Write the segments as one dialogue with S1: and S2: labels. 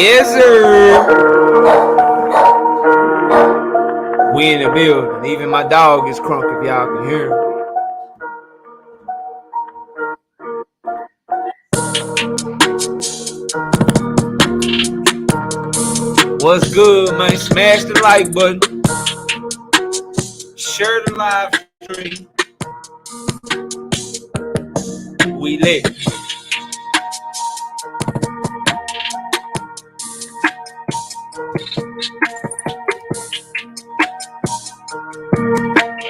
S1: Yes, sir. We in the building. Even my dog is crunk if y'all can hear him. What's good, man? Smash the like button. Share the live stream. We lit.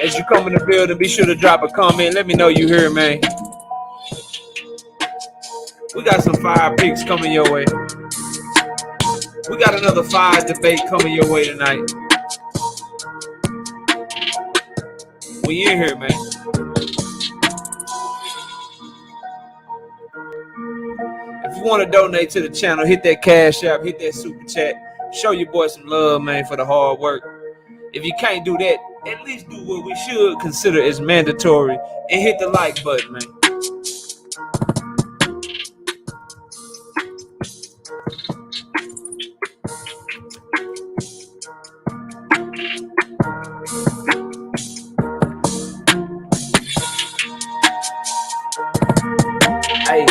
S1: As you come in the building, be sure to drop a comment. Let me know you here, man. We got some fire picks coming your way. We got another fire debate coming your way tonight. We in here, man. If you want to donate to the channel, hit that cash app, hit that super chat. Show your boy some love, man, for the hard work. If you can't do that, at least do what we should consider as mandatory and hit the like button, man. Hey.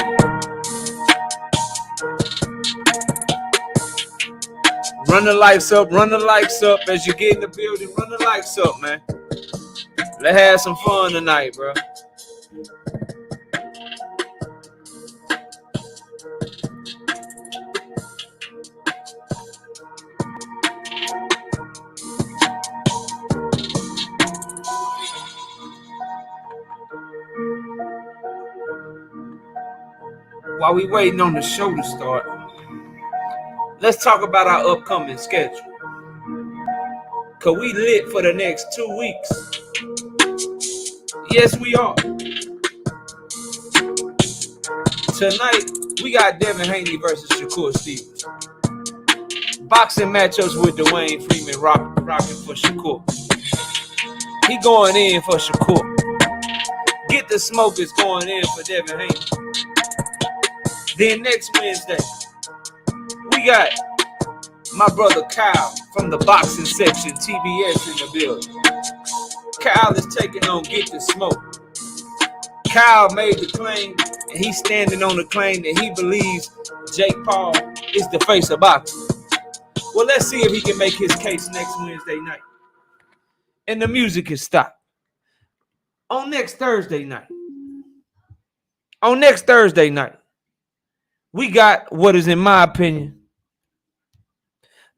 S1: Run the lights up as you get in the building. Run the lights up, man. Let's have some fun tonight, bro. While we waiting on the show to start, let's talk about our upcoming schedule. Cause we lit for the next 2 weeks. Yes, we are. Tonight, we got Devin Haney versus Shakur Stevens. Boxing matchups with Dwayne Freeman rocking for Shakur. He going in for Shakur. Get the Smoke is going in for Devin Haney. Then next Wednesday, we got my brother Kyle from the boxing section, TBS, in the building. Kyle is taking on Get the Smoke. Kyle made the claim, and he's standing on the claim that he believes Jake Paul is the face of boxing. Well, let's see if he can make his case next Wednesday night. And the music is stopped. On next Thursday night, we got what is, in my opinion,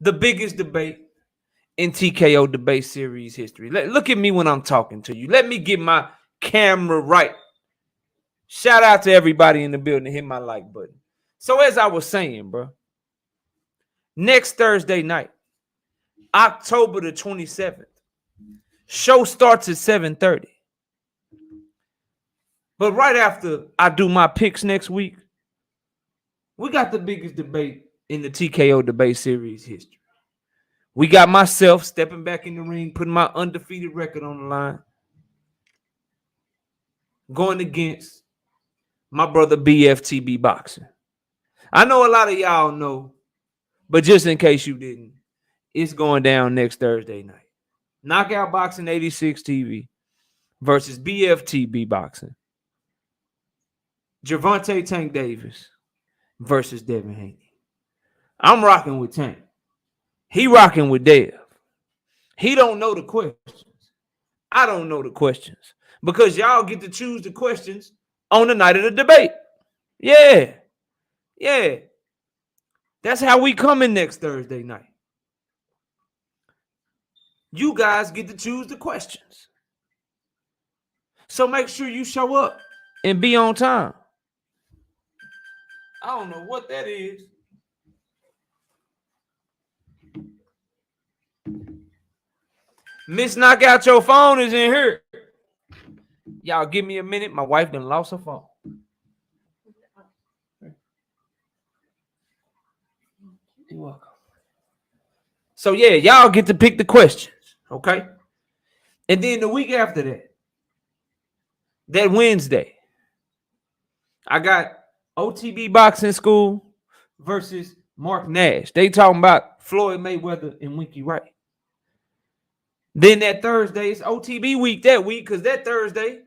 S1: the biggest debate in TKO debate series history. Look at me when I'm talking to you. Let me get my camera right. Shout out to everybody in the building. Hit my like button. So as I was saying, bro, next Thursday night, October the 27th, show starts at 7:30. But right after I do my picks next week, we got the biggest debate in the TKO debate series history. We got myself stepping back in the ring, putting my undefeated record on the line, going against my brother BFTB Boxing. I know a lot of y'all know, but just in case you didn't, it's going down next Thursday night. Knockout Boxing 86 TV versus BFTB Boxing. Gervonta Tank Davis versus Devin Haney. I'm rocking with Tank. He rocking with Dev. He don't know the questions. I don't know the questions. Because y'all get to choose the questions on the night of the debate. Yeah. That's how we coming next Thursday night. You guys get to choose the questions. So make sure you show up and be on time. I don't know what that is. Miss Knockout, your phone is in here. Y'all give me a minute. My wife done lost her phone. You're welcome. So yeah, y'all get to pick the questions, okay? And then the week after that Wednesday, I got OTB Boxing School versus Mark Nash. They talking about Floyd Mayweather and Winky Wright. Then that Thursday, it's OTB week that week, because that Thursday,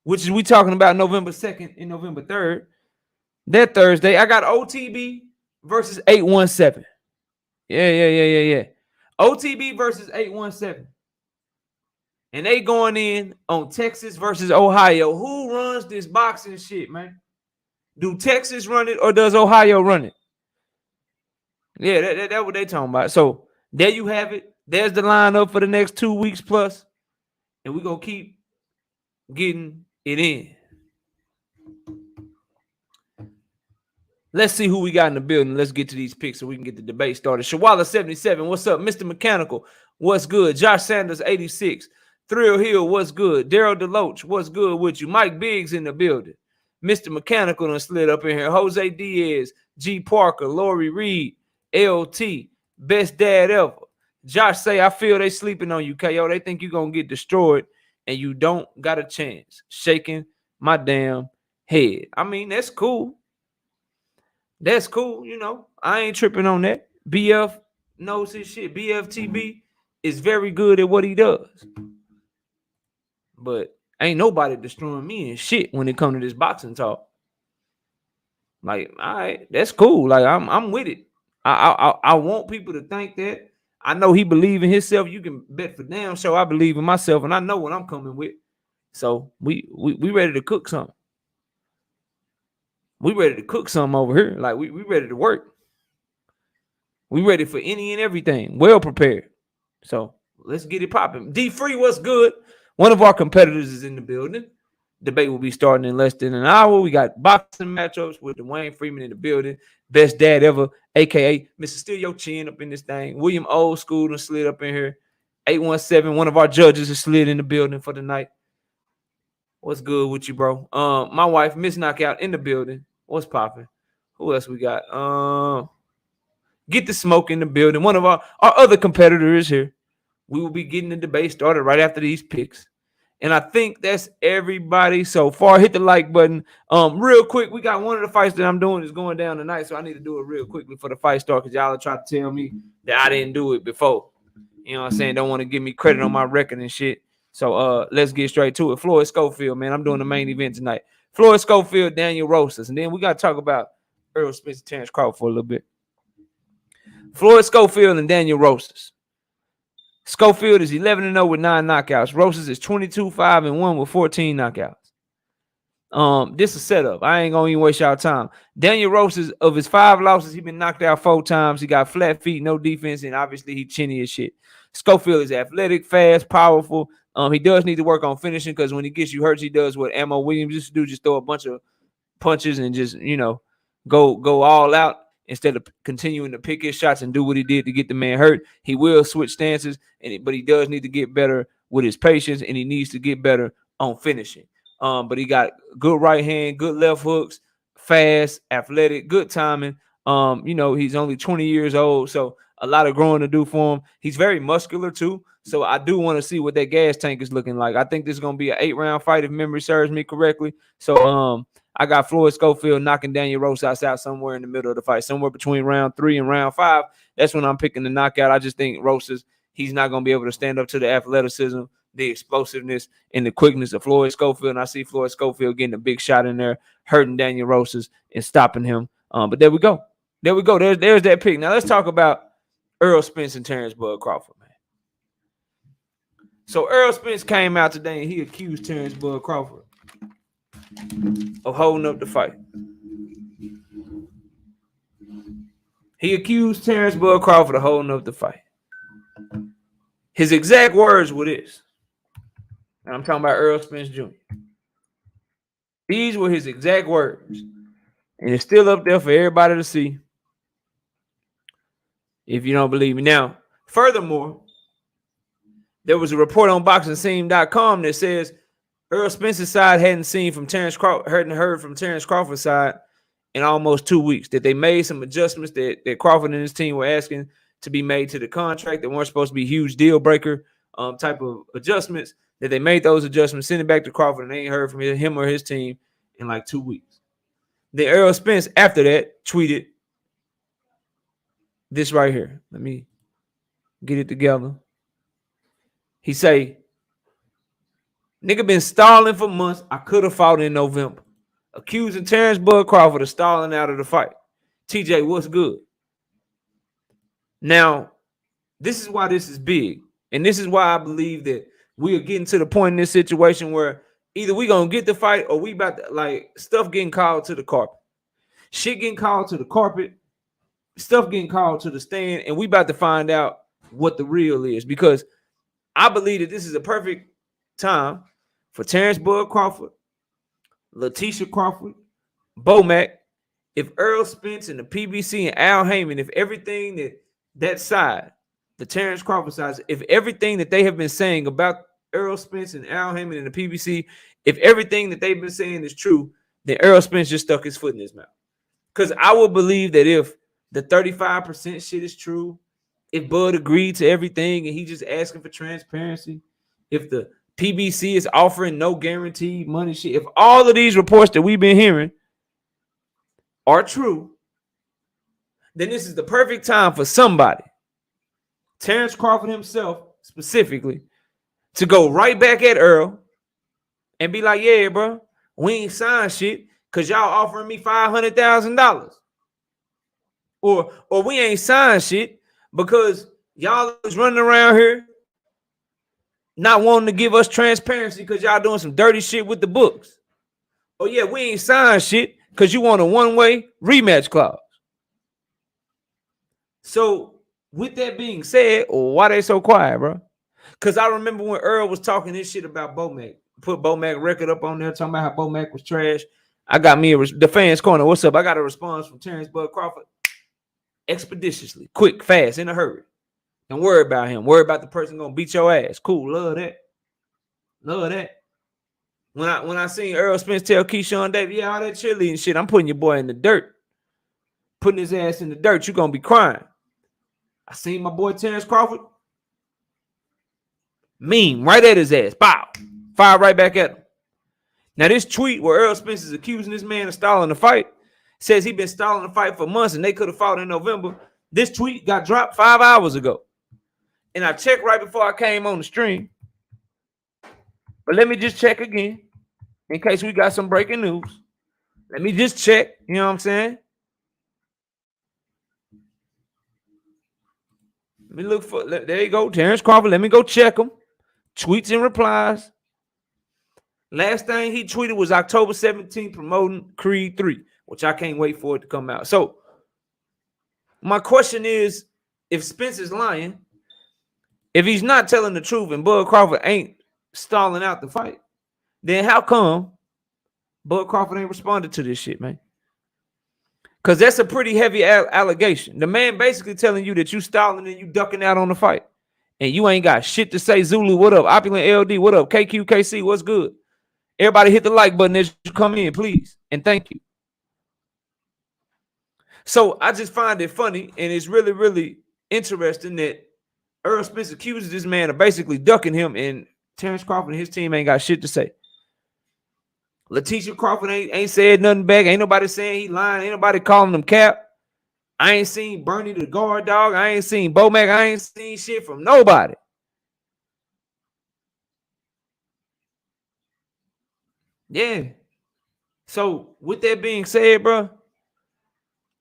S1: which is we talking about November 2nd and November 3rd, that Thursday, I got OTB versus 817. Yeah. OTB versus 817. And they going in on Texas versus Ohio. Who runs this boxing shit, man? Do Texas run it or does Ohio run it? Yeah, that's what they talking about. So there you have it. There's the lineup for the next 2 weeks plus. And we're going to keep getting it in. Let's see who we got in the building. Let's get to these picks so we can get the debate started. Shawala77, what's up? Mr. Mechanical, what's good? Josh Sanders, 86. Thrill Hill, what's good? Daryl DeLoach, what's good with you? Mike Biggs in the building. Mr. Mechanical done slid up in here. Jose Diaz, G. Parker, Lori Reed, LT, best dad ever. Josh say, I feel they sleeping on you, KO. They think you're going to get destroyed, and you don't got a chance. Shaking my damn head. I mean, that's cool. That's cool, you know. I ain't tripping on that. BF knows his shit. BFTB is very good at what he does. But ain't nobody destroying me and shit when it comes to this boxing talk. Like, all right, that's cool. Like, I'm with it. I want people to think that. I know he believe in himself. You can bet for damn sure I believe in myself, and I know what I'm coming with. So we ready to cook something. We ready to cook something over here. Like, we ready to work. We ready for any and everything. Well prepared. So let's get it popping. D Free, what's good? One of our competitors is in the building. Debate will be starting in less than an hour. We got boxing matchups with Dwayne Freeman in the building. Best dad ever, a.k.a. Mr. Steal Your Chin up in this thing. William Old School done slid up in here. 817, one of our judges has slid in the building for the night. What's good with you, bro? My wife, Miss Knockout, in the building. What's popping? Who else we got? Get the Smoke in the building. One of our other competitors is here. We will be getting the debate started right after these picks. And I think that's everybody so far. Hit the like button. Real quick, we got one of the fights that I'm doing is going down tonight, so I need to do it real quickly for the fight start because y'all are trying to tell me that I didn't do it before. You know what I'm saying? Don't want to give me credit on my record and shit. So let's get straight to it. Floyd Schofield, man. I'm doing the main event tonight. Floyd Schofield, Daniel Rosas. And then we got to talk about Earl Spence, Terrence Crawford for a little bit. Floyd Schofield and Daniel Rosas. Schofield is 11-0 with 9 knockouts. Rosas is 22-5-1 with 14 knockouts. This is a setup. I ain't gonna even waste y'all time. Daniel Rosas, of his 5 losses, he been knocked out 4 times. He got flat feet, no defense, and obviously he chinny as shit. Schofield is athletic, fast, powerful. He does need to work on finishing because when he gets you hurt, he does what Ammo Williams used to do, just throw a bunch of punches and just, you know, go all out. Instead of continuing to pick his shots and do what he did to get the man hurt, he will switch stances, but he does need to get better with his patience, and he needs to get better on finishing. But he got good right hand, good left hooks, fast, athletic, good timing. You know, he's only 20 years old, so a lot of growing to do for him. He's very muscular too, so I do want to see what that gas tank is looking like. I think this is going to be an 8-round fight if memory serves me correctly. So I got Floyd Schofield knocking Daniel Rosas out somewhere in the middle of the fight, somewhere between round 3 and round 5. That's when I'm picking the knockout. I just think Rosas, he's not going to be able to stand up to the athleticism, the explosiveness, and the quickness of Floyd Schofield. And I see Floyd Schofield getting a big shot in there, hurting Daniel Rosas and stopping him. But there we go. There we go. There's that pick. Now let's talk about Earl Spence and Terrence Bud Crawford, man. So Earl Spence came out today and he accused Terrence Bud Crawford of holding up the fight. He accused Terrence Bud Crawford of holding up the fight. His exact words were this. And I'm talking about Earl Spence Jr. These were his exact words. And it's still up there for everybody to see if you don't believe me. Now, furthermore, there was a report on BoxingScene.com that says Earl Spence's side hadn't heard from Terrence Crawford's side in almost 2 weeks. That they made some adjustments that Crawford and his team were asking to be made to the contract that weren't supposed to be huge deal breaker type of adjustments. That they made those adjustments, sent it back to Crawford, and they ain't heard from him or his team in like 2 weeks. Then Earl Spence, after that, tweeted, this right here. Let me get it together. He say, nigga been stalling for months. I could have fought in November. Accusing Terrence Bud Crawford of stalling out of the fight. TJ, what's good? Now, this is why this is big. And this is why I believe that we are getting to the point in this situation where either we gonna get the fight or we about to, like, stuff getting called to the carpet. Shit getting called to the carpet. Stuff getting called to the stand. And we about to find out what the real is. Because I believe that this is a perfect time for Terrence Bud Crawford, Letitia Crawford, Bomac, if Earl Spence and the PBC and Al Heyman, if everything that side, the Terrence Crawford side, if everything that they have been saying about Earl Spence and Al Heyman and the PBC, if everything that they've been saying is true, then Earl Spence just stuck his foot in his mouth. Because I will believe that if the 35% shit is true, if Bud agreed to everything and he just asking for transparency, if the PBC is offering no guaranteed money shit, if all of these reports that we've been hearing are true, then this is the perfect time for somebody, Terrence Crawford himself specifically, to go right back at Earl and be like, yeah, bro, we ain't signed shit because y'all offering me $500,000. Or we ain't signed shit because y'all is running around here not wanting to give us transparency because y'all doing some dirty shit with the books. Oh, yeah, we ain't signed shit because you want a one-way rematch clause. So, with that being said, why they so quiet, bro? Because I remember when Earl was talking this shit about Bomac. Put Bomac record up on there talking about how Bomac was trash. I got me the fans corner. What's up? I got a response from Terrence Bud Crawford expeditiously, quick, fast, in a hurry. Don't worry about him. Worry about the person gonna beat your ass. Cool, love that. Love that. When I seen Earl Spence tell Keyshawn Davis, yeah, all that cheerleading shit, I'm putting your boy in the dirt. Putting his ass in the dirt, you're gonna be crying. I seen my boy Terrence Crawford. Meme right at his ass. Bow. Fire right back at him. Now, this tweet where Earl Spence is accusing this man of stalling the fight says he been stalling the fight for months and they could have fought in November. This tweet got dropped 5 hours ago. And I checked right before I came on the stream. But let me just check again in case we got some breaking news. Let me just check. You know what I'm saying? Let me look for, there you go, Terrence Crawford. Let me go check him. Tweets and replies. Last thing he tweeted was October 17th promoting Creed 3, which I can't wait for it to come out. So my question is, if Spence is lying, if he's not telling the truth and Bud Crawford ain't stalling out the fight, then how come Bud Crawford ain't responded to this shit, man? Because that's a pretty heavy allegation. The man basically telling you that you stalling and you ducking out on the fight. And you ain't got shit to say. Zulu, what up? Opulent LD, what up? KQKC, what's good? Everybody hit the like button as you come in, please. And thank you. So I just find it funny, and it's really, really interesting that Earl Spence accuses this man of basically ducking him, and Terrence Crawford and his team ain't got shit to say. Letitia Crawford ain't said nothing back. Ain't nobody saying he lying. Ain't nobody calling him cap. I ain't seen Bernie the guard dog. I ain't seen Bomac. I ain't seen shit from nobody. Yeah. So with that being said, bro,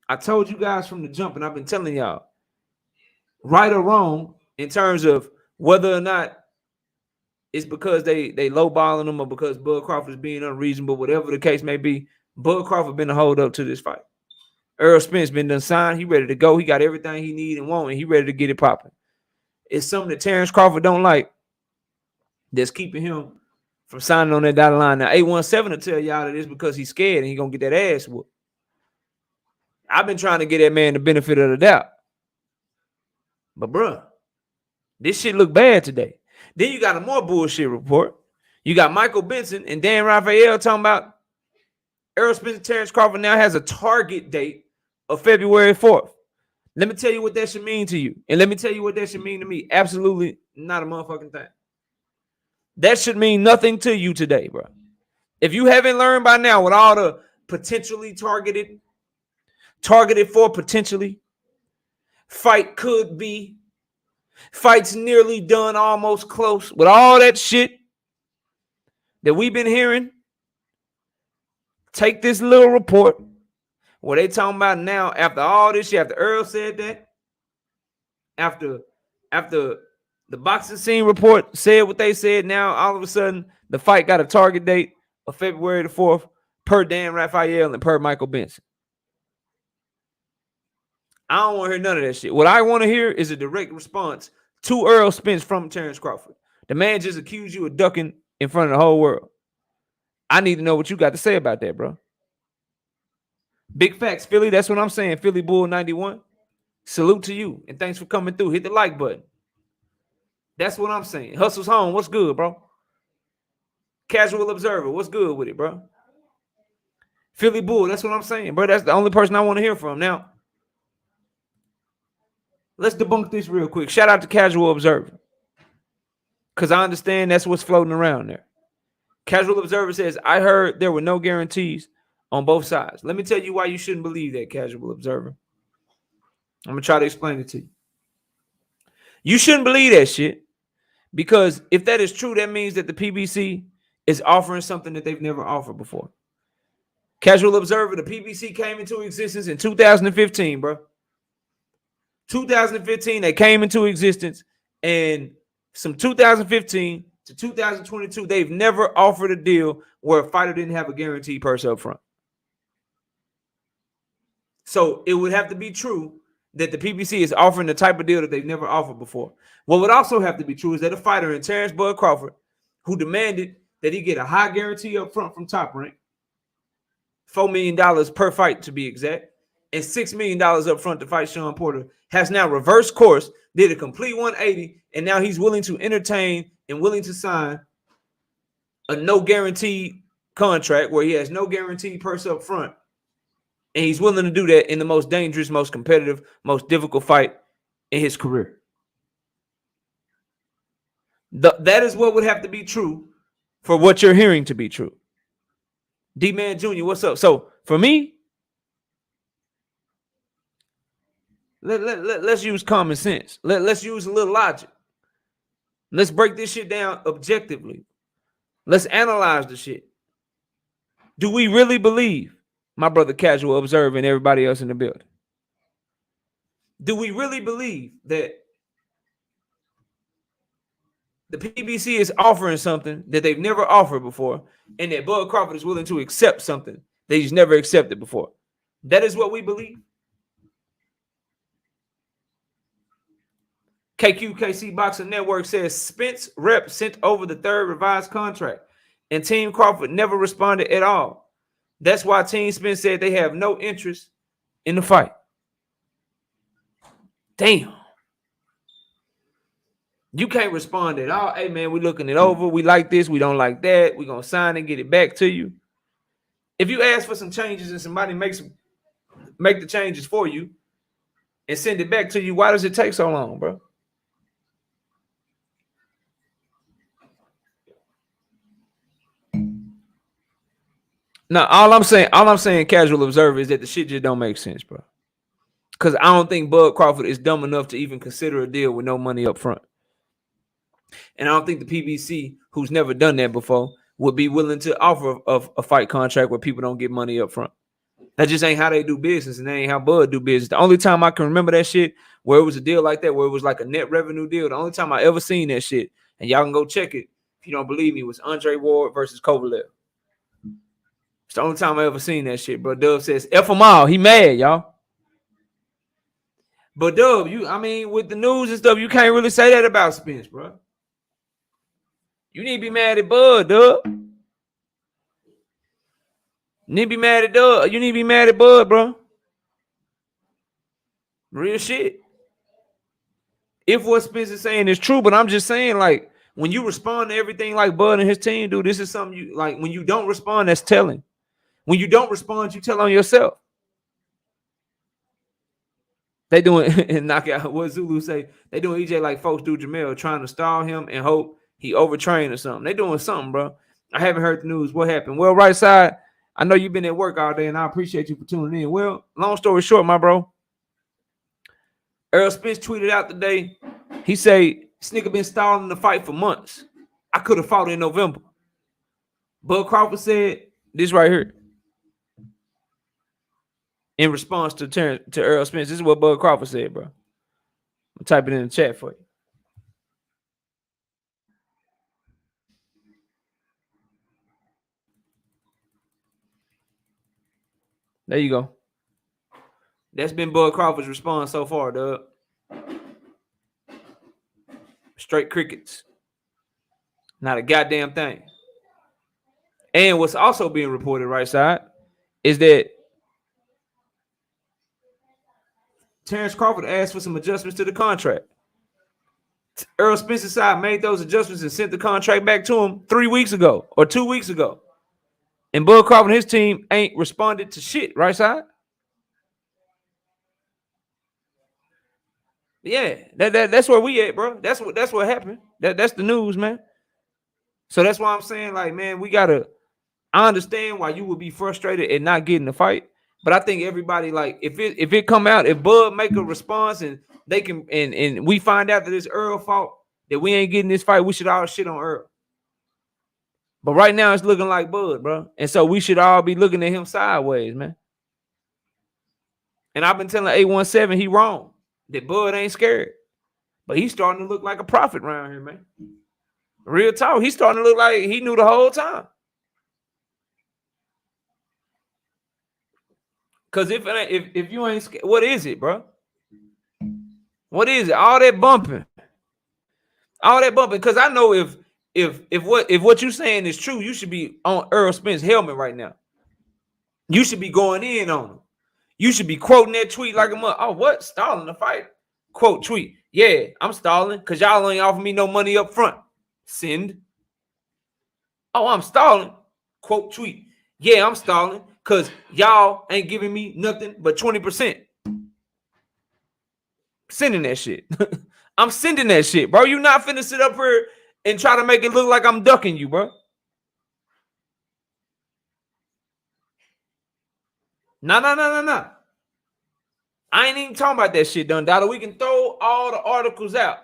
S1: I told you guys from the jump, and I've been telling y'all, right or wrong, in terms of whether or not it's because they lowballing him or because Bud Crawford is being unreasonable, whatever the case may be, Bud Crawford been a hold up to this fight. Earl Spence been done signed. He ready to go. He got everything he need and want, and he ready to get it popping. It's something that Terrence Crawford don't like that's keeping him from signing on that dotted line. Now, A17 will tell y'all that it's because he's scared and he's going to get that ass whooped. I've been trying to get that man the benefit of the doubt. But, bruh, this shit look bad today. Then you got a more bullshit report. You got Michael Benson and Dan Raphael talking about Earl Spence and Terrence Crawford now has a target date of February 4th. Let me tell you what that should mean to you. And let me tell you what that should mean to me. Absolutely not a motherfucking thing. That should mean nothing to you today, bro. If you haven't learned by now what all the potentially targeted for potentially, Fight could be. Fight's nearly done, almost close. With all that shit that we've been hearing, take this little report where they talking about now, after all this shit, after Earl said that, after the boxing scene report said what they said, now all of a sudden the fight got a target date of February the 4th per Dan Raphael and per Michael Benson. I don't want to hear none of that shit. What I want to hear is a direct response to Earl Spence from Terrence Crawford. The man just accused you of ducking in front of the whole world. I need to know what you got to say about that, bro. Big facts, Philly. That's what I'm saying. Philly Bull 91. Salute to you. And thanks for coming through. Hit the like button. That's what I'm saying. Hustle's home. What's good, bro? Casual Observer. What's good with it, bro? Philly Bull. That's what I'm saying, bro. That's the only person I want to hear from. Now, let's debunk this real quick. Shout out to Casual Observer. Because I understand that's what's floating around there. Casual Observer says, I heard there were no guarantees on both sides. Let me tell you why you shouldn't believe that, Casual Observer. I'm going to try to explain it to you. You shouldn't believe that shit, because if that is true, that means that the PBC is offering something that they've never offered before. Casual Observer, the PBC came into existence in 2015, bro. 2015, they came into existence, and from 2015 to 2022, they've never offered a deal where a fighter didn't have a guaranteed purse up front. So it would have to be true that the PBC is offering the type of deal that they've never offered before. What would also have to be true is that a fighter in Terrence Bud Crawford, who demanded that he get a high guarantee up front from Top Rank, $4 million per fight to be exact, and $6 million up front to fight Sean Porter, has now reversed course, did a complete 180, and now he's willing to entertain and willing to sign a no guaranteed contract where he has no guaranteed purse up front. And he's willing to do that in the most dangerous, most competitive, most difficult fight in his career. That is what would have to be true for what you're hearing to be true. D-Man Jr., what's up? So for me, let's use common sense. Let's use a little logic. Let's break this shit down objectively. Let's analyze the shit. Do we really believe, my brother Casual Observer and everybody else in the building, do we really believe that the PBC is offering something that they've never offered before, and that Bud Crawford is willing to accept something that he's never accepted before? That is what we believe. KQKC Boxing Network says Spence rep sent over the third revised contract, and Team Crawford never responded at all. That's why Team Spence said they have no interest in the fight. Damn. You can't respond at all. Hey, man, we're looking it over. We like this. We don't like that. We're going to sign and get it back to you. If you ask for some changes and somebody make the changes for you and send it back to you, why does it take so long, bro? Now, all I'm saying, Casual Observer, is that the shit just don't make sense, bro. Because I don't think Bud Crawford is dumb enough to even consider a deal with no money up front. And I don't think the PBC, who's never done that before, would be willing to offer a fight contract where people don't get money up front. That just ain't how they do business, and that ain't how Bud do business. The only time I can remember that shit where it was a deal like that, where it was like a net revenue deal, the only time I ever seen that shit, and y'all can go check it if you don't believe me, was Andre Ward versus Kovalev. It's the only time I ever seen that shit, bro. Dub says, F them all. He mad, y'all. But Dub, with the news and stuff, you can't really say that about Spence, bro. You need to be mad at Bud, Dub. You need to be mad at Dub. You need to be mad at Bud, bro. Real shit. If what Spence is saying is true, but I'm just saying, like, when you respond to everything like Bud and his team do, this is something you, like, when you don't respond, that's telling. When you don't respond, you tell on yourself. They doing and knockout. What Zulu say? They doing EJ like folks do Jamel, trying to stall him and hope he overtrained or something. They doing something, bro. I haven't heard the news. What happened? Well, right side, I know you've been at work all day, and I appreciate you for tuning in. Well, long story short, my bro, Earl Spence tweeted out today. He say, this nigga been stalling the fight for months. I could have fought in November. Bud Crawford said this right here. In response to Earl Spence. This is what Bud Crawford said, bro. I'm typing in the chat for you. There you go. That's been Bud Crawford's response so far, dog. Straight crickets. Not a goddamn thing. And what's also being reported, right side, is that Terrence Crawford asked for some adjustments to the contract. Earl Spence's side made those adjustments and sent the contract back to him 3 weeks ago or 2 weeks ago. And Bud Crawford and his team ain't responded to shit, right side? Yeah, that's where we at, bro. That's what happened. That's the news, man. So that's why I'm saying, like, man, I understand why you would be frustrated at not getting the fight, but I think everybody, like, if it come out, if Bud make a response and they can and we find out that it's Earl fault that we ain't getting this fight, we should all shit on Earl. But right now it's looking like Bud, bro. And so we should all be looking at him sideways, man. And I've been telling 817 he wrong. That Bud ain't scared. But he's starting to look like a prophet around here, man. Real talk. He's starting to look like he knew the whole time. Because if you ain't scared, what is it, bro? What is it? All that bumping. All that bumping. Because I know if what you're saying is true, you should be on Earl Spence's helmet right now. You should be going in on him. You should be quoting that tweet like a mother. Oh, what? Stalling the fight? Quote tweet. Yeah, I'm stalling because y'all ain't offer me no money up front. Send. Oh, I'm stalling. Quote tweet. Yeah, I'm stalling because y'all ain't giving me nothing but 20%. Sending that shit. I'm sending that shit, bro. You not finna sit up here and try to make it look like I'm ducking you, bro. No. I ain't even talking about that shit, done, Dollar. We can throw all the articles out.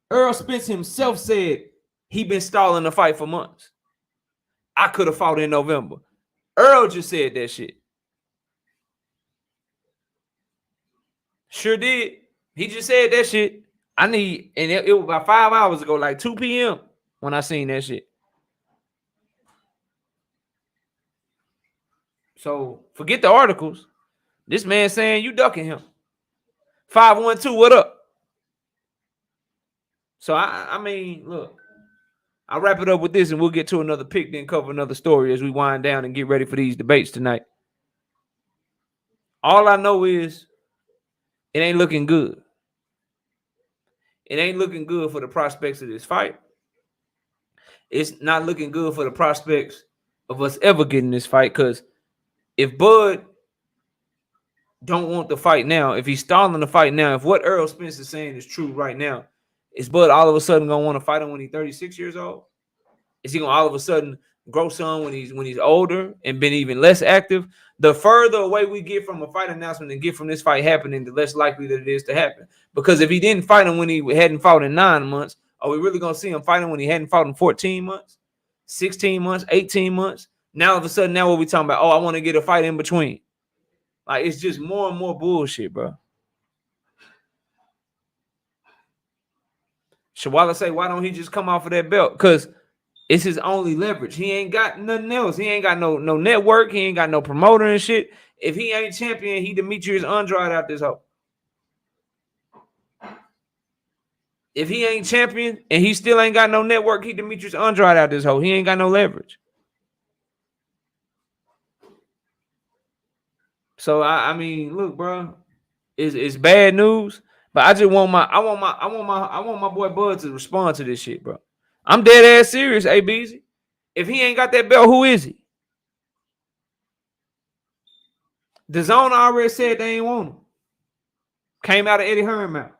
S1: Earl Spence himself said he been stalling the fight for months. I could have fought in November. Earl just said that shit. Sure did. He just said that shit. And it was about 5 hours ago, like 2 p.m. when I seen that shit. So forget the articles. This man saying you ducking him. 512, what up? So I mean, look, I'll wrap it up with this and we'll get to another pick, then cover another story as we wind down and get ready for these debates tonight. All I know is it ain't looking good. It ain't looking good for the prospects of this fight. It's not looking good for the prospects of us ever getting this fight, because if Bud don't want the fight now, if he's stalling the fight now, if what Earl Spence is saying is true right now, is Bud all of a sudden gonna want to fight him when he's 36 years old? Is he gonna all of a sudden grow some when he's older and been even less active? The further away we get from a fight announcement and get from this fight happening, the less likely that it is to happen. Because if he didn't fight him when he hadn't fought in 9 months, are we really gonna see him fighting when he hadn't fought in 14 months, 16 months, 18 months? Now all of a sudden, now what we talking about? Oh, I want to get a fight in between. Like, it's just more and more bullshit, bro. Shawala say, why don't he just come off of that belt? Because it's his only leverage. He ain't got nothing else. He ain't got no network. He ain't got no promoter and shit. If he ain't champion, he Demetrius Andrade out this hoe. If he ain't champion and he still ain't got no network, he Demetrius Andrade out this hoe. He ain't got no leverage. So I mean, look, bro, it's bad news. But I just want my boy Bud to respond to this shit, bro. I'm dead ass serious, ABZ. If he ain't got that belt, who is he? The zone already said they ain't want him. Came out of Eddie Hearn mouth.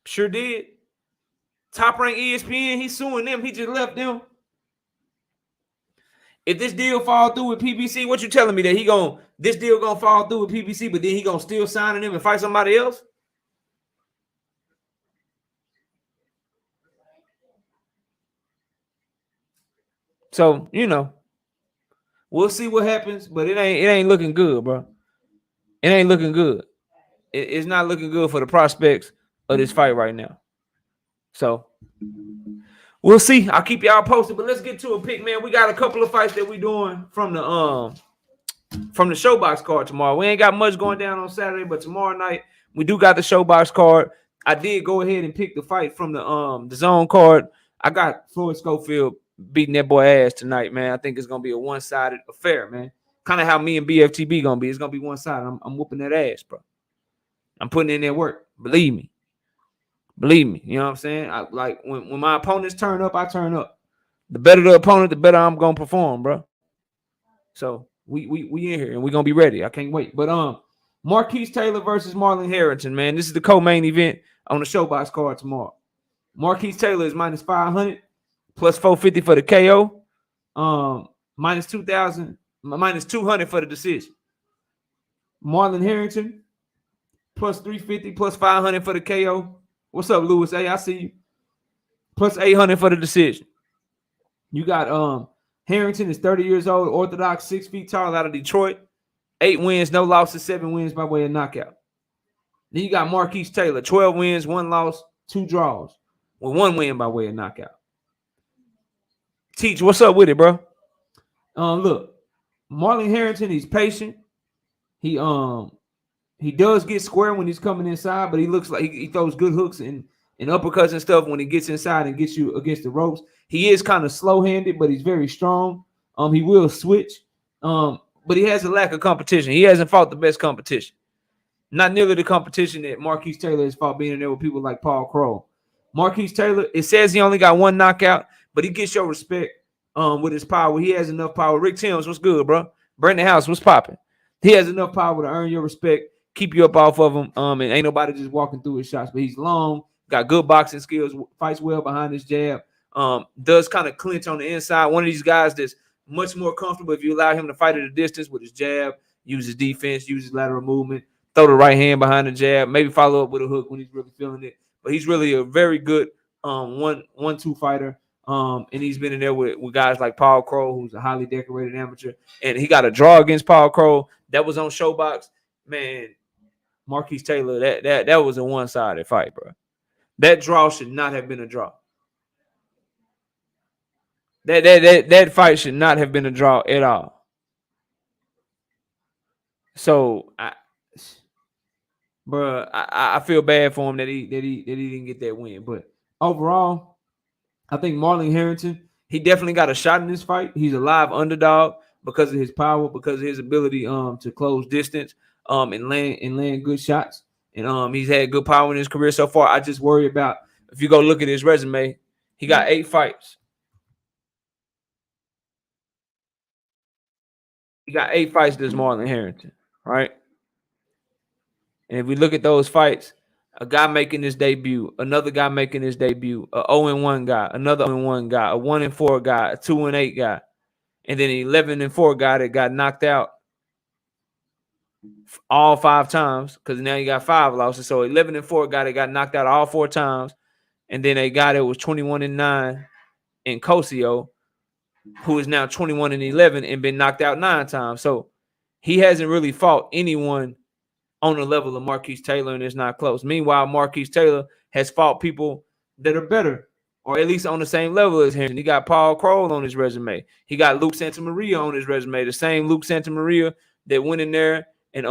S1: Sure did. Top rank ESPN, he's suing them. He just left them. If this deal fall through with PBC, what you telling me that this deal gonna fall through with PBC, but then he gonna still sign him and fight somebody else? So we'll see what happens, but it ain't looking good, bro. It ain't looking good. It's not looking good for the prospects of this fight right now. So we'll see. I'll keep y'all posted, but let's get to a pick, man. We got a couple of fights that we doing from the Showbox card tomorrow. We ain't got much going down on Saturday, but tomorrow night we do got the Showbox card. I did go ahead and pick the fight from the Zone card. I got Floyd Schofield beating that boy ass tonight, man. I think it's gonna be a one-sided affair, man. Kind of how me and BFTB gonna be. It's gonna be one-sided. I'm whooping that ass, bro. I'm putting in that work. Believe me. You know what I'm saying? Like when my opponents turn up, I turn up. The better the opponent, the better I'm gonna perform, bro. So we in here and we're gonna be ready. I can't wait. But Marquise Taylor versus Marlon Harrington, man. This is the co-main event on the Showbox card tomorrow. Marquise Taylor is minus 500, plus 450 for the KO. Minus 2,000, minus 200 for the decision. Marlon Harrington, plus 350, plus 500 for the KO. What's up, Lewis? Hey, I see you. Plus 800 for the decision. You got Harrington is 30 years old, orthodox, 6 feet tall, out of Detroit. 8 wins, no losses, 7 wins by way of knockout. Then you got Marquise Taylor, 12 wins, 1 loss, 2 draws, with 1 win by way of knockout. Teach, what's up with it, bro? Look, Marlon Harrington, he's patient. He does get square when he's coming inside, but he looks like he throws good hooks and uppercuts and stuff when he gets inside and gets you against the ropes. He is kind of slow-handed, but he's very strong. He will switch, but he has a lack of competition. He hasn't fought the best competition. Not nearly the competition that Marquise Taylor has fought, being in there with people like Paul Crow. Marquise Taylor, it says he only got 1 knockout, but he gets your respect with his power. He has enough power. Rick Timms, what's good, bro? Brandon House, what's popping? He has enough power to earn your respect, keep you up off of him, and ain't nobody just walking through his shots. But he's long, got good boxing skills, fights well behind his jab, does kind of clinch on the inside. One of these guys that's much more comfortable if you allow him to fight at a distance with his jab, use his defense, use his lateral movement, throw the right hand behind the jab, maybe follow up with a hook when he's really feeling it. But he's really a very good 1-2 fighter. And he's been in there with guys like Paul Crow, who's a highly decorated amateur. And he got a draw against Paul Crow. That was on Showbox. Man, Marquise Taylor, that was a one-sided fight, bro. That draw should not have been a draw. That fight should not have been a draw at all. So, I feel bad for him that he didn't get that win. But overall, I think Marlon Harrington, he definitely got a shot in this fight. He's a live underdog because of his power, because of his ability to close distance and land good shots. And he's had good power in his career so far. I just worry about, if you go look at his resume, he got 8 fights. He got 8 fights this Marlon Harrington, right? And if we look at those fights, a guy making his debut, another guy making his debut, a 0-1 guy, another 0-1 guy, a 1-4 guy, a 2-8 guy, and then an 11-4 guy that got knocked out all 5 times, because now you got 5 losses. So 11-4 guy that got knocked out all 4 times, and then a guy that was 21-9 in Cosio, who is now 21-11 and been knocked out 9 times. So he hasn't really fought anyone on the level of Marquise Taylor, and it's not close. Meanwhile, Marquise Taylor has fought people that are better, or at least on the same level as him. He got Paul Kroll on his resume. He got Luke Santamaria on his resume, the same Luke Santamaria that went in there and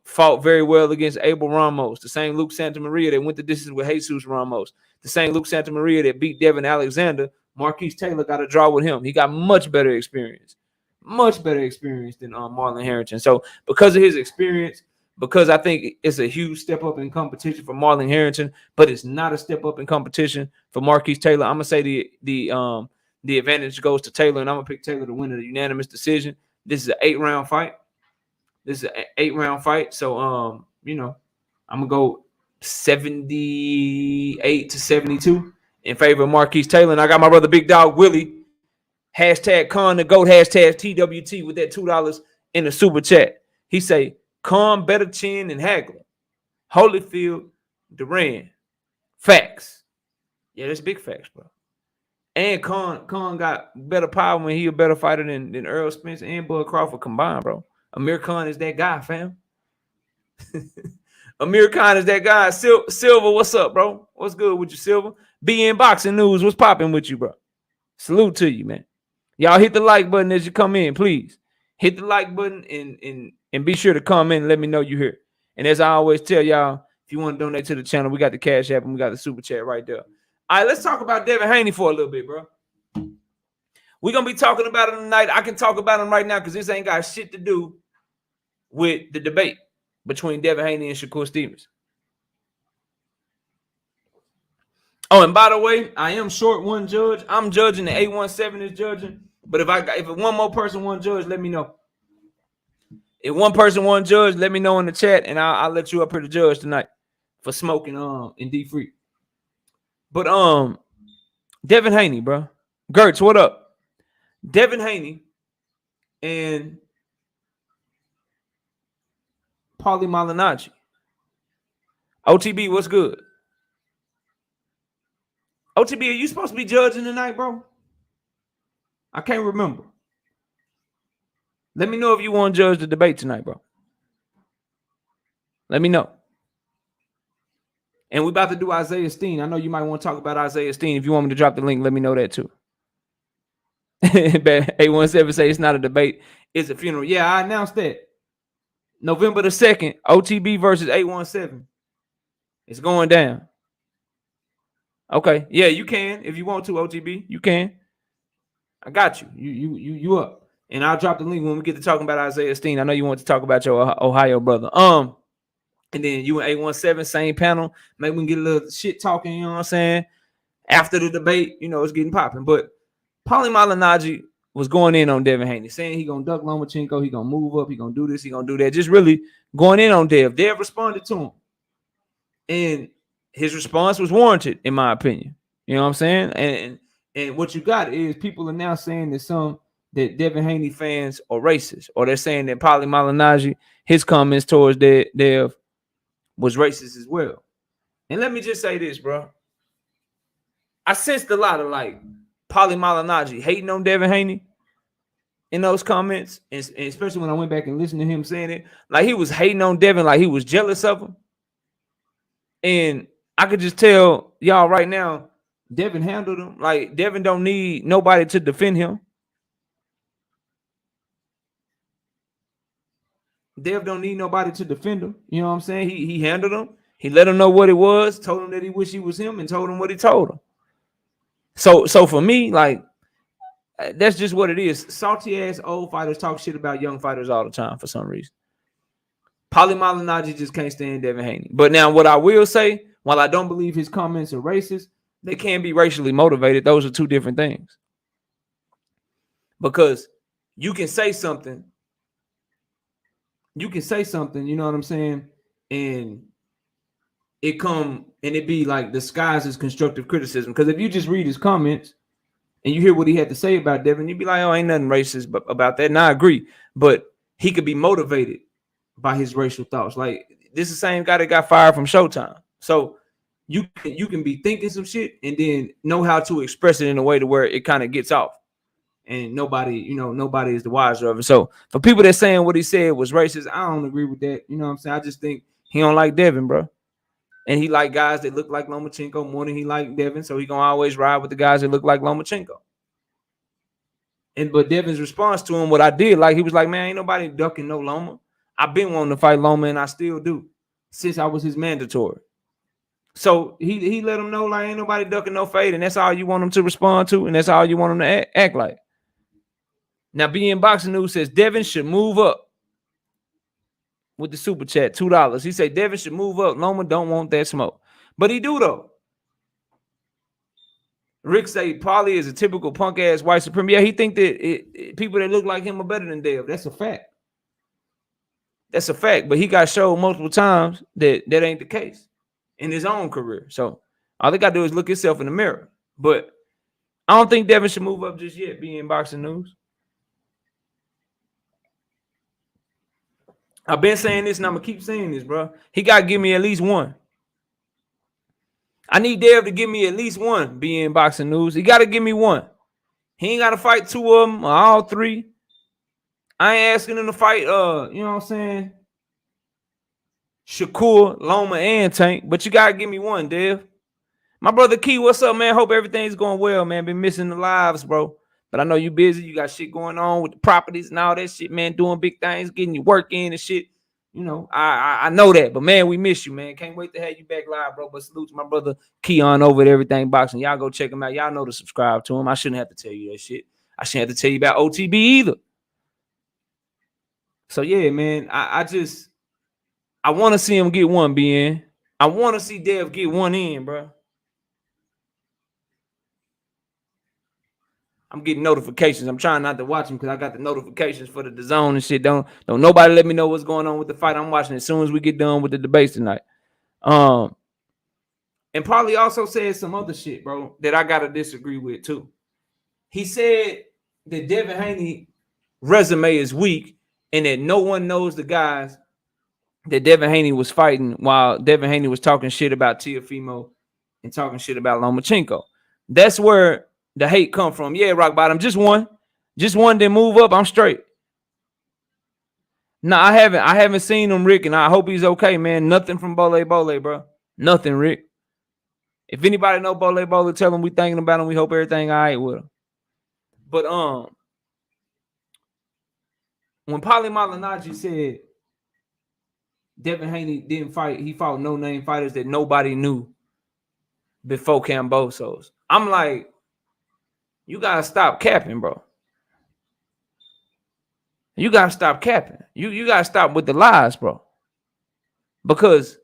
S1: fought very well against Abel Ramos, the same Luke Santamaria that went the distance with Jesus Ramos, the same Luke Santamaria that beat Devin Alexander. Marquise Taylor got a draw with him. He got much better experience than Marlon Harrington. So because of his experience, because I think it's a huge step up in competition for Marlon Harrington, but it's not a step up in competition for Marquise Taylor, I'm gonna say the advantage goes to Taylor, and I'm gonna pick Taylor to win a unanimous decision. This is an 8-round fight. So I'm gonna go 78-72 in favor of Marquise Taylor, and I got my brother Big Dog Willie Hashtag Con the GOAT, hashtag TWT with that $2 in the super chat. He say, Con better chin than Hagler. Holyfield, Duran. Facts. Yeah, that's big facts, bro. And Con got better power when he a better fighter than Earl Spence and Bud Crawford combined, bro. Amir Khan is that guy, fam. Amir Khan is that guy. Silver, what's up, bro? What's good with you, Silver? BN Boxing News, what's popping with you, bro? Salute to you, man. Y'all hit the like button as you come in, please. Hit the like button and be sure to comment and let me know you here. And as I always tell y'all, if you want to donate to the channel, we got the Cash App and we got the Super Chat right there. All right, let's talk about Devin Haney for a little bit, bro. We're going to be talking about him tonight. I can talk about him right now because this ain't got shit to do with the debate between Devin Haney and Shakur Stevens. Oh, and by the way, I am short one judge. I'm judging. The 817 is judging. But if one more person want to judge, let me know. If one person want to judge, let me know in the chat, and I'll let you up here to judge tonight for smoking and D-free. But Devin Haney, bro. Gertz, what up? Devin Haney and Paulie Malignaggi. OTB, what's good? OTB, are you supposed to be judging tonight, bro? I can't remember. Let me know if you want to judge the debate tonight, bro. Let me know. And we're about to do Isaiah Steen. I know you might want to talk about Isaiah Steen. If you want me to drop the link, let me know that too. 817 say it's not a debate, it's a funeral. Yeah, I announced that. November the 2nd, OTB versus 817. It's going down. Okay. Yeah, you can. If you want to, OTB, you can. I got you. You up. And I'll drop the link when we get to talking about Isaiah Steen. I know you want to talk about your Ohio brother. And then you and 817, same panel. Maybe we can get a little shit talking, you know what I'm saying? After the debate, you know, it's getting popping. But Paulie Malignaggi was going in on Devin Haney, saying he gonna duck Lomachenko, he gonna move up, he gonna do this, he gonna do that. Just really going in on Dev. Dev responded to him. And his response was warranted, in my opinion. You know what I'm saying? And what you got is people are now saying that Devin Haney fans are racist, or they're saying that Paulie Malignaggi, his comments towards Dev was racist as well. And let me just say this, bro. I sensed a lot of like Paulie Malignaggi hating on Devin Haney in those comments, and especially when I went back and listened to him saying it, like he was hating on Devin, like he was jealous of him. And I could just tell y'all right now, Devin handled him. Like Devin don't need nobody to defend him. Dev don't need nobody to defend him. You know what I'm saying? He handled him. He let him know what it was, told him that he wished he was him, and told him what he told him. So for me, like, that's just what it is. Salty ass old fighters talk shit about young fighters all the time for some reason. Paulie Malignaggi just can't stand Devin Haney. But now what I will say, while I don't believe his comments are racist, they can be racially motivated. Those are two different things. Because you can say something, you know what I'm saying, and it be like disguised as constructive criticism. Because if you just read his comments and you hear what he had to say about Devin, you'd be like, oh, ain't nothing racist about that. And I agree. But he could be motivated by his racial thoughts. Like, this is the same guy that got fired from Showtime. So you can be thinking some shit and then know how to express it in a way to where it kind of gets off. And nobody is the wiser of it. So for people that saying what he said was racist, I don't agree with that. You know what I'm saying? I just think he don't like Devin, bro. And he like guys that look like Lomachenko more than he like Devin. So he gonna always ride with the guys that look like Lomachenko. But Devin's response to him, what I did, like, he was like, man, ain't nobody ducking no Loma. I've been wanting to fight Loma, and I still do, since I was his mandatory. So he let him know, like, ain't nobody ducking no fade, and that's all you want him to respond to, and that's all you want him to act like. Now, BN Boxing News says Devin should move up with the super chat, $2. He said Devin should move up. Loma don't want that smoke. But he do, though. Rick say Paulie is a typical punk-ass white supremacist. Yeah, he think that people that look like him are better than Dev. That's a fact. That's a fact. But he got showed multiple times that ain't the case in his own career. So all they got to do is look himself in the mirror. But I don't think Devin should move up just yet, being boxing news. I've been saying this and I'm gonna keep saying this, bro. He gotta give me at least one. I need Dev to give me at least one, being boxing news. He gotta give me one. He ain't gotta fight two of them or all three. I ain't asking him to fight, you know what I'm saying? Shakur, Loma, and Tank, but you gotta give me one, Dev. My brother Key, what's up, man? Hope everything's going well, man. Been missing the lives, bro. But I know you busy. You got shit going on with the properties and all that shit, man. Doing big things, getting your work in and shit. You know, I know that. But, man, we miss you, man. Can't wait to have you back live, bro. But salute to my brother Keon over at Everything Boxing. Y'all go check him out. Y'all know to subscribe to him. I shouldn't have to tell you that shit. I shouldn't have to tell you about OTB either. So, yeah, man, I want to see him get one, BN. I want to see Dev get one in, bro. I'm getting notifications. I'm trying not to watch them because I got the notifications for the DAZN and shit. Don't nobody let me know what's going on with the fight. I'm watching as soon as we get done with the debates tonight. And probably also said some other shit, bro, that I gotta disagree with too. He said that Devin Haney resume is weak and that no one knows the guys that Devin Haney was fighting while Devin Haney was talking shit about Teofimo and talking shit about Lomachenko. That's where the hate come from. Yeah, Rock Bottom. Just one didn't move up. I'm straight. No, I haven't seen him, Rick, and I hope he's okay, man. Nothing from Bole, bro. Nothing, Rick. If anybody know Bole, tell him we thinking about him. We hope everything all right with him. But when Paulie Malignaggi said Devin Haney didn't fight, he fought no-name fighters that nobody knew before Cambosos. I'm like, you gotta stop capping, bro. You gotta stop capping. You gotta stop with the lies, bro. Because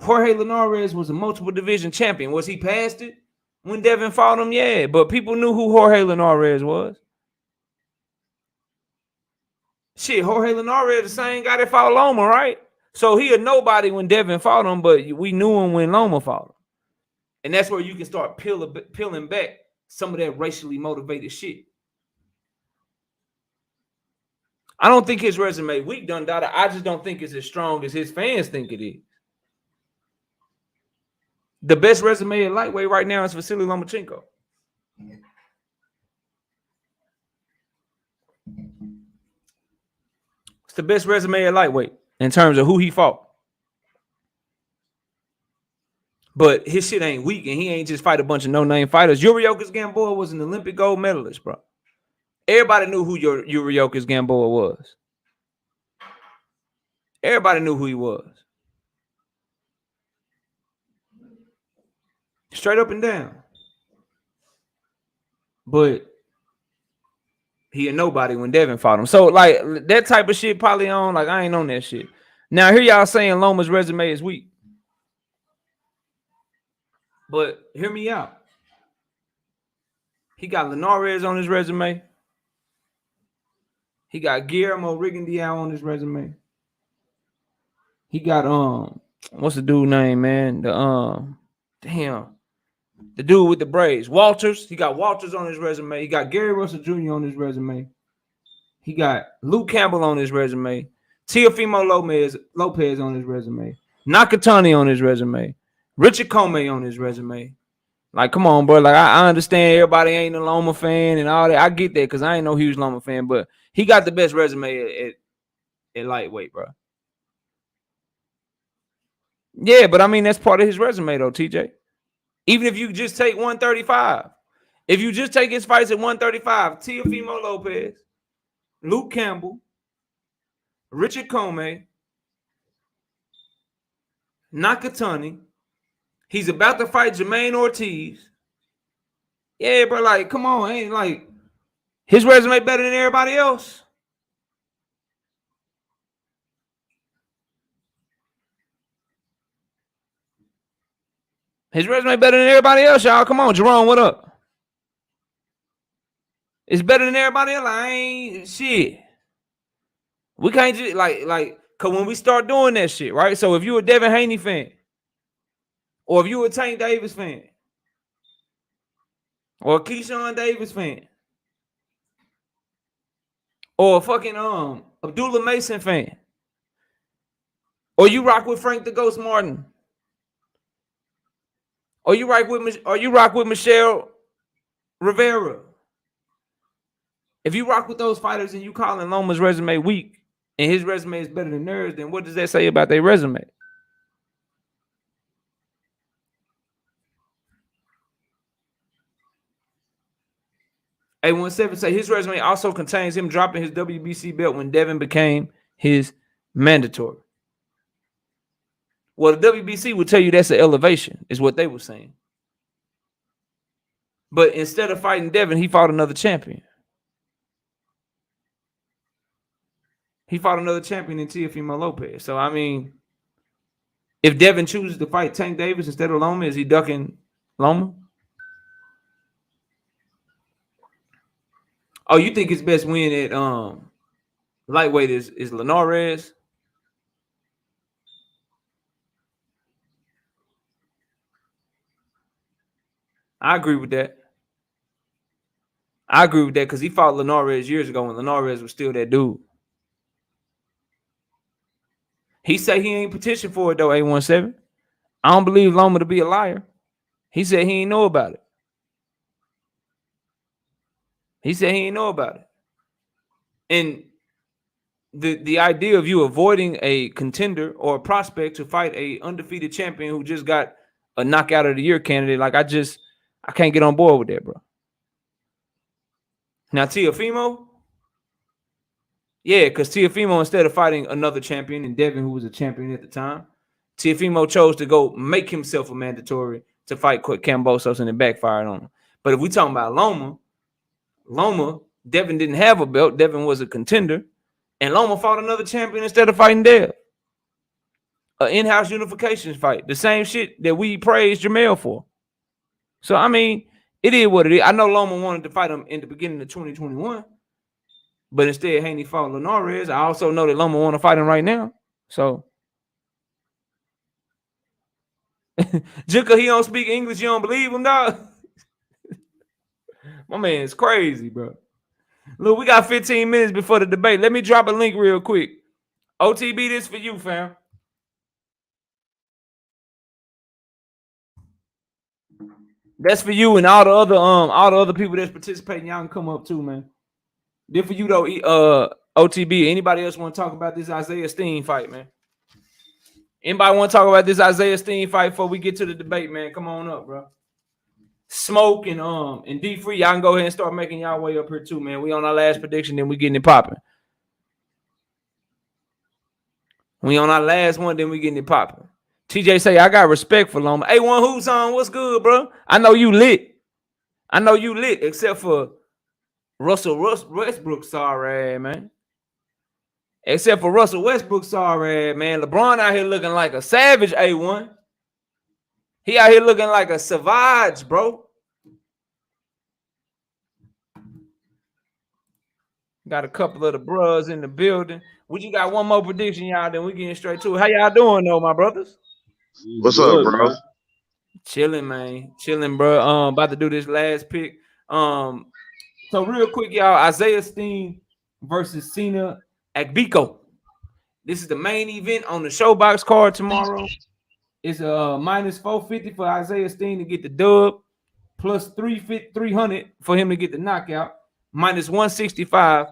S1: Jorge Linares was a multiple division champion. Was he past it when Devin fought him? Yeah, but people knew who Jorge Linares was. Shit, Jorge Linares the same guy that fought Loma, right? So he a nobody when Devin fought him, but we knew him when Loma fought him. And that's where you can start peeling back some of that racially motivated shit. I don't think his resume weak, done data. I just don't think it's as strong as his fans think it is. The best resume at lightweight right now is Vasily Lomachenko. It's the best resume at lightweight in terms of who he fought. But his shit ain't weak, and he ain't just fight a bunch of no-name fighters. Yuriorkis Gamboa was an Olympic gold medalist, bro. Everybody knew who Yuriorkis Gamboa was. Everybody knew who he was. Straight up and down. But he a nobody when Devin fought him. So, like, that type of shit probably on, like, I ain't on that shit. Now, here y'all saying Loma's resume is weak. But hear me out. He got Linares on his resume. He got Guillermo Rigondeaux on his resume. He got what's the dude name, man? The dude with the braids, Walters. He got Walters on his resume. He got Gary Russell Jr. on his resume. He got Luke Campbell on his resume. Teofimo Lopez on his resume. Nakatani on his resume. Richard Comey on his resume. Like, come on, bro. Like, I understand everybody ain't a Loma fan and all that. I get that because I ain't no huge Loma fan, but he got the best resume at lightweight, bro. Yeah, but I mean, that's part of his resume, though, TJ. Even if you just take 135. If you just take his fights at 135, Teofimo Lopez, Luke Campbell, Richard Comey, Nakatani. He's about to fight Jermaine Ortiz. Yeah, bro, like, come on. Ain't like his resume better than everybody else. His resume better than everybody else, y'all. Come on, Jerome, what up? It's better than everybody else. I ain't shit. We can't just like, cause when we start doing that shit, right? So if you a Devin Haney fan, or if you a Tank Davis fan, or a Keyshawn Davis fan, or a fucking Abdullah Mason fan, or you rock with Frank the Ghost Martin, or you rock with Michelle Rivera. If you rock with those fighters and you calling Loma's resume weak and his resume is better than theirs, then what does that say about their resume? A17 say his resume also contains him dropping his WBC belt when Devin became his mandatory. Well, the WBC would tell you that's an elevation, is what they were saying. But instead of fighting Devin, he fought another champion. He fought another champion in Teofimo Lopez. So, I mean, if Devin chooses to fight Tank Davis instead of Loma, is he ducking Loma? Oh, you think his best win at lightweight is Linares? I agree with that. Because he fought Linares years ago when Linares was still that dude. He said he ain't petitioned for it though, A17. I don't believe Loma to be a liar. He said he ain't know about it. And the idea of you avoiding a contender or a prospect to fight a undefeated champion who just got a knockout of the year candidate, like I can't get on board with that, bro. Now Teofimo, yeah, because Teofimo, instead of fighting another champion and Devin, who was a champion at the time, Teofimo chose to go make himself a mandatory to fight Kambosos, and it backfired on him. But if we talking about Loma, Devin didn't have a belt. Devin was a contender, and Loma fought another champion instead of fighting Dev. An in-house unification fight, the same shit that we praised Jamel for. So I mean, it is what it is. I know Loma wanted to fight him in the beginning of 2021, but instead Haney fought Linares. I also know that Loma want to fight him right now. So just because he don't speak English, you don't believe him, dog? My man is crazy, bro. Look, we got 15 minutes before the debate. Let me drop a link real quick. OTB, this for you, fam. That's for you and all the other people that's participating. Y'all can come up too, man. This for you though, OTB. Anybody else want to talk about this Isaiah Steen fight, man? Anybody want to talk about this Isaiah Steen fight before we get to the debate, man? Come on up, bro. Smoke and D Free, y'all can go ahead and start making y'all way up here too, man. We on our last prediction, then we getting it popping. We on our last one, then we getting it popping. TJ say I got respect for Loma. A1 Hoops on, what's good, bro? I know you lit, except for Russell Westbrook, sorry, man. Except for Russell Westbrook, sorry, man. LeBron out here looking like a savage, A1. He out here looking like a savage, bro. Got a couple of the bros in the building. We just got one more prediction, y'all, then we getting straight to it. How y'all doing, though, my brothers?
S2: What's up, bro?
S1: Chilling, man. Chilling, bro. About to do this last pick. So real quick, y'all, Isaiah Steen versus Cena Akbiko. This is the main event on the Showbox card tomorrow. It's minus 450 for Isaiah Steen to get the dub, plus 300 for him to get the knockout, minus 165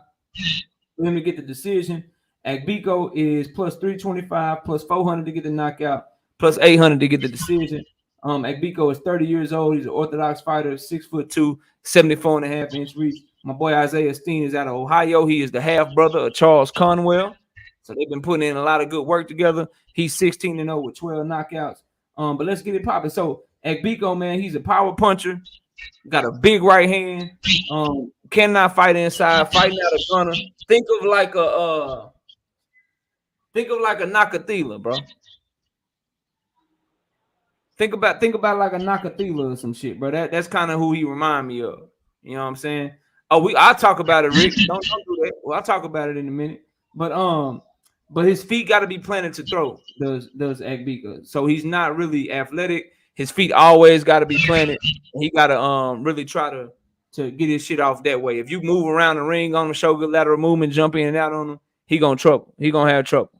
S1: for him to get the decision. Akbiko is plus 325, plus 400 to get the knockout, plus 800 to get the decision. Akbiko is 30 years old. He's an orthodox fighter, 6'2", 74.5-inch reach. My boy Isaiah Steen is out of Ohio. He is the half brother of Charles Conwell. So they've been putting in a lot of good work together. He's 16-0 with 12 knockouts. But let's get it popping. So Akbiko, man, he's a power puncher. Got a big right hand. Cannot fight inside. Fighting out of gunner. Think of like a Nakathila, bro. Think about like a Nakathila or some shit, bro. That's kind of who he remind me of. You know what I'm saying? Oh, I'll talk about it, Rick. Don't do that. Well, I'll talk about it in a minute. But his feet got to be planted to throw. Does Akbiko? So he's not really athletic. His feet always got to be planted. He got to really try to get his shit off that way. If you move around the ring on him, show good lateral movement, jump in and out on him, he gonna trouble. He gonna have trouble.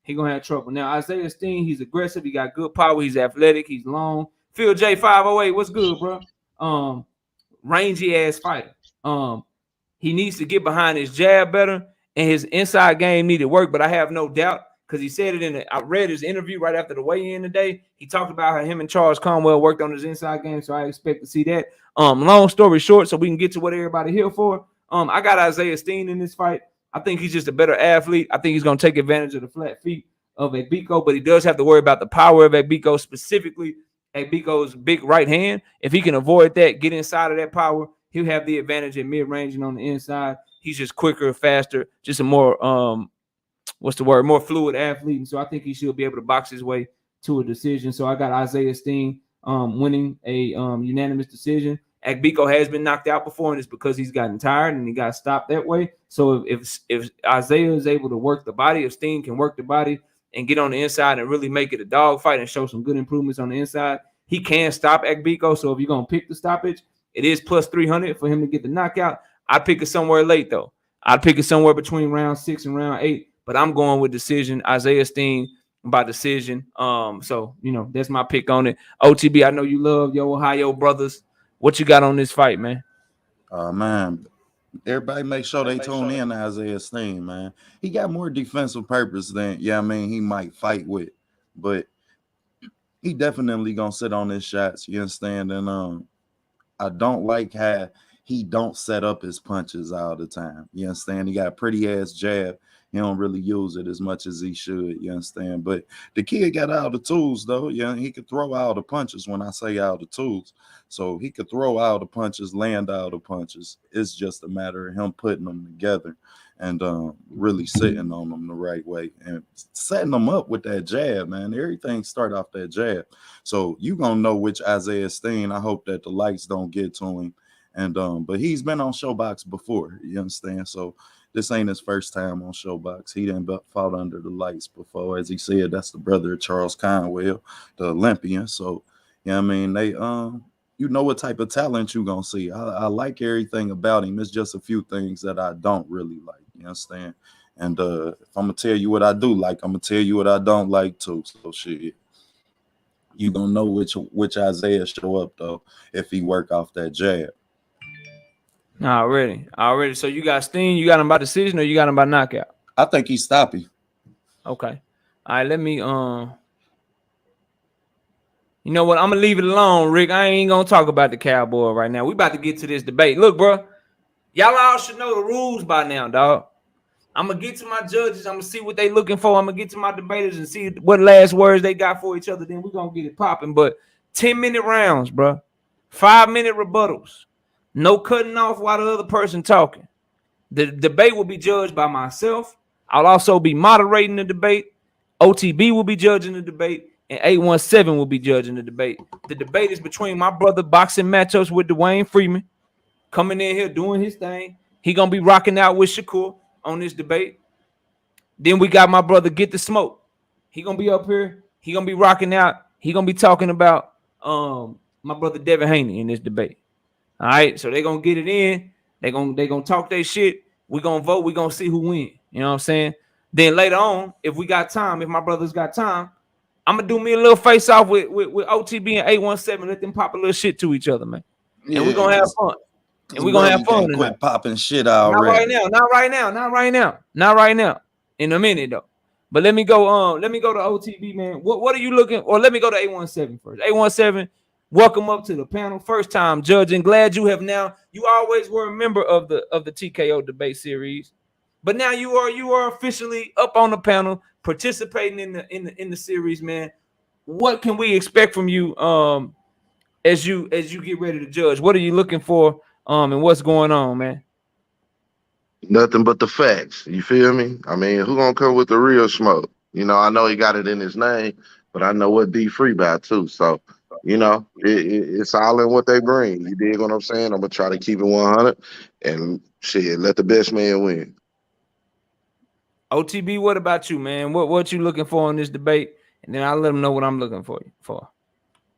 S1: He gonna have trouble. Now Isaiah Steen, he's aggressive. He got good power. He's athletic. He's long. Phil J 508, what's good, bro? Rangy ass fighter. He needs to get behind his jab better, and his inside game needed work. But I have no doubt because he said it I read his interview right after the weigh-in today. He talked about how him and Charles Conwell worked on his inside game, so I expect to see that. Long story short, so we can get to what everybody here for. I got Isaiah Steen in this fight. I think he's just a better athlete. I think he's going to take advantage of the flat feet of Akbiko, but he does have to worry about the power of Akbiko, specifically Akbiko's big right hand. If he can avoid that, get inside of that power, he'll have the advantage in mid-range and on the inside. He's just quicker, faster, just a more, more fluid athlete. And so I think he should be able to box his way to a decision. So I got Isaiah Steen winning a unanimous decision. Akbiko has been knocked out before, and it's because he's gotten tired and he got stopped that way. So if Isaiah is able to work the body, if Steen can work the body and get on the inside and really make it a dog fight and show some good improvements on the inside, he can stop Akbiko. So if you're going to pick the stoppage, it is plus 300 for him to get the knockout. I'd pick it somewhere late, though. I'd pick it somewhere between round 6 and round 8, but I'm going with decision. Isaiah Steen by decision. So, that's my pick on it. OTB, I know you love your Ohio brothers. What you got on this fight, man?
S2: Man, everybody make sure they tune in to Isaiah Steen, man. He got more defensive purpose than, he might fight with. But he definitely going to sit on his shots, you understand? And I don't like how he don't set up his punches all the time. You understand? He got a pretty-ass jab. He don't really use it as much as he should, you understand? But the kid got all the tools, though. He could throw all the punches when I say all the tools. So he could throw all the punches, land all the punches. It's just a matter of him putting them together and really sitting on them the right way and setting them up with that jab, man. Everything start off that jab. So you going to know which Isaiah Steen. I hope that the lights don't get to him. And but he's been on Showbox before, you understand? So this ain't his first time on Showbox. He didn't fought under the lights before. As he said, that's the brother of Charles Conwell, the Olympian. So, they you know what type of talent you're going to see. I like everything about him. It's just a few things that I don't really like, you understand? And if I'm going to tell you what I do like, I'm going to tell you what I don't like too. So, shit, you going to know which Isaiah show up, though, if he work off that jab.
S1: Already. So you got Steen, you got him by decision, or you got him by knockout?
S2: I think he's stoppy.
S1: Okay. All right, let me you know what? I'm gonna leave it alone, Rick. I ain't gonna talk about the Cowboy right now. We about to get to this debate. Look, bro, y'all all should know the rules by now, dog. I'm gonna get to my judges. I'm gonna see what they looking for. I'm gonna get to my debaters and see what last words they got for each other. Then we're gonna get it popping. But 10-minute rounds, bro. 5-minute rebuttals. No cutting off while the other person talking. The debate will be judged by myself. I'll also be moderating the debate. OTB will be judging the debate. And 817 will be judging the debate. The debate is between my brother boxing matchups with Dwayne Freeman. Coming in here doing his thing. He going to be rocking out with Shakur on this debate. Then we got my brother Get the Smoke. He going to be up here. He going to be rocking out. He going to be talking about my brother Devin Haney in this debate. All right, so they're going to get it in. They're gonna talk their shit. We're going to vote. We're going to see who wins. You know what I'm saying? Then later on, if we got time, if my brothers got time, I'm going to do me a little face-off with OTB and 817. Let them pop a little shit to each other, man. And we're going to have fun. And we're going to have fun.
S2: Quit popping shit already.
S1: Not right now. In a minute, though. But let me go to OTB, man. What are you looking, or let me go to 817 first. 817, welcome up to the panel. First time judging. Glad you have now. You always were a member of the TKO debate series. But now you are officially up on the panel, participating in the series, man. What can we expect from you as you get ready to judge? What are you looking for and what's going on, man?
S3: Nothing but the facts. You feel me? I mean, who gonna come with the real smoke? I know he got it in his name, but I know what D Free by too. So, it's all in what they bring. You dig what I'm saying? I'm gonna try to keep it 100 and shit, let the best man win.
S1: OTB, what about you, man? What you looking for in this debate? And then I'll let them know what I'm looking for.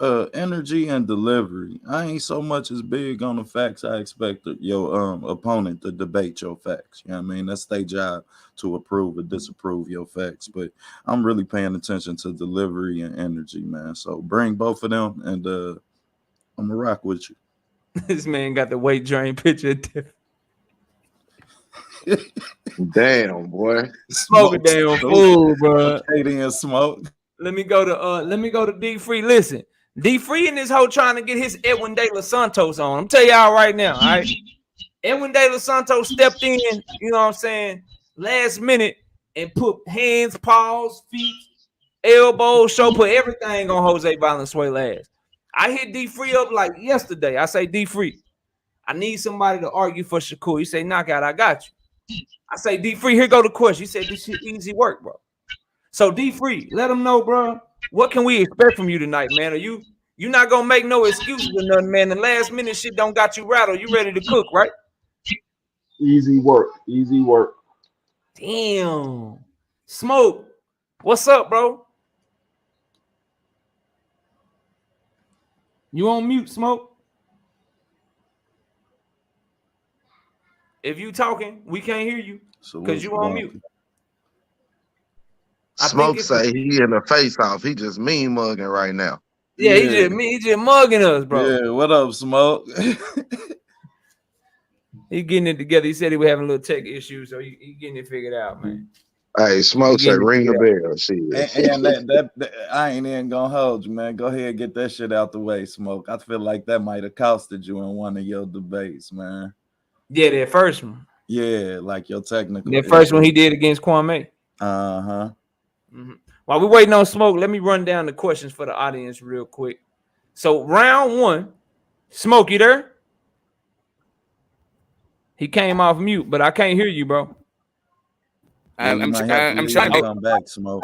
S2: Energy and delivery. I ain't so much as big on the facts. I expect your opponent to debate your facts. You know what I mean? That's their job to approve or disapprove your facts. But I'm really paying attention to delivery and energy, man. So bring both of them, and I'm gonna rock with you.
S1: This man got the weight drain picture.
S3: Damn, boy.
S1: Smoke a damn fool, bro.
S2: Katie and smoke.
S1: Let me go to D Free. Listen, D Free in this hoe trying to get his Edwin De Los Santos on. I'm tell y'all right now, all right. Edwin De Los Santos stepped in, you know what I'm saying, last minute and put hands, paws, feet, elbows, put everything on Jose Valenzuela ass. I hit D Free up like yesterday. I say, D Free, I need somebody to argue for Shakur. He say, knockout, I got you. I say, D Free, here go the question. He said, this shit easy work, bro. So D Free, let them know, bro. What can we expect from you tonight, man? Are you not gonna make no excuses or nothing, man? The last minute shit don't got you rattled. You ready to cook, right?
S4: Easy work. Easy work.
S1: Damn. Smoke. What's up, bro? You on mute, Smoke? If you talking, we can't hear you because you on mute.
S3: Smoke say he in the face off. He just mean mugging right now.
S1: Yeah, he just mugging us, bro.
S2: Yeah, what up, Smoke?
S1: He getting it together. He said he was having a little tech issues, so he getting it figured out, man.
S3: Hey, Smoke say ring the bell. Shit.
S2: And that I ain't even gonna hold you, man. Go ahead and get that shit out the way, Smoke. I feel like that might have costed you in one of your debates, man.
S1: Yeah, that first one.
S2: Yeah, like your technical.
S1: That first one he did against Kwame.
S2: Uh-huh.
S1: Mm-hmm. While we're waiting on Smoke, let me run down the questions for the audience real quick. So round one, Smoke, you there? He came off mute, but I can't hear you, bro.
S5: I'm trying to
S2: come back, Smoke.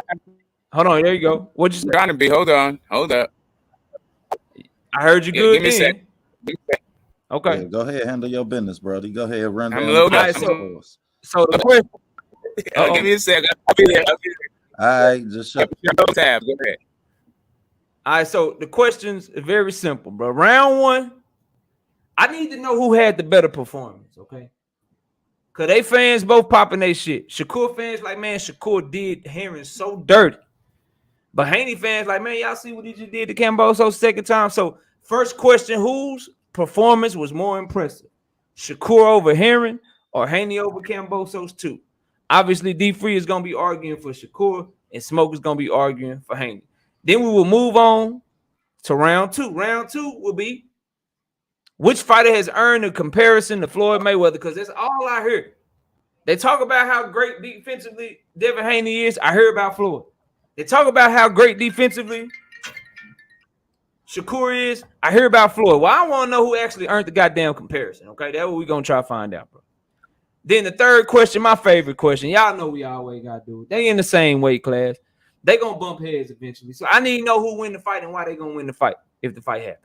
S1: Hold on, there you go. What you
S5: trying to be? Hold up.
S1: I heard you good.
S5: Give me a sec.
S1: Okay,
S2: yeah, go ahead, handle your business, brody. Go ahead, run down.
S1: So the question.
S5: Give me a second. I'll be there.
S2: All right, just shut
S5: up. Tab. Go ahead.
S1: All right, so the questions are very simple, bro. Round one, I need to know who had the better performance, okay? Because they fans both popping their shit. Shakur fans like, man, Shakur did Herring so dirty. But Haney fans like, man, y'all see what he just did to Camboso second time? So first question, whose performance was more impressive? Shakur over Herring or Haney over Camboso's two? Obviously, D Free is going to be arguing for Shakur and Smoke is going to be arguing for Haney. Then we will move on to round two. Round two will be which fighter has earned a comparison to Floyd Mayweather? Because that's all I hear. They talk about how great defensively Devin Haney is. I hear about Floyd. They talk about how great defensively Shakur is. I hear about Floyd. Well, I want to know who actually earned the goddamn comparison. Okay, that's what we're going to try to find out, bro. Then the third question, my favorite question. Y'all know we always got to do it. They in the same weight class. They going to bump heads eventually. So I need to know who win the fight and why they going to win the fight if the fight happens.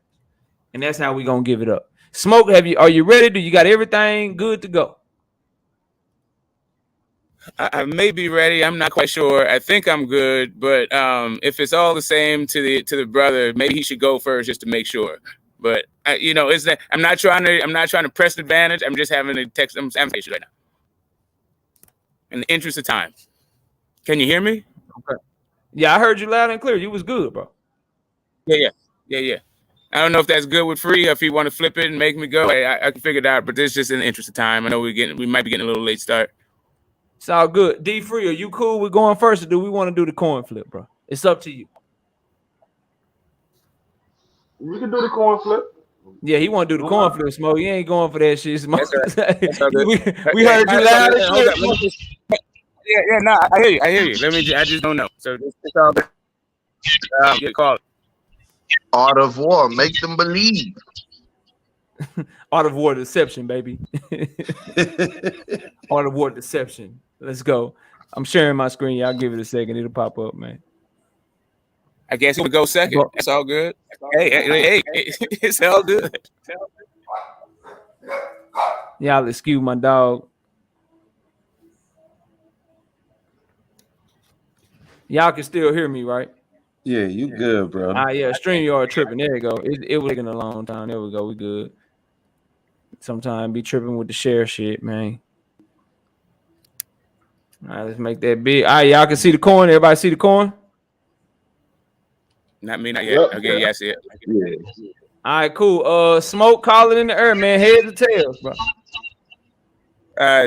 S1: And that's how we going to give it up. Smoke, are you ready? Do you got everything good to go?
S5: I may be ready. I'm not quite sure. I think I'm good, but if it's all the same to the brother, maybe he should go first just to make sure. But is that I'm not trying to press the advantage. I'm just having a text. I'm patient right now. In the interest of time, can you hear me?
S1: Okay. Yeah, I heard you loud and clear. You was good, bro.
S5: Yeah. I don't know if that's good with Free or if you want to flip it and make me go. I can figure it out, but this is just in the interest of time. I know we might be getting a little late start.
S1: It's all good. D Free, are you cool with going first, or do we want to do the coin flip, bro? It's up to you.
S4: We can do the coin flip.
S1: Yeah, he want to do the coin flip, Smoke. He ain't going for that shit, Smoke.
S5: That's right.
S1: we heard you loud and clear.
S5: Yeah, no, I hear you. I just don't know. So it's all good. Get called.
S3: Art of war, make them believe.
S1: Art of war deception, baby. Art of war deception. Let's go. I'm sharing my screen. Y'all give it a second. It'll pop up, man.
S5: I guess he would go second. It's all good. Hey, it's all good.
S1: Y'all excuse my dog. Y'all can still hear me, right?
S2: Yeah, you good, bro.
S1: Yeah, StreamYard tripping. There you go. It was taking a long time. There we go. We good. Sometimes be tripping with the share shit, man. All right, let's make that big. All right, y'all can see the coin. Everybody see the coin?
S5: Not me, not yet.
S4: Yep.
S5: Okay, yeah, I see it.
S3: Yeah.
S1: All right, cool. Smoke calling in the air, man. Heads or tails, bro?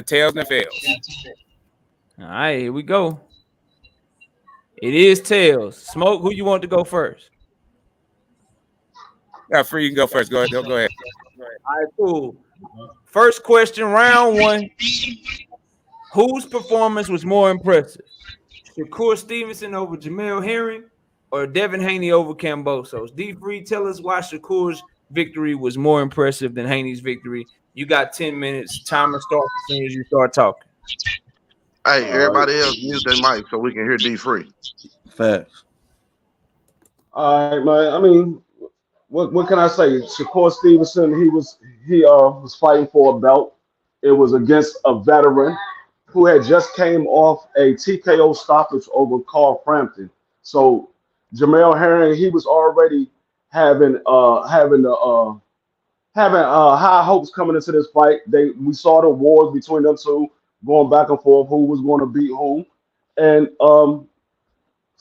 S5: Tails and fails.
S1: All right, here we go. It is tails. Smoke, who you want to go first?
S5: Free, you can go first. Go ahead. Go ahead.
S1: All right, cool. First question, round one. Whose performance was more impressive? Shakur Stevenson over Jamel Herring or Devin Haney over Kambosos? D-Free, tell us why Shakur's victory was more impressive than Haney's victory. You got 10 minutes. Timer starts as soon as you start talking.
S3: Hey, everybody else mute their mic so we can hear D-Free.
S2: Facts.
S4: All right, man. I mean, what can I say? Shakur Stevenson, he was fighting for a belt. It was against a veteran who had just came off a TKO stoppage over Carl Frampton. So Jamel Herring, he was already having high hopes coming into this fight. We saw the wars between them two going back and forth, who was going to beat who, and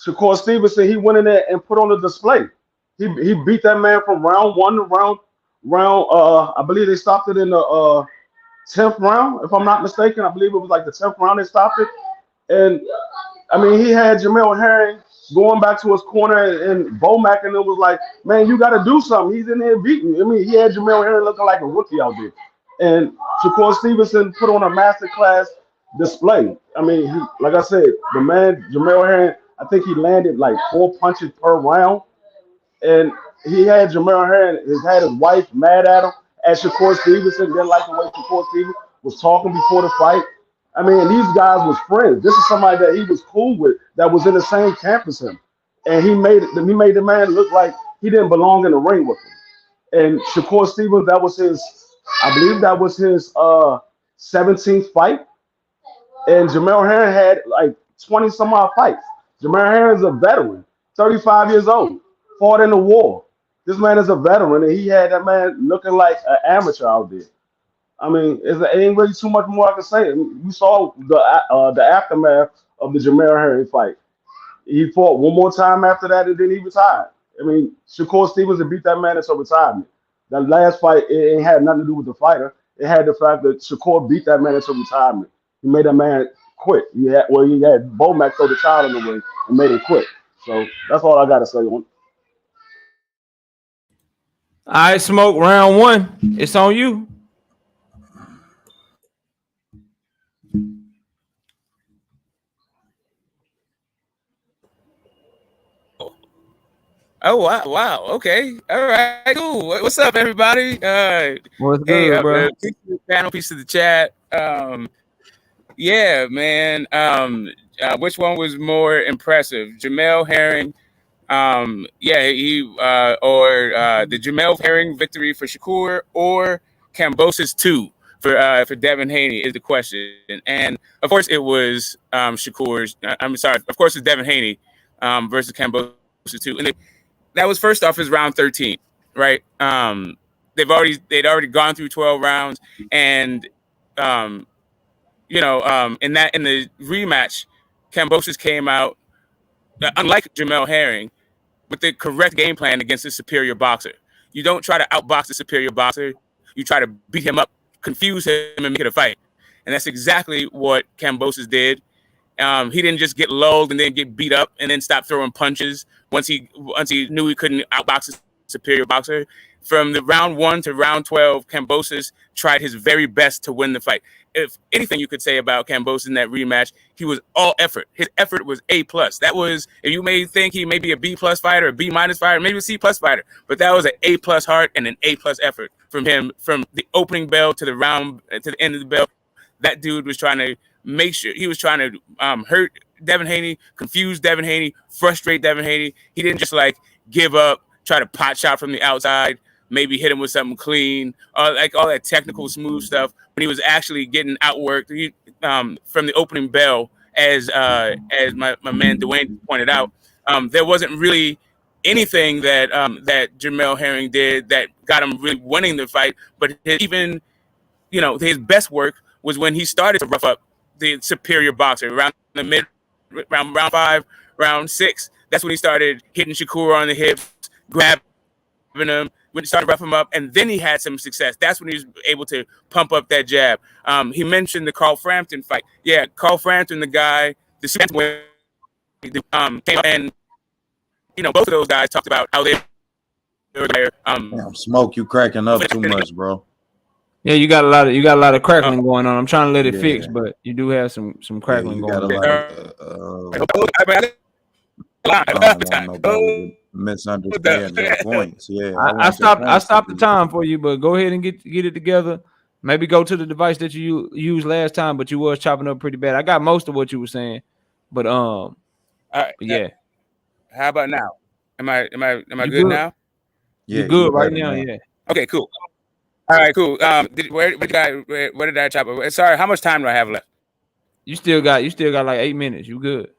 S4: Shakur Stevenson, he went in there and put on a display. He beat that man from round one to round. I believe they stopped it in the 10th round, if I'm not mistaken. I believe it was like the 10th round they stopped it. And I mean, he had Jamel Herring going back to his corner and Bomac, and it was like, man, you got to do something. He's in there beating. I mean, he had Jamel Herring looking like a rookie out there. And Shakur Stevenson put on a masterclass display. I mean, like I said, the man, Jamel Herring, I think he landed like 4 punches per round. And he had Jamel Herring, had his wife mad at him. As Shakur Stevenson didn't like the way Shakur Stevenson was talking before the fight. I mean, these guys was friends. This is somebody that he was cool with, that was in the same camp as him, and he made the man look like he didn't belong in the ring with him. And Shakur Stevens, I believe that was his 17th fight, and Jamel Herring had like 20 some odd fights. Jamel Herring is a veteran, 35 years old, fought in the war. This man is a veteran, and he had that man looking like an amateur out there. I mean, it ain't really too much more I can say. We saw the aftermath of the Jamel Herring fight. He fought one more time after that, and then he retired. I mean, Shakur Stevenson beat that man into retirement. That last fight, it ain't had nothing to do with the fighter. It had the fact that Shakur beat that man into retirement. He made that man quit. He had Bomac throw the child in the ring and made him quit. So that's all I got to say on it.
S1: All right, Smoke, round one. It's on you.
S5: Oh wow. Okay, all right, cool. What's up, everybody?
S1: What's good, bro?
S5: Piece of the panel, piece of the chat. Yeah, man. Which one was more impressive, Jamel Herring? The Jamel Herring victory for Shakur or Kambosos 2 for Devin Haney is the question. And of course it was Shakur's. I'm sorry. Of course it's Devin Haney versus Kambosos 2. And that was first off is round 13, right? They'd already gone through 12 rounds, and in the rematch, Kambosos came out unlike Jamel Herring with the correct game plan against a superior boxer. You don't try to outbox a superior boxer. You try to beat him up, confuse him, and make it a fight. And that's exactly what Kambosos did. He didn't just get lulled and then get beat up and then stop throwing punches once he knew he couldn't outbox a superior boxer. From the round 1 to round 12, Kambosos tried his very best to win the fight. If anything you could say about Kambosos in that rematch, he was all effort. His effort was A+. That was, if you may think he may be a B+ fighter, a B- fighter, maybe a C+ fighter, but that was an A+ heart and an A+ effort from him from the opening bell to the end of the bell. That dude was trying to make sure he was trying to hurt Devin Haney, confuse Devin Haney, frustrate Devin Haney. He didn't just like give up, try to pot shot from the outside, maybe hit him with something clean, like all that technical smooth stuff. When he was actually getting outworked from the opening bell, as my man Dwayne pointed out, There wasn't really anything that that Jamel Herring did that got him really winning the fight. But his best work was when he started to rough up the superior boxer around the round 5, round 6. That's when he started hitting Shakur on the hips, grabbing him, when he started roughing him up, and then he had some success. That's when he was able to pump up that jab. He mentioned the Carl Frampton fight. Yeah, Carl Frampton, the guy, the Spence came up, and both of those guys talked about how they were there.
S2: Damn, Smoke, you cracking up too much, bro.
S1: Yeah, you got a lot of crackling going on. I'm trying to let it fix, but you do have some crackling going on.
S2: I don't want nobody to misunderstand your points. Yeah,
S1: I stopped the time for you, but go ahead and get it together. Maybe go to the device that you used last time, but you was chopping up pretty bad. I got most of what you were saying, but
S5: all right,
S1: but yeah.
S5: How about now? Am I
S1: You
S5: good now?
S2: Yeah,
S1: you're good right now. Yeah.
S5: Okay, cool. All right, cool. Where did I chop up? Sorry, how much time do I have left?
S1: You still got like 8 minutes. You good?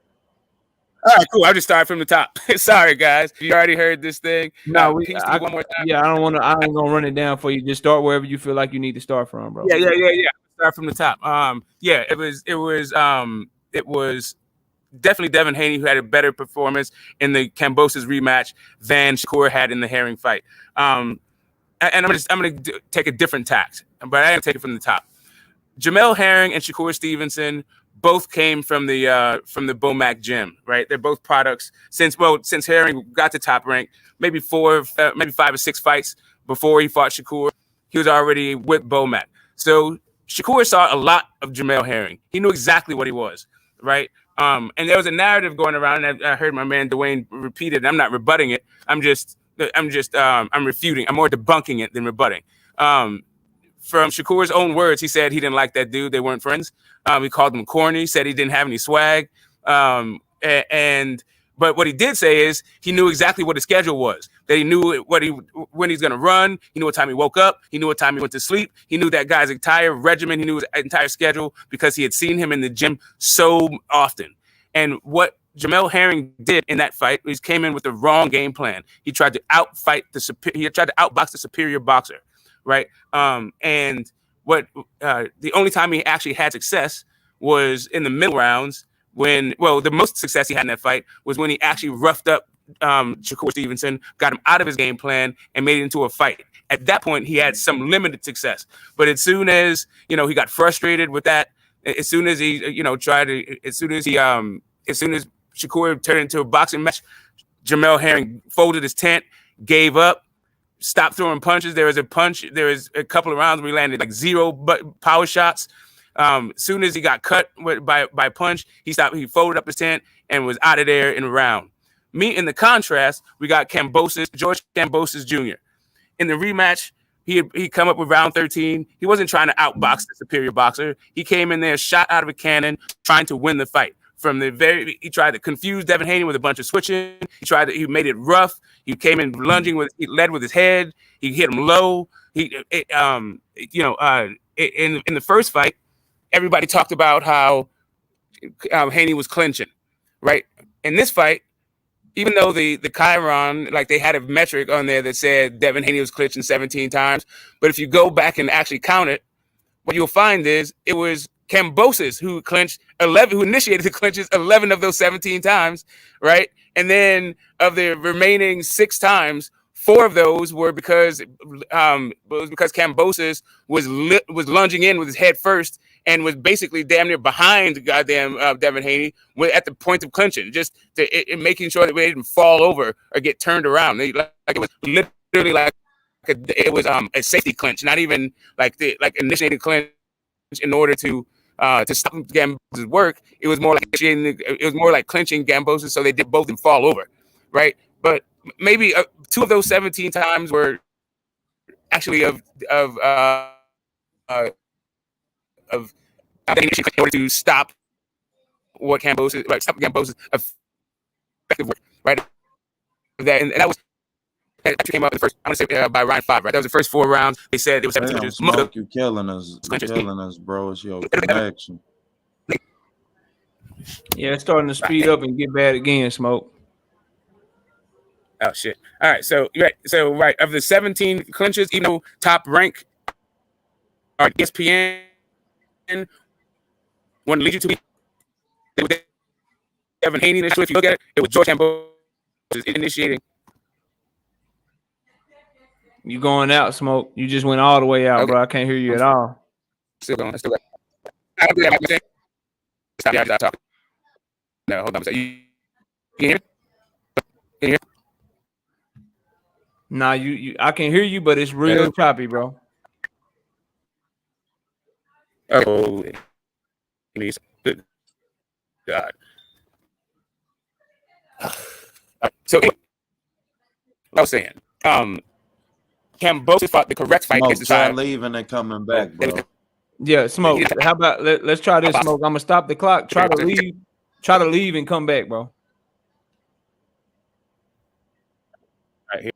S5: All right, cool. I'll just start from the top. Sorry, guys. You already heard this thing.
S1: No,
S5: one more time.
S1: Yeah, I ain't gonna run it down for you. Just start wherever you feel like you need to start from, bro.
S5: Yeah. Start from the top. It was definitely Devin Haney who had a better performance in the Kambosos rematch than Shakur had in the Herring fight. And I'm gonna take a different tact, but I am taking it from the top. Jamel Herring and Shakur Stevenson both came from the Bomac gym, right? They're both products since Herring got to top rank, maybe 5 or 6 fights before he fought Shakur, he was already with Bomac. So Shakur saw a lot of Jamel Herring. He knew exactly what he was, right? And there was a narrative going around, and I heard my man Dwayne repeat it, and I'm not rebutting it. I'm refuting. I'm more debunking it than rebutting. From Shakur's own words, he said he didn't like that dude. They weren't friends. He called him corny, said he didn't have any swag. But what he did say is he knew exactly what his schedule was, that he knew when he's going to run. He knew what time he woke up. He knew what time he went to sleep. He knew that guy's entire regimen. He knew his entire schedule because he had seen him in the gym so often. And what Jamel Herring did in that fight was came in with the wrong game plan. He tried to outbox the superior boxer. Right. And what the only time he actually had success was in the middle rounds the most success he had in that fight was when he actually roughed up Shakur Stevenson, got him out of his game plan and made it into a fight. At that point, he had some limited success. But as soon as, he got frustrated with that, as soon as he, as soon as Shakur turned into a boxing match, Jamel Herring folded his tent, gave up, stopped throwing punches. There was a couple of rounds where he landed like 0 power shots. Soon as he got cut by punch, he stopped. He folded up his tent and was out of there in a round. In the contrast, we got George Kambosos Jr. In the rematch, he come up with round 13. He wasn't trying to outbox the superior boxer. He came in there, shot out of a cannon, trying to win the fight. He tried to confuse Devin Haney with a bunch of switching. He made it rough. He came in lunging he led with his head. He hit him low. In the first fight, everybody talked about how Haney was clinching, right? In this fight, even though the Chiron, like they had a metric on there that said Devin Haney was clinching 17 times, but if you go back and actually count it, what you'll find is it was Kambosos who clinched 11, who initiated the clinches 11 of those 17 times, right? And then of the remaining 6 times, 4 of those were because Kambosos was lunging in with his head first and was basically damn near behind the goddamn Devin Haney at the point of clinching, just making sure that we didn't fall over or get turned around. It was literally like a safety clinch, not even like initiating clinch in order to stop Gambos's work. It was more like clinching Gambosos, so they did both and fall over, right? But maybe 2 of those 17 times were actually of in order to stop what stop Gambos's effective work, right? That came up in the first. I want to say by round 5, right? That was the first 4 rounds. They said there was 17 clinches.
S2: Smoke, you're killing us. You're killing us, bro. It's your connection.
S1: Yeah, it's starting to speed up and get bad again, Smoke.
S5: Oh shit! All right, so right of the 17 clinches, even though top rank are ESPN, one lead you to be with Devin Haney initially. If you look at it, it was George Campbell initiating.
S1: You going out, Smoke? You just went all the way out,
S5: Okay.
S1: bro. I can't hear you at all.
S5: Still going. Still going. I don't do that. Stop talking. No, hold on a second. You can hear me? Can you hear me?
S1: Nah, you I can hear you, but it's real choppy, bro.
S5: Oh, please. Good God. So anyway, I was saying, Kambosos fought the correct fight against the
S2: Try
S5: side.
S2: leaving and coming back, bro.
S1: Yeah, Smoke. How about let's try this, Smoke. I'm gonna stop the clock. Try to leave and come back, bro.
S5: Right here.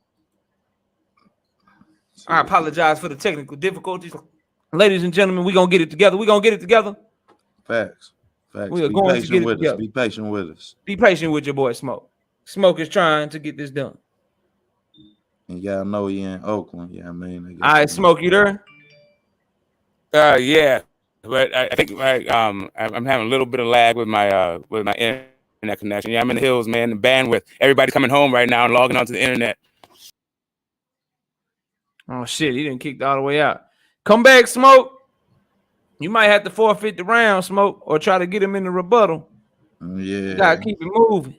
S1: I apologize for the technical difficulties. Ladies and gentlemen, we're gonna get it together. We're gonna get it together.
S2: Facts.
S1: We are going to get it together.
S2: Be patient with us.
S1: Be patient with your boy Smoke. Smoke is trying to get this done.
S2: And y'all know he in Oakland. Yeah, I mean.
S1: All right, Smoke, you there?
S5: Yeah, but I think I'm having a little bit of lag with my internet connection. Yeah, I'm in the hills, man. The bandwidth. Everybody coming home right now and logging onto the internet.
S1: Oh shit, he didn't kick all the way out. Come back, Smoke. You might have to forfeit the round, Smoke, or try to get him in the rebuttal.
S2: Yeah.
S1: You gotta keep it moving.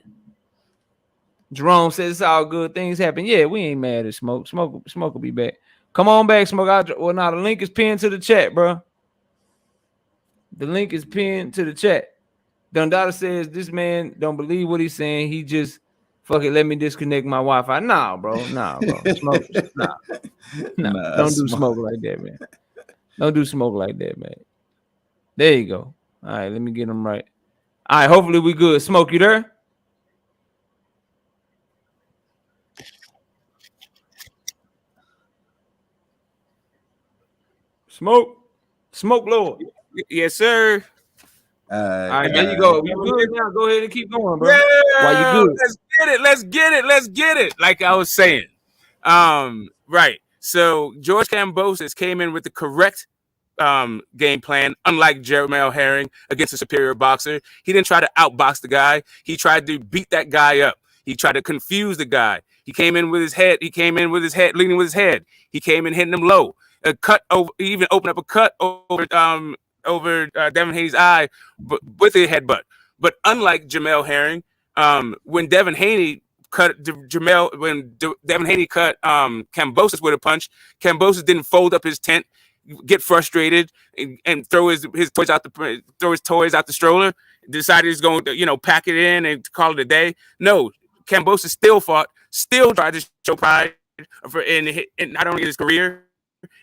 S1: Jerome says it's all good. Things happen. Yeah, we ain't mad at Smoke. Smoke will be back. Come on back, Smoke. Now the link is pinned to the chat, bro. The link is pinned to the chat. Dundada says this man don't believe what he's saying. He just fuck it. Let me disconnect my Wi-Fi. Nah, bro. Smoke. Nah. Don't do Smoke like that, man. Don't do Smoke like that, man. There you go. All right, let me get him right. All right, hopefully we good. Smoke, you there? Smoke Lord.
S5: Yes, sir.
S1: All right, there you go. You good now? Go ahead and keep going, bro.
S5: Yeah,
S1: while you good.
S5: Let's get it. Like I was saying. Right. So George Kambosos came in with the correct game plan, unlike Jamel Herring against a superior boxer. He didn't try to outbox the guy. He tried to beat that guy up. He tried to confuse the guy. He came in with his head. Leading with his head. He came in hitting him low. A cut over. He even opened up a cut over Devin Haney's eye, but with a headbutt. But unlike Jamel Herring, when Devin Haney cut Devin Haney cut Kambosos with a punch, Kambosos didn't fold up his tent, get frustrated, and throw his toys out the stroller. Decided he's going to pack it in and call it a day. No, Kambosos still fought, still tried to show pride in not only his career,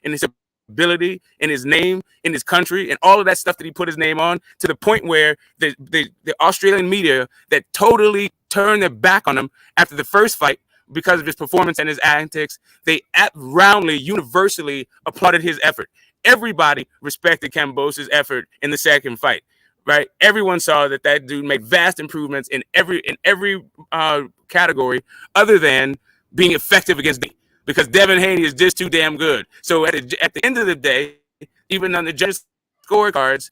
S5: in his ability, in his name, in his country, and all of that stuff that he put his name on, to the point where the Australian media that totally turned their back on him after the first fight because of his performance and his antics, they roundly, universally applauded his effort. Everybody respected Kambosos' effort in the second fight, right? Everyone saw that dude made vast improvements in every category other than being effective against me. Because Devin Haney is just too damn good. So at the end of the day, even on the judges' scorecards,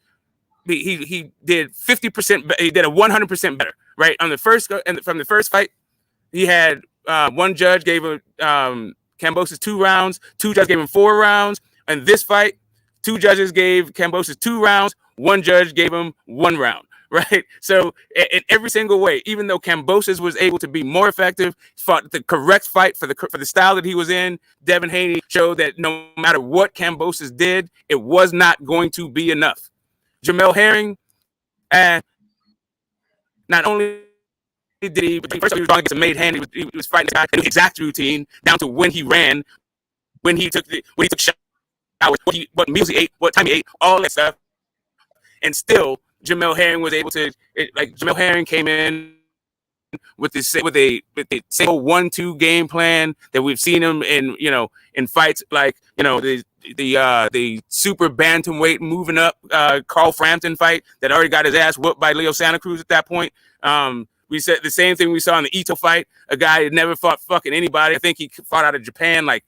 S5: he did 50%. He did a 100% better, right? On the first from the first fight, he had one judge gave Kambosos 2 rounds, 2 judges gave him 4 rounds. And this fight, 2 judges gave Kambosos 2 rounds, 1 judge gave him 1 round. Right. So in every single way, even though Kambosos was able to be more effective, fought the correct fight for the style that he was in, Devin Haney showed that no matter what Kambosos did, it was not going to be enough. Jamel Herring, not only did he, but first he was going against a made hand, he was fighting the guy in the exact routine down to when he ran, when he took showers, what meals he ate, what time he ate, all that stuff, and still. Jamel Herring was able to Jamel Herring came in with a single 1-2 game plan that we've seen him in fights like the super bantamweight moving up Carl Frampton fight that already got his ass whooped by Leo Santa Cruz at that point. We said the same thing we saw in the Ito fight. A guy who never fought fucking anybody. I think he fought out of Japan like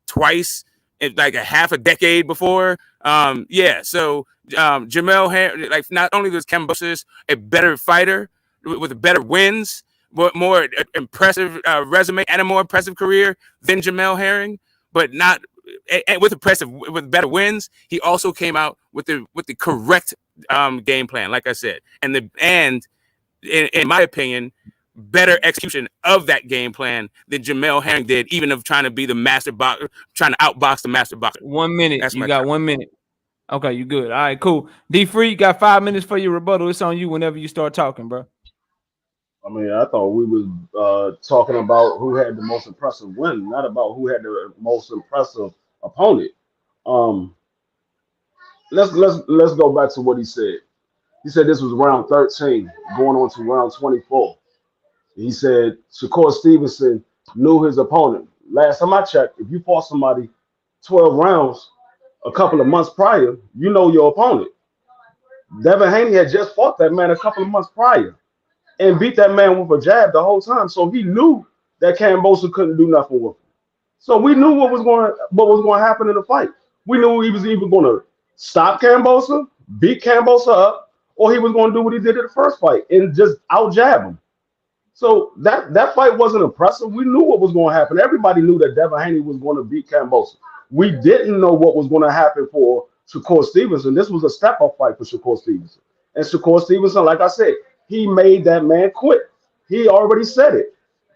S5: twice in like a half a decade before. So Jamel Herring, like not only was Kambosos a better fighter with better wins, but more impressive resume and a more impressive career than Jamel Herring, but not with better wins. He also came out with the correct game plan, like I said, and in my opinion, better execution of that game plan than Jamel Herring did, even of trying to be the master boxer, trying to outbox the master boxer.
S1: 1 minute.
S5: That's
S1: you got 1 minute. Okay, you good. All right, cool. D Free, you got 5 minutes for your rebuttal. It's on you whenever you start talking, bro.
S4: I mean, I thought we was talking about who had the most impressive win, not about who had the most impressive opponent. Let's go back to what he said. He said this was round 13, going on to round 24. He said Shakur Stevenson knew his opponent. Last time I checked, if you fought somebody 12 rounds a couple of months prior, you know your opponent. Devin Haney had just fought that man a couple of months prior and beat that man with a jab the whole time. So he knew that Kambosos couldn't do nothing with him. So we knew what was going to happen in the fight. We knew he was either going to stop Kambosos, beat Kambosos up, or he was going to do what he did in the first fight and just out jab him. So that fight wasn't impressive. We knew what was going to happen. Everybody knew that Devin Haney was going to beat Kambosos. We didn't know what was going to happen for Shakur Stevenson. This was a step-up fight for Shakur Stevenson. And Shakur Stevenson, like I said, he made that man quit. He already said it.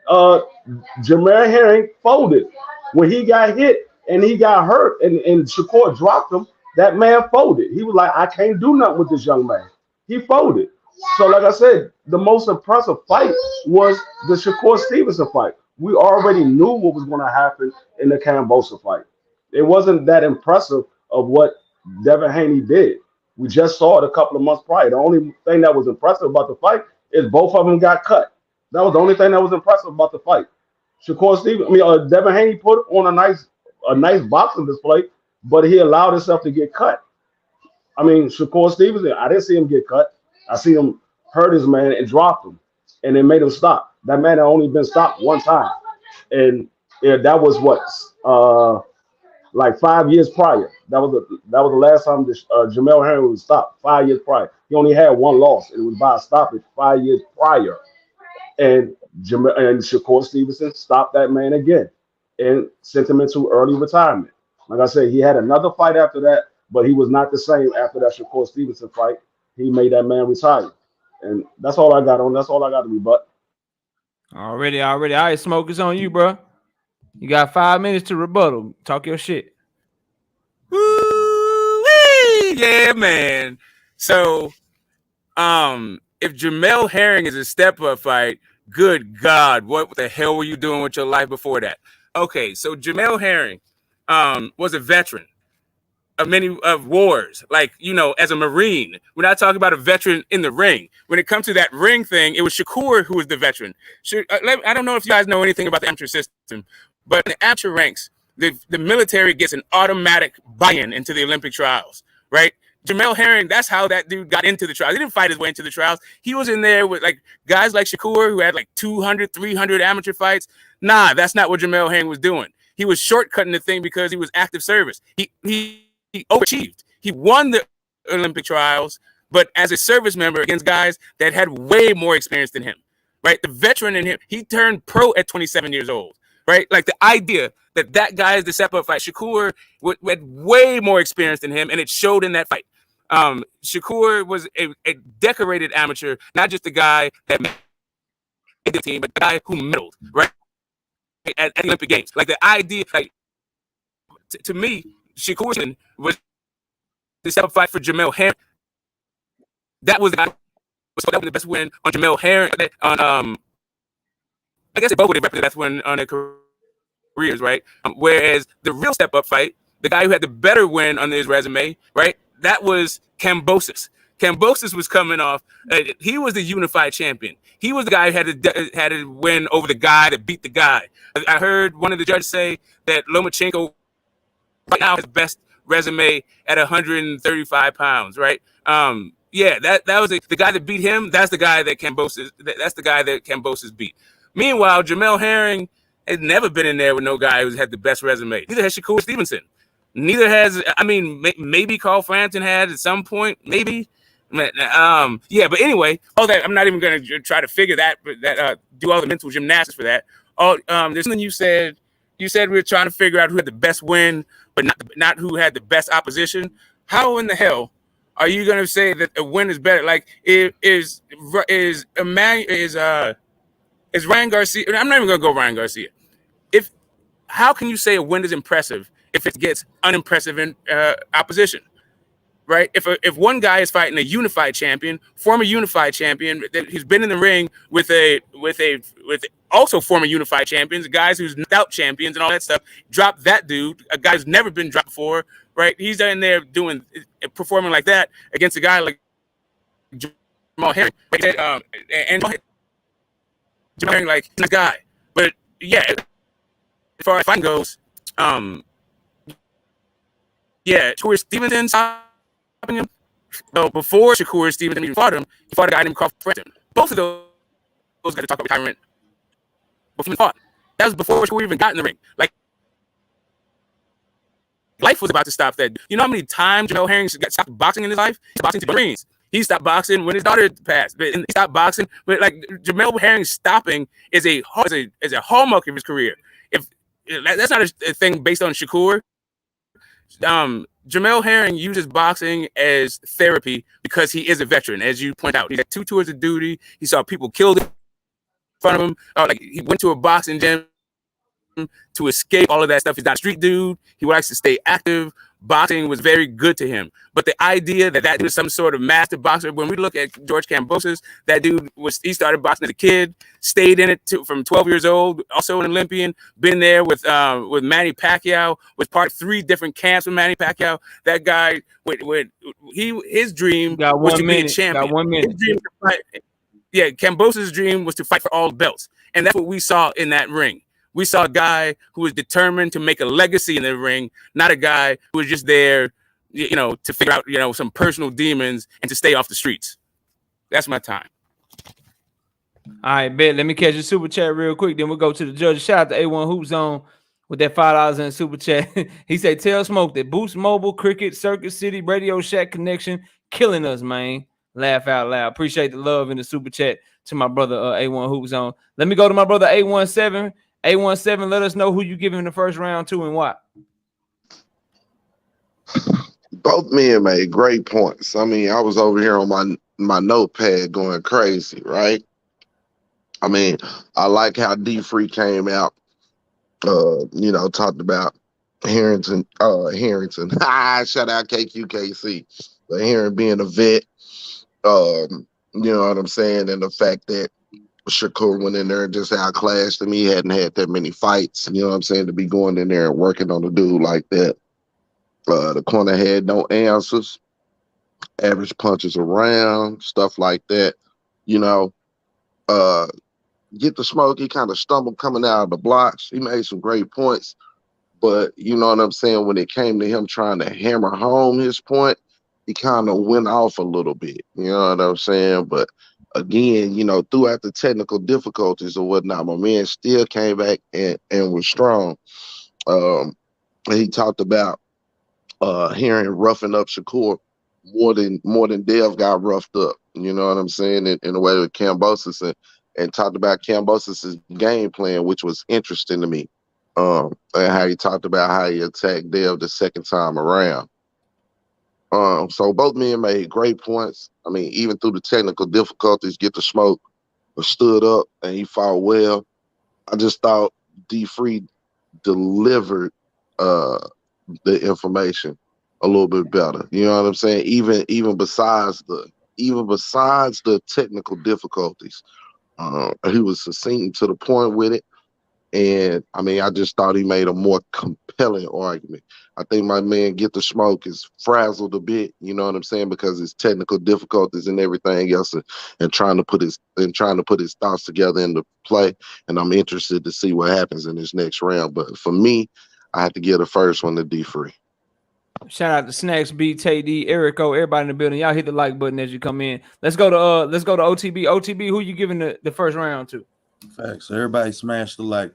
S4: Jamel Herring folded. When he got hit and he got hurt and Shakur dropped him, that man folded. He was like, I can't do nothing with this young man. He folded. So like I said, the most impressive fight was the Shakur Stevenson fight. We already knew what was going to happen in the Kambosos fight. It wasn't that impressive of what Devin Haney did. We just saw it a couple of months prior. The only thing that was impressive about the fight is both of them got cut. That was the only thing that was impressive about the fight. Devin Haney put on a nice boxing display, but he allowed himself to get cut. I mean, Shakur Stevenson, I didn't see him get cut. I see him hurt his man and dropped him, and it made him stop. That man had only been stopped one time, and that was what like 5 years prior. That was the last time Jamel Herring was stopped. 5 years prior, he only had one loss, and it was by a stoppage 5 years prior. And Shakur Stevenson stopped that man again and sent him into early retirement. Like I said, he had another fight after that, but he was not the same after that Shakur Stevenson fight. He made that man retire. And that's all I got on. That's all I got to rebut.
S1: Already. All right, Smoke, it's on you, bro. You got 5 minutes to rebuttal. Talk your shit.
S5: Woo-wee! Yeah, man. So, if Jamel Herring is a step-up fight, good God, what the hell were you doing with your life before that? Okay, so Jamel Herring was a veteran of many wars, like, as a Marine. We're not talking about a veteran in the ring. When it comes to that ring thing, it was Shakur who was the veteran. I don't know if you guys know anything about the amateur system, but in the amateur ranks, the military gets an automatic buy-in into the Olympic trials, right? Jamel Herring, that's how that dude got into the trials. He didn't fight his way into the trials. He was in there with like guys like Shakur who had like 200, 300 amateur fights. Nah, that's not what Jamel Herring was doing. He was shortcutting the thing because he was active service. He overachieved. He won the Olympic trials, but as a service member against guys that had way more experience than him, right? The veteran in him, he turned pro at 27 years old, right? Like the idea that guy is the step-up fight. Shakur had way more experience than him, and it showed in that fight. Shakur was a decorated amateur, not just a guy that made the team, but a guy who medaled, right? At the Olympic Games. Like the idea, like to me, Shakur was the step-up fight for Jamel Herring. That was the guy that was the best win on Jamel Herring. I guess they both would have represented the best win on their careers, right? Whereas the real step-up fight, the guy who had the better win on his resume, right? That was Kambosos. Kambosos was coming off. He was the unified champion. He was the guy who had to win over the guy that beat the guy. I heard one of the judges say that Lomachenko right now has the best resume at 135 pounds, right? Yeah, that was the guy that beat him. That's the guy that That's the guy that Kambosos beat. Meanwhile, Jamel Herring has never been in there with no guy who's had the best resume. Neither has Shakur Stevenson. Neither has, I mean, maybe Carl Frampton had at some point, maybe. Yeah, but anyway, all that I'm not even going to try to figure that, do all the mental gymnastics for that. Oh, there's something you said. You said we were trying to figure out who had the best win, but not who had the best opposition. How in the hell are you going to say that a win is better? Like, is Ryan Garcia? I'm not even going to go Ryan Garcia. How can you say a win is impressive if it gets unimpressive in opposition? Right? If one guy is fighting a unified champion, former unified champion, he's been in the ring with also former unified champions, guys who's knocked out champions and all that stuff, drop that dude, a guy who's never been dropped before, right? He's in there performing like that against a guy like Jamal Herring, and Jamal Herring, like, he's a guy. But yeah, as far as fighting goes, yeah, Shakur Stevenson stopping him. No, before Shakur Stevenson even fought him, he fought a guy named Crawford. Both of those guys talk about retirement before he fought. That was before Shakur even got in the ring. Like, life was about to stop that. You know how many times Jamel Herring got stopped boxing in his life? He's boxing to the rings. He stopped boxing when his daughter passed. But he stopped boxing. But like, Jamel Herring stopping is a hallmark of his career. If that's not a thing based on Shakur. Jamel Herring uses boxing as therapy because he is a veteran, as you point out. He had 2 tours of duty. He saw people killed in front of him. Like, he went to a boxing gym to escape all of that stuff. He's not a street dude. He likes to stay active. Boxing was very good to him. But the idea that dude is some sort of master boxer, when we look at George Kambosos, that dude he started boxing as a kid, stayed in it from 12 years old, also an Olympian, been there with Manny Pacquiao, was part of 3 different camps with Manny Pacquiao. That guy, his dream was to be a champion. Got 1 minute. His dream was to fight. Yeah, Kambosos' dream was to fight for all the belts. And that's what we saw in that ring. We saw a guy who was determined to make a legacy in the ring, not a guy who was just there, to figure out, some personal demons and to stay off the streets. That's my time.
S1: All right, bet. Let me catch your super chat real quick. Then we'll go to the judges. Shout out to A1 Hoop Zone with that $5 in super chat. He said, tell Smoke that Boost Mobile, Cricket, Circuit City, Radio Shack connection, killing us, man. Laugh out loud. Appreciate the love in the super chat to my brother A1 Hoop Zone. Let me go to my brother A17. A17, let us know who you giving the first round to and why.
S3: Both men made great points. I mean, I was over here on my notepad going crazy, right? I mean, I like how D-Free came out, talked about Harrington. Shout out KQKC. But Harrington being a vet, you know what I'm saying? And the fact that Shakur went in there and just outclassed him. He hadn't had that many fights, you know what I'm saying, to be going in there and working on a dude like that. The corner had no answers, average punches around, stuff like that. Get the Smoke, he kind of stumbled coming out of the blocks. He made some great points, but you know what I'm saying, when it came to him trying to hammer home his point, he kind of went off a little bit, you know what I'm saying? But again, throughout the technical difficulties or whatnot, my man still came back and was strong. He talked about hearing roughing up Shakur more than Dev got roughed up. You know what I'm saying? In a way with Kambosos and talked about Kambosos' game plan, which was interesting to me. And how he talked about how he attacked Dev the second time around. So both men made great points. I mean, even through the technical difficulties, Get the Smoke stood up and he fought well. I just thought D-Free delivered the information a little bit better. You know what I'm saying? Even besides the technical difficulties, he was succinct to the point with it. And I mean, I just thought he made a more compelling argument. I think my man Get the Smoke is frazzled a bit, you know what I'm saying, because his technical difficulties and everything else, and trying to put his thoughts together into play. And I'm interested to see what happens in this next round. But for me, I have to give the first one to D-Free.
S1: Shout out to Snacks B, TD, Erico, everybody in the building. Y'all hit the like button as you come in. Let's go to OTB. OTB, who you giving the first round to?
S2: Facts. Everybody smash the like.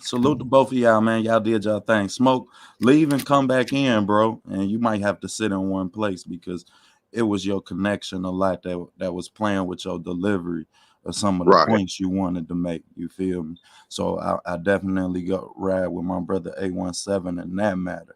S2: Salute to both of y'all, man. Y'all did y'all thing. Smoke, leave and come back in, bro. And you might have to sit in one place because it was your connection a lot that was playing with your delivery of some of the points you wanted to make. You feel me? So I definitely go ride with my brother A17 in that matter.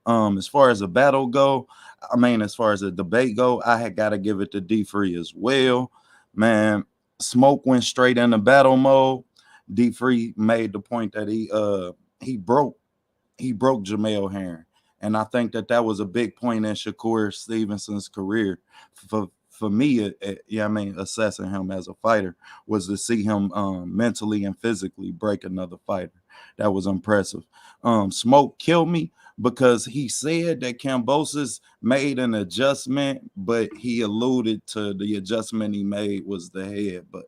S2: As far as the battle go, I mean, as far as the debate go, I had got to give it to D-Free as well. Man, Smoke went straight into battle mode. D-Free made the point that he broke Jamel Herring, and I think that was a big point in Shakur Stevenson's career. For me, yeah, I mean, assessing him as a fighter was to see him mentally and physically break another fighter. That was impressive. Smoke killed me because he said that Kambosos made an adjustment, but he alluded to the adjustment he made was the head, but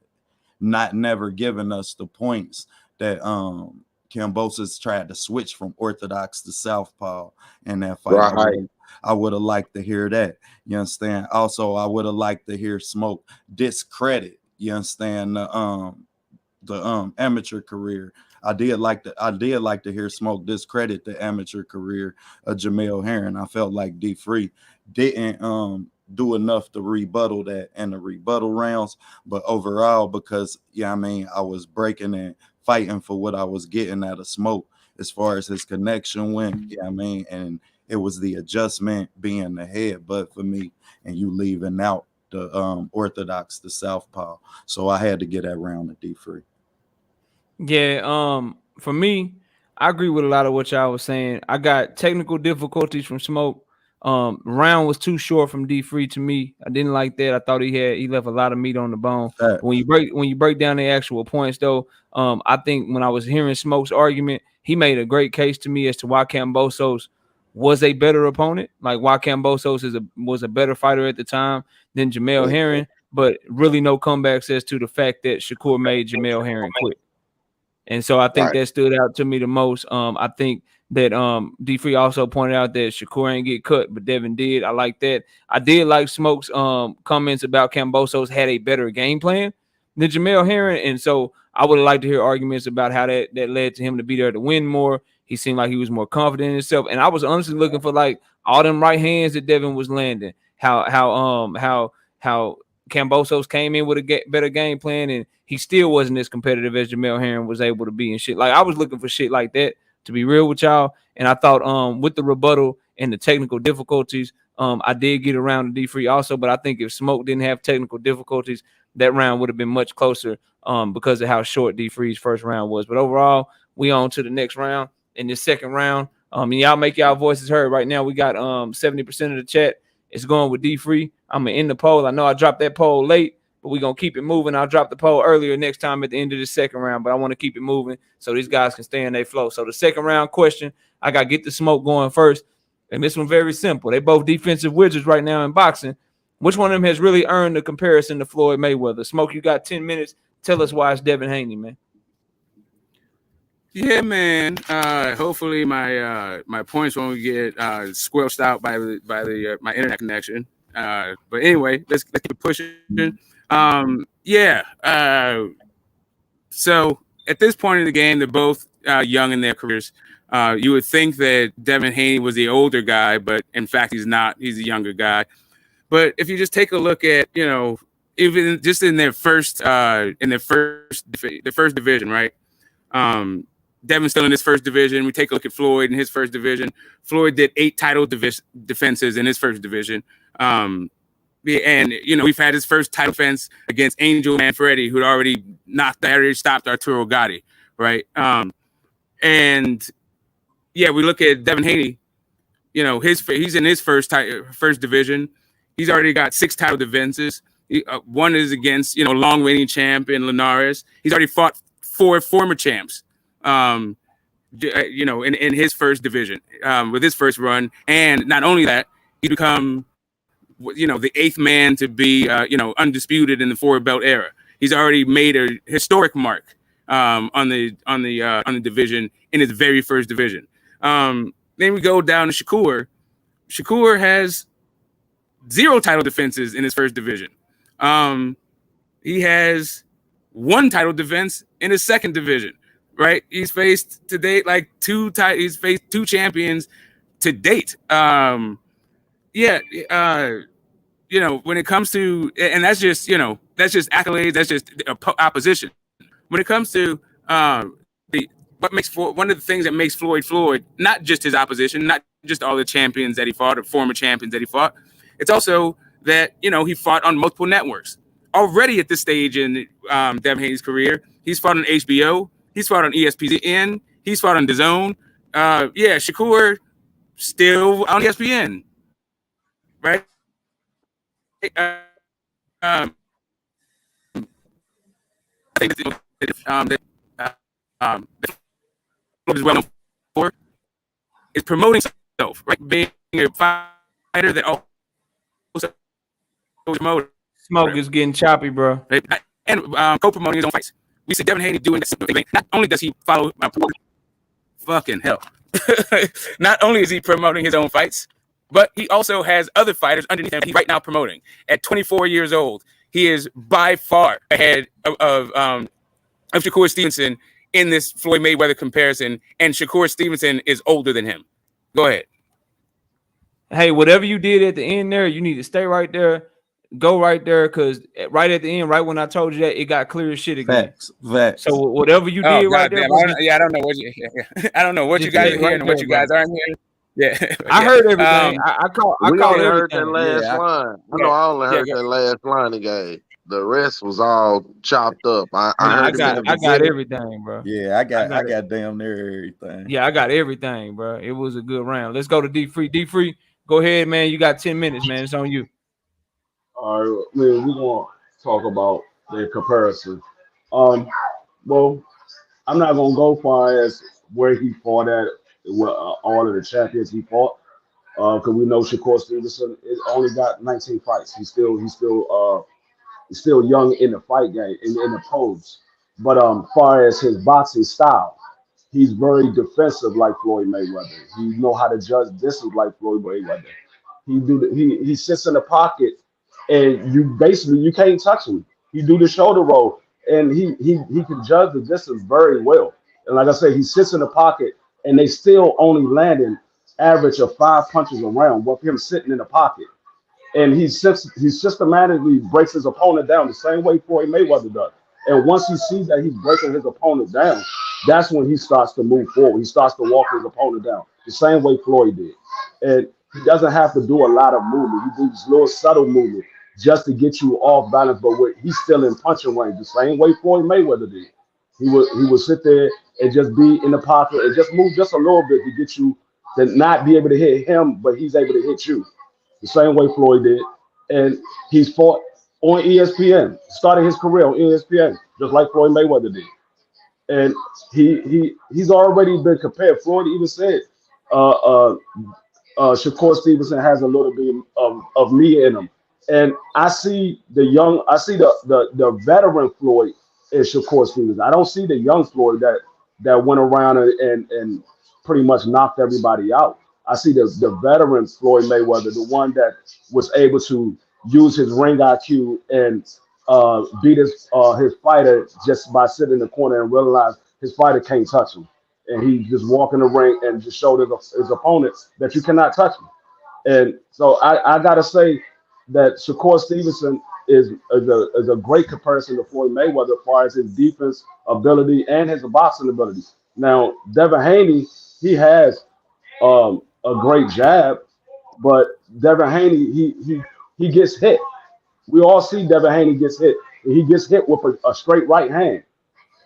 S2: never giving us the points that Kambosos tried to switch from orthodox to southpaw in that fight. Right. I would have liked to hear that. You understand? Also, I would have liked to hear Smoke discredit, you understand, the amateur career. I did like to hear Smoke discredit the amateur career of Jamel Herring. I felt like D-Free didn't do enough to rebuttal that in the rebuttal rounds, but overall, because I mean, I was breaking and fighting for what I was getting out of Smoke as far as his connection went. I mean, and it was the adjustment being the head, but for me, and you leaving out the orthodox to southpaw, so I had to get that round to D-Free.
S1: Yeah, for me, I agree with a lot of what y'all was saying. I got technical difficulties from Smoke. Round was too short from D-Free to me. I didn't like that. I thought he left a lot of meat on the bone. When you break down the actual points, though, I think when I was hearing Smoke's argument, he made a great case to me as to why Kambosos was a better opponent. Like why Kambosos was a better fighter at the time than Jamel Herring, but really no comebacks as to the fact that Shakur made Jamel Herring quit. And so I think that stood out to me the most. I think that D-Free also pointed out that Shakur ain't get cut, but Devin did. I like that. I did like Smoke's comments about Kambosos had a better game plan than Jamel Herring. And so I would have liked to hear arguments about how that led to him to be there to win more. He seemed like he was more confident in himself. And I was honestly looking for like all them right hands that Devin was landing. How Kambosos came in with a better game plan, and he still wasn't as competitive as Jamel Herring was able to be and shit. Like I was looking for shit like that, to be real with y'all. And I thought with the rebuttal and the technical difficulties, I did get around to D-Free also. But I think if Smoke didn't have technical difficulties, that round would have been much closer because of how short D-Free's first round was. But overall, we on to the next round. In this second round, and y'all make y'all voices heard. Right now, we got 70% of the chat is going with D-Free. I'm going to end the poll. I know I dropped that poll late, but we're going to keep it moving. I'll drop the poll earlier next time at the end of the second round, but I want to keep it moving so these guys can stay in their flow. So the second round question, I got to get the Smoke going first. And this one very simple. They both defensive wizards right now in boxing. Which one of them has really earned the comparison to Floyd Mayweather? Smoke, you got 10 minutes. Tell us why it's Devin Haney, man.
S5: Yeah, man. Hopefully my points won't get squelched out by my internet connection. But anyway, let's keep it pushing. So at this point in the game, they're both young in their careers. You would think that Devin Haney was the older guy, but in fact he's not. He's a younger guy. But if you just take a look at, even just in their first division, right? Devin's still in his first division. We take a look at Floyd in his first division. Floyd did 8 title defenses in his first division. And, we've had his first title defense against Angel Manfredi, who'd already stopped Arturo Gatti, right? We look at Devin Haney, he's in his first division. He's already got 6 title defenses. One is against, long-reigning champ in Linares. He's already fought 4 former champs. In his first division, with his first run. And not only that, he's become, the 8th man to be, undisputed in the 4-belt era. He's already made a historic mark on the division in his very first division. Then we go down to Shakur. Shakur has 0 title defenses in his first division. He has 1 title defense in his second division. Right? He's faced to date like 2 he's faced 2 champions to date. When it comes to, and that's just accolades, that's just opposition. When it comes to one of the things that makes Floyd, not just his opposition, not just all the champions that he fought or former champions that he fought, it's also that, he fought on multiple networks. Already at this stage in Devin Haney's career, he's fought on HBO, he's fought on ESPN, he's fought on DAZN. Shakur still on ESPN, right? I think is well known for is promoting himself, right? Being a fighter that also promotes.
S1: Smoke is getting choppy, bro.
S5: Right? And co-promoting his own fights. We see Devin Haney doing that. Not only does he follow fucking hell. Not only is he promoting his own fights, but he also has other fighters underneath him. He's right now promoting. At 24 years old, he is by far ahead of Shakur Stevenson in this Floyd Mayweather comparison, and Shakur Stevenson is older than him. Go ahead.
S1: Hey, whatever you did at the end there, you need to stay right there. Go right there, because right at the end, right when I told you that, it got clear as shit again.
S2: Facts.
S1: So whatever you did right there,
S5: I don't know what you guys are hearing and what you guys aren't hearing. Yeah,
S1: I heard everything. I called
S3: heard that
S1: everything.
S3: last line. I only heard that last line he gave. The rest was all chopped up. I
S1: got everything, bro.
S2: Yeah, I got damn near everything.
S1: Yeah, I got everything, bro. It was a good round. Let's go to D Free. D Free, go ahead, man. You got 10 minutes, man. It's on you.
S4: All right, man, we're going to talk about the comparison. Well, I'm not going to go far as where he fought at, all of the champions he fought, because we know Shakur Stevenson only got 19 fights. He's still young in the fight game, in the pose. But far as his boxing style, he's very defensive like Floyd Mayweather. He know how to judge distance like Floyd Mayweather. He sits in the pocket, and you can't touch him. He do the shoulder roll, and he can judge the distance very well. And like I said, he sits in the pocket, and they still only landing average of 5 punches a round with him sitting in the pocket. And he systematically breaks his opponent down the same way Floyd Mayweather does. And once he sees that he's breaking his opponent down, that's when he starts to move forward. He starts to walk his opponent down the same way Floyd did. And he doesn't have to do a lot of movement. He does little subtle movement just to get you off balance, but he's still in punching range the same way Floyd Mayweather did. He would sit there and just be in the pocket and just move just a little bit to get you to not be able to hit him, but he's able to hit you the same way Floyd did. And he's fought on ESPN, started his career on ESPN, just like Floyd Mayweather did. And he's already been compared. Floyd even said Shakur Stevenson has a little bit of me in him. And I see the veteran Floyd is Shakur Stevenson. I don't see the young Floyd that went around and pretty much knocked everybody out. I see the veteran Floyd Mayweather, the one that was able to use his ring IQ and beat his fighter just by sitting in the corner and realize his fighter can't touch him. And he just walked in the ring and just showed his opponent that you cannot touch him. And so I got to say that Shakur Stevenson is a great comparison to Floyd Mayweather as far as his defense ability and his boxing ability. Now, Devin Haney, he has a great jab, but Devin Haney, he gets hit. We all see Devin Haney gets hit. He gets hit with a straight right hand.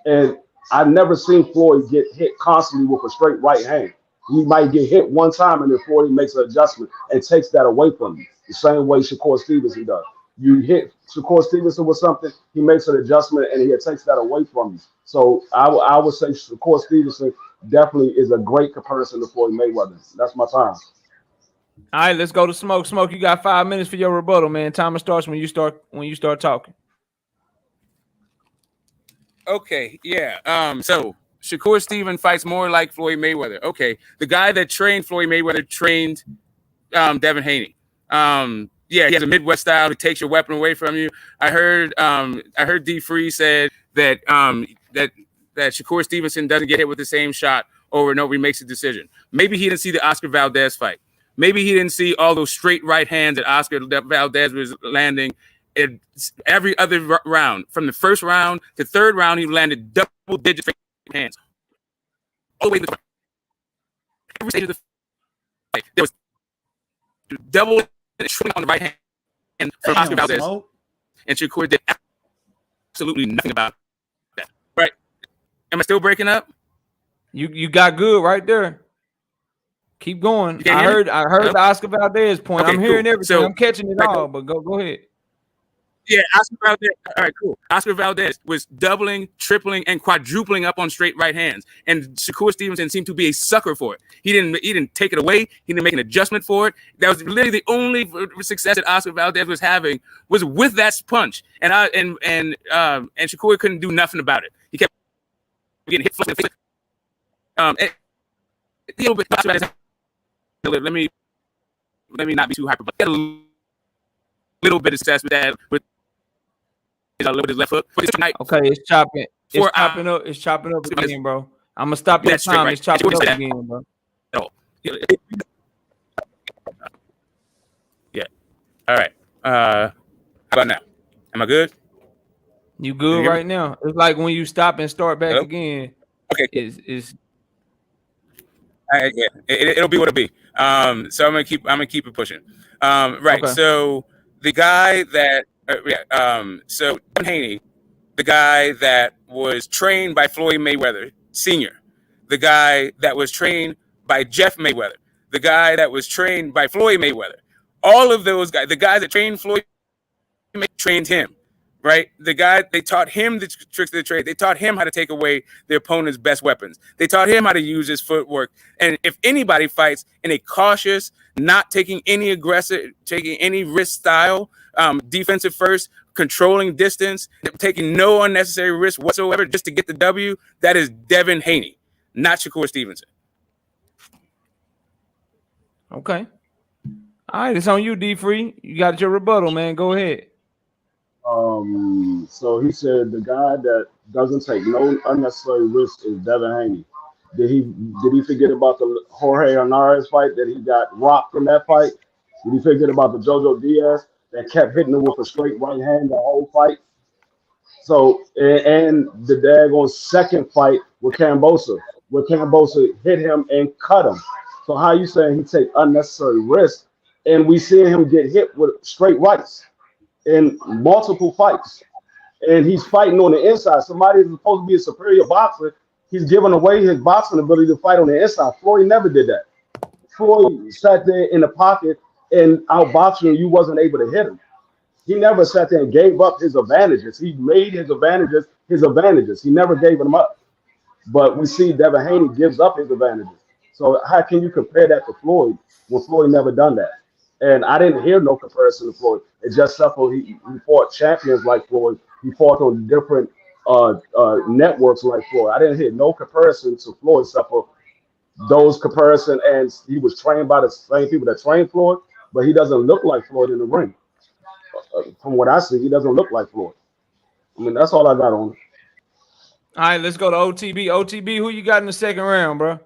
S4: And I've never seen Floyd get hit constantly with a straight right hand. He might get hit one time and then Floyd makes an adjustment and takes that away from you, the same way Shakur Stevenson does. You hit Shakur Stevenson with something, he makes an adjustment and he takes that away from you. So I would say Shakur Stevenson definitely is a great comparison to Floyd Mayweather. That's my time.
S1: All right, let's go to Smoke. Smoke, you got 5 minutes for your rebuttal, man. Timer starts when you start talking.
S5: Okay, yeah. So Shakur Stevens fights more like Floyd Mayweather. Okay, the guy that trained Floyd Mayweather trained Devin Haney. Yeah, he has a Midwest style. He takes your weapon away from you. I heard D. Free said that that Shakur Stevenson doesn't get hit with the same shot over and over. He makes a decision. Maybe he didn't see the Oscar Valdez fight. Maybe he didn't see all those straight right hands that Oscar Valdez was landing in every other round. From the first round to third round, he landed double-digit hands all the way to the every stage of the fight. There was double on the right hand and from Oscar Valdez, and Shakur did absolutely nothing about that. Right? Am I still breaking up?
S1: You got good right there. Keep going. I heard the Oscar Valdez point. Okay, I'm hearing everything. So, I'm catching it all, but go ahead.
S5: Yeah, Oscar Valdez. All right, cool. Oscar Valdez was doubling, tripling, and quadrupling up on straight right hands, and Shakur Stevenson seemed to be a sucker for it. He didn't take it away. He didn't make an adjustment for it. That was literally the only success that Oscar Valdez was having was with that punch, and Shakur couldn't do nothing about it. He kept getting hit in the face. A little bit. Let me not be too hyper, but he had a little bit of success with that with his left hook.
S1: Okay, it's chopping. It's chopping up. It's chopping up again, bro. I'm gonna stop your time. Right. It's chopping up again, bro.
S5: No. Yeah. All right. How about now? Am I good?
S1: You good right now? It's like when you stop and start back again.
S5: Okay.
S1: It's
S5: yeah, it'll be what it'll be. So I'm gonna keep it pushing. Right. Okay. So the guy that so Haney, the guy that was trained by Floyd Mayweather Sr., the guy that was trained by Jeff Mayweather, the guy that was trained by Floyd Mayweather, all of those guys, the guys that trained Floyd trained him. Right, the guy, they taught him the tricks of the trade. They taught him how to take away their opponent's best weapons. They taught him how to use his footwork. And if anybody fights in a cautious, not taking any aggressive, taking any risk style, defensive first, controlling distance, taking no unnecessary risk whatsoever just to get the W, that is Devin Haney, not Shakur Stevenson.
S1: Okay. All right, it's on you, D. Free. You got your rebuttal, man. Go ahead.
S4: So he said the guy that doesn't take no unnecessary risk is Devin Haney. Did he forget about the Jorge Hernandez fight that he got rocked in that fight? Did he forget about the Jojo Diaz that kept hitting him with a straight right hand the whole fight? So and the daggone second fight with Kambosa, where Kambosa hit him and cut him. So how you saying he take unnecessary risk? And we see him get hit with straight rights in multiple fights, and he's fighting on the inside. Somebody is supposed to be a superior boxer. He's giving away his boxing ability to fight on the inside. Floyd never did that. Floyd sat there in the pocket and outboxing you wasn't able to hit him. He never sat there and gave up his advantages. He made his advantages his advantages. He never gave them up. But we see Devin Haney gives up his advantages. So how can you compare that to Floyd when Floyd never done that? And I didn't hear no comparison to Floyd. It just suffered. He fought champions like Floyd. He fought on different networks like Floyd. I didn't hear no comparison to Floyd suffer those comparison. And he was trained by the same people that trained Floyd, but he doesn't look like Floyd in the ring. From what I see, he doesn't look like Floyd. I mean, that's all I got on it.
S1: All right, let's go to OTB. OTB, who you got in the second round, bro?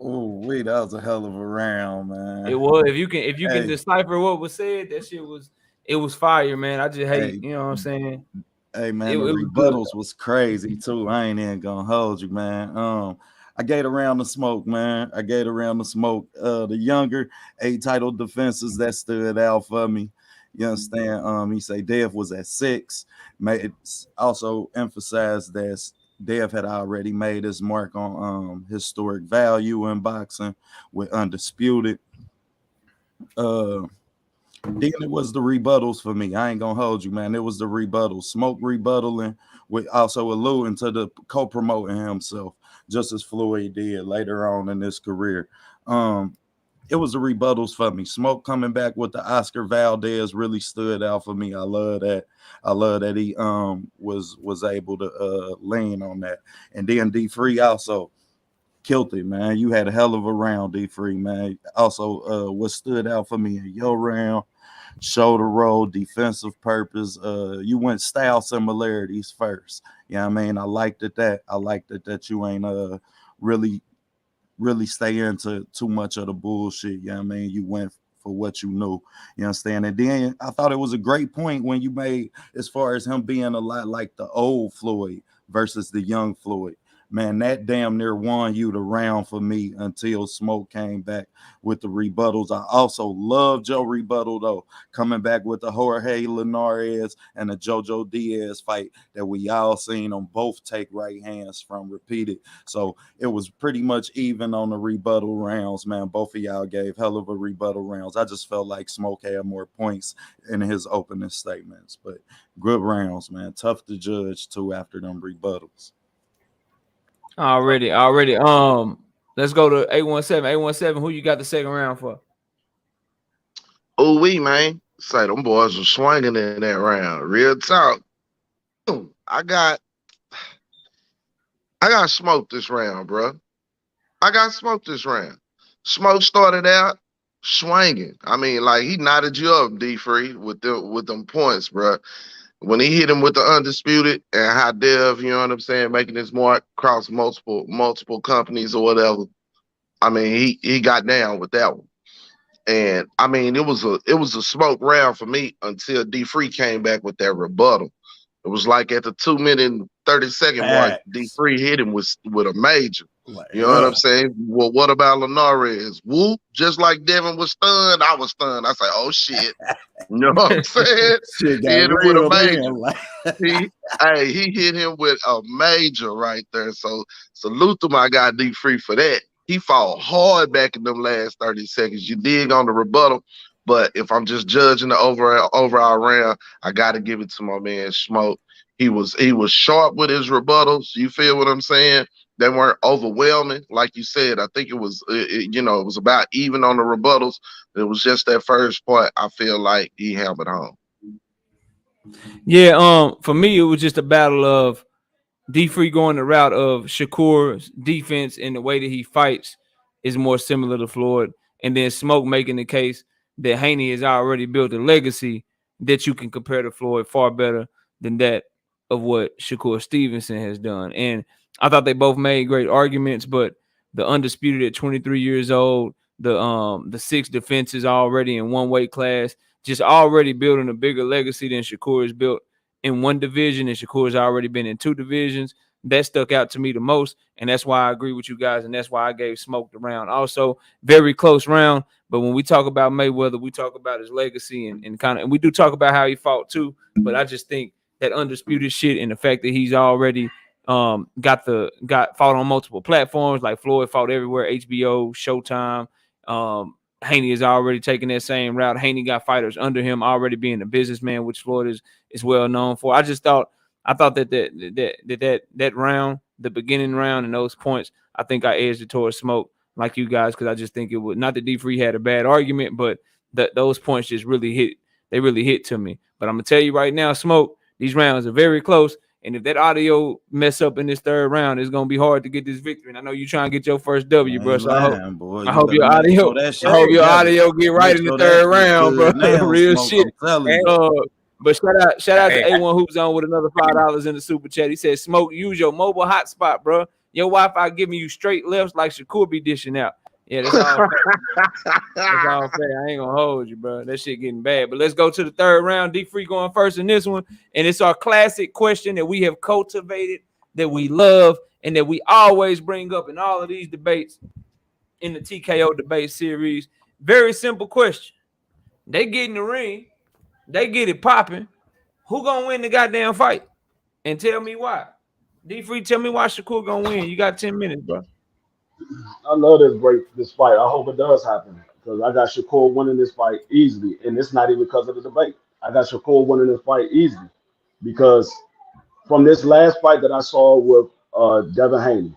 S2: Oh, wait, that was a hell of a round, man.
S1: It was. If you can decipher what was said, that shit was fire, man. I just hate, you know what I'm saying?
S2: Hey, man, the rebuttals was crazy too. I ain't even gonna hold you, man. I gave around the smoke, man. I gave around the smoke. The younger 8 title defenses that stood out for me. You understand? He say Dev was at 6. It's also emphasized that Dev had already made his mark on historic value in boxing with Undisputed. Then it was the rebuttals for me. I ain't gonna hold you, man. It was the rebuttals. Smoke rebuttaling with also alluding to the co-promoting himself, just as Floyd did later on in his career. it was the rebuttals for me. Smoke coming back with the Oscar Valdez really stood out for me. I love that. I love that he was able to lean on that. And then D3 also killed it, man. You had a hell of a round, D3, man. Also, what stood out for me in your round, shoulder roll, defensive purpose. You went style similarities first. You know what I mean? I liked it that. I liked it that you ain't really stay into too much of the bullshit. You know what I mean? You went for what you knew. You understand? And then I thought it was a great point when you made as far as him being a lot like the old Floyd versus the young Floyd. Man, that damn near won you the round for me until Smoke came back with the rebuttals. I also love Joe rebuttal, though, coming back with the Jorge Linares and the JoJo Diaz fight that we all seen them both take right hands from repeated. So it was pretty much even on the rebuttal rounds, man. Both of y'all gave hell of a rebuttal rounds. I just felt like Smoke had more points in his opening statements. But good rounds, man. Tough to judge, too, after them rebuttals.
S1: Already. Let's go to 817. 817, who you got the second round for?
S3: Oh, man. Say, them boys were swinging in that round. Real talk. I got smoked this round, bro. I got smoked this round. Smoke started out swinging. I mean, like, he knotted you up, D3, with them points, bro. When he hit him with the undisputed and high dev, you know what I'm saying, making his mark across multiple companies or whatever. I mean, he got down with that one. And I mean, it was a smoke round for me until D3 came back with that rebuttal. It was like at the 2 minute and 30-second mark, D3 hit him with a major. You know what I'm saying? Well, what about Linares? Whoop, just like Devin was stunned, I was stunned. I say, oh shit. You know what I'm saying? He hit him with a major. He hit him with a major right there. So salute to my guy D3 for that. He fought hard back in them last 30 seconds. You dig on the rebuttal. But if I'm just judging the overall round, I got to give it to my man Smoke. He was sharp with his rebuttals. You feel what I'm saying? They weren't overwhelming, like you said. I think it was about even on the rebuttals. It was just that first part. I feel like he hammered home.
S1: Yeah, for me, it was just a battle of D3 going the route of Shakur's defense, and the way that he fights is more similar to Floyd, and then Smoke making the case that Haney has already built a legacy that you can compare to Floyd far better than that of what Shakur Stevenson has done. And I thought they both made great arguments, but the undisputed at 23 years old, the 6 defenses already in one weight class, just already building a bigger legacy than Shakur has built in one division, and Shakur's already been in 2 divisions. That stuck out to me the most, and that's why I agree with you guys, and that's why I gave Smoke the round. Also, very close round, but when we talk about Mayweather, we talk about his legacy and we do talk about how he fought too, but I just think that undisputed shit and the fact that he's already fought on multiple platforms, like Floyd fought everywhere, HBO, Showtime. Haney is already taking that same route. Haney got fighters under him, already being a businessman, which Floyd is well known for. I thought that round, the beginning round, and those points, I think I edged it towards Smoke like you guys, because I just think it was not that D3 had a bad argument, but those points just really hit. They really hit to me. But I'm gonna tell you right now, Smoke, these rounds are very close. And if that audio mess up in this third round, it's gonna be hard to get this victory. And I know you're trying to get your first W, bro. So I hope your audio get right in the third round, bro. Real shit. But shout out to A1 Hoops on with another $5 in the super chat. He said, Smoke, use your mobile hotspot, bro. Your Wi-Fi giving you straight lefts like Shakur be dishing out. Yeah, that's all fair. That's all fair. I ain't gonna hold you, bro. That shit getting bad. But let's go to the third round. D3 going first in this one. And it's our classic question that we have cultivated, that we love, and that we always bring up in all of these debates in the TKO debate series. Very simple question. They get in the ring, they get it popping. Who gonna win the goddamn fight? And tell me why. D3, tell me why Shakur gonna win. You got 10 minutes, bro.
S4: I love this fight. I hope it does happen, because I got Shakur winning this fight easily, and it's not even because of the debate. I got Shakur winning this fight easily because from this last fight that I saw with Devin Haney,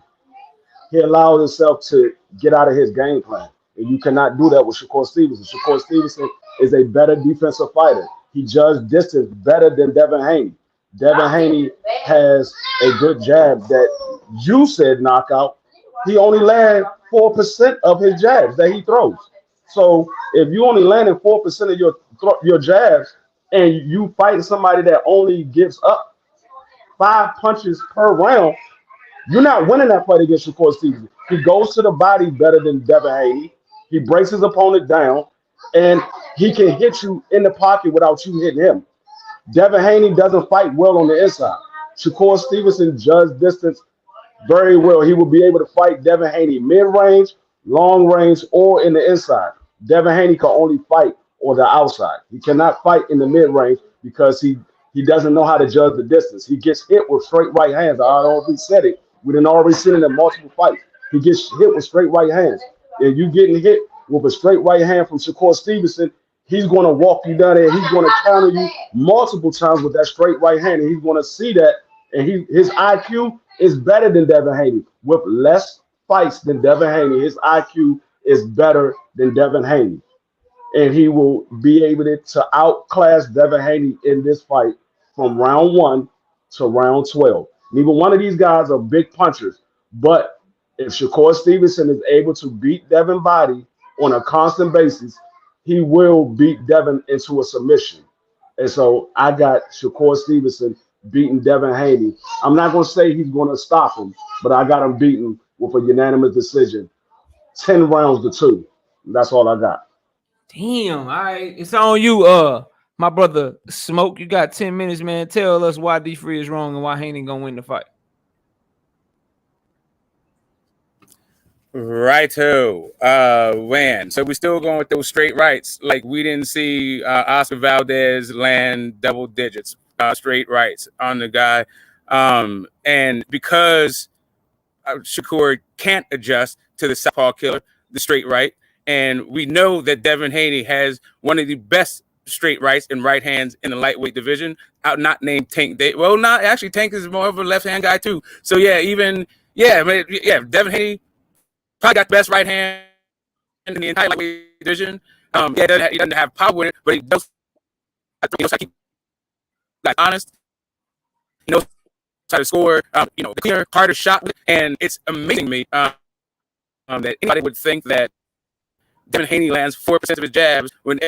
S4: he allowed himself to get out of his game plan. And you cannot do that with Shakur Stevenson. Shakur Stevenson is a better defensive fighter. He judged distance better than Devin Haney. Devin Haney has a good jab that you said knockout. He only landed 4% of his jabs that he throws. So if you only landed 4% of your jabs and you fighting somebody that only gives up 5 punches per round, you're not winning that fight against Shakur Stevenson. He goes to the body better than Devin Haney. He breaks his opponent down, and he can hit you in the pocket without you hitting him. Devin Haney doesn't fight well on the inside. Shakur Stevenson judged distance very well. He will be able to fight Devin Haney mid-range, long range, or in the inside. Devin Haney can only fight on the outside. He cannot fight in the mid-range because he doesn't know how to judge the distance. He gets hit with straight right hands. I already said it. We done already seen it in multiple fights. He gets hit with straight right hands. And you getting hit with a straight right hand from Shakur Stevenson, he's going to walk you down there. He's going to counter you multiple times with that straight right hand. And he's going to see that. And his IQ is better than Devin Haney. With less fights than Devin Haney, his IQ is better than Devin Haney. And he will be able to outclass Devin Haney in this fight from round 1 to round 12. Neither one of these guys are big punchers. But if Shakur Stevenson is able to beat Devin Body on a constant basis, he will beat Devin into a submission. And so I got Shakur Stevenson beating Devin Haney. I'm not going to say he's going to stop him, but I got him beaten with a unanimous decision, 10 rounds to 2. That's all I got.
S1: Damn, all right. It's on you, my brother Smoke. You got 10 minutes, man. Tell us why D Free is wrong and why Haney gonna win the fight.
S5: Righto. Man. So we're still going with those straight rights. Like we didn't see Oscar Valdez land double digits, straight rights on the guy. And because Shakur can't adjust to the southpaw killer, the straight right, and we know that Devin Haney has one of the best straight rights and right hands in the lightweight division, not named Tank. Tank is more of a left hand guy too. So Devin Haney probably got the best right hand in the entire lightweight division. He doesn't have power with it, but he does. He knows how to keep honest. He knows how to score. The cleaner, harder shot, and it's amazing to me that anybody would think that Devin Haney lands 4% of his jabs when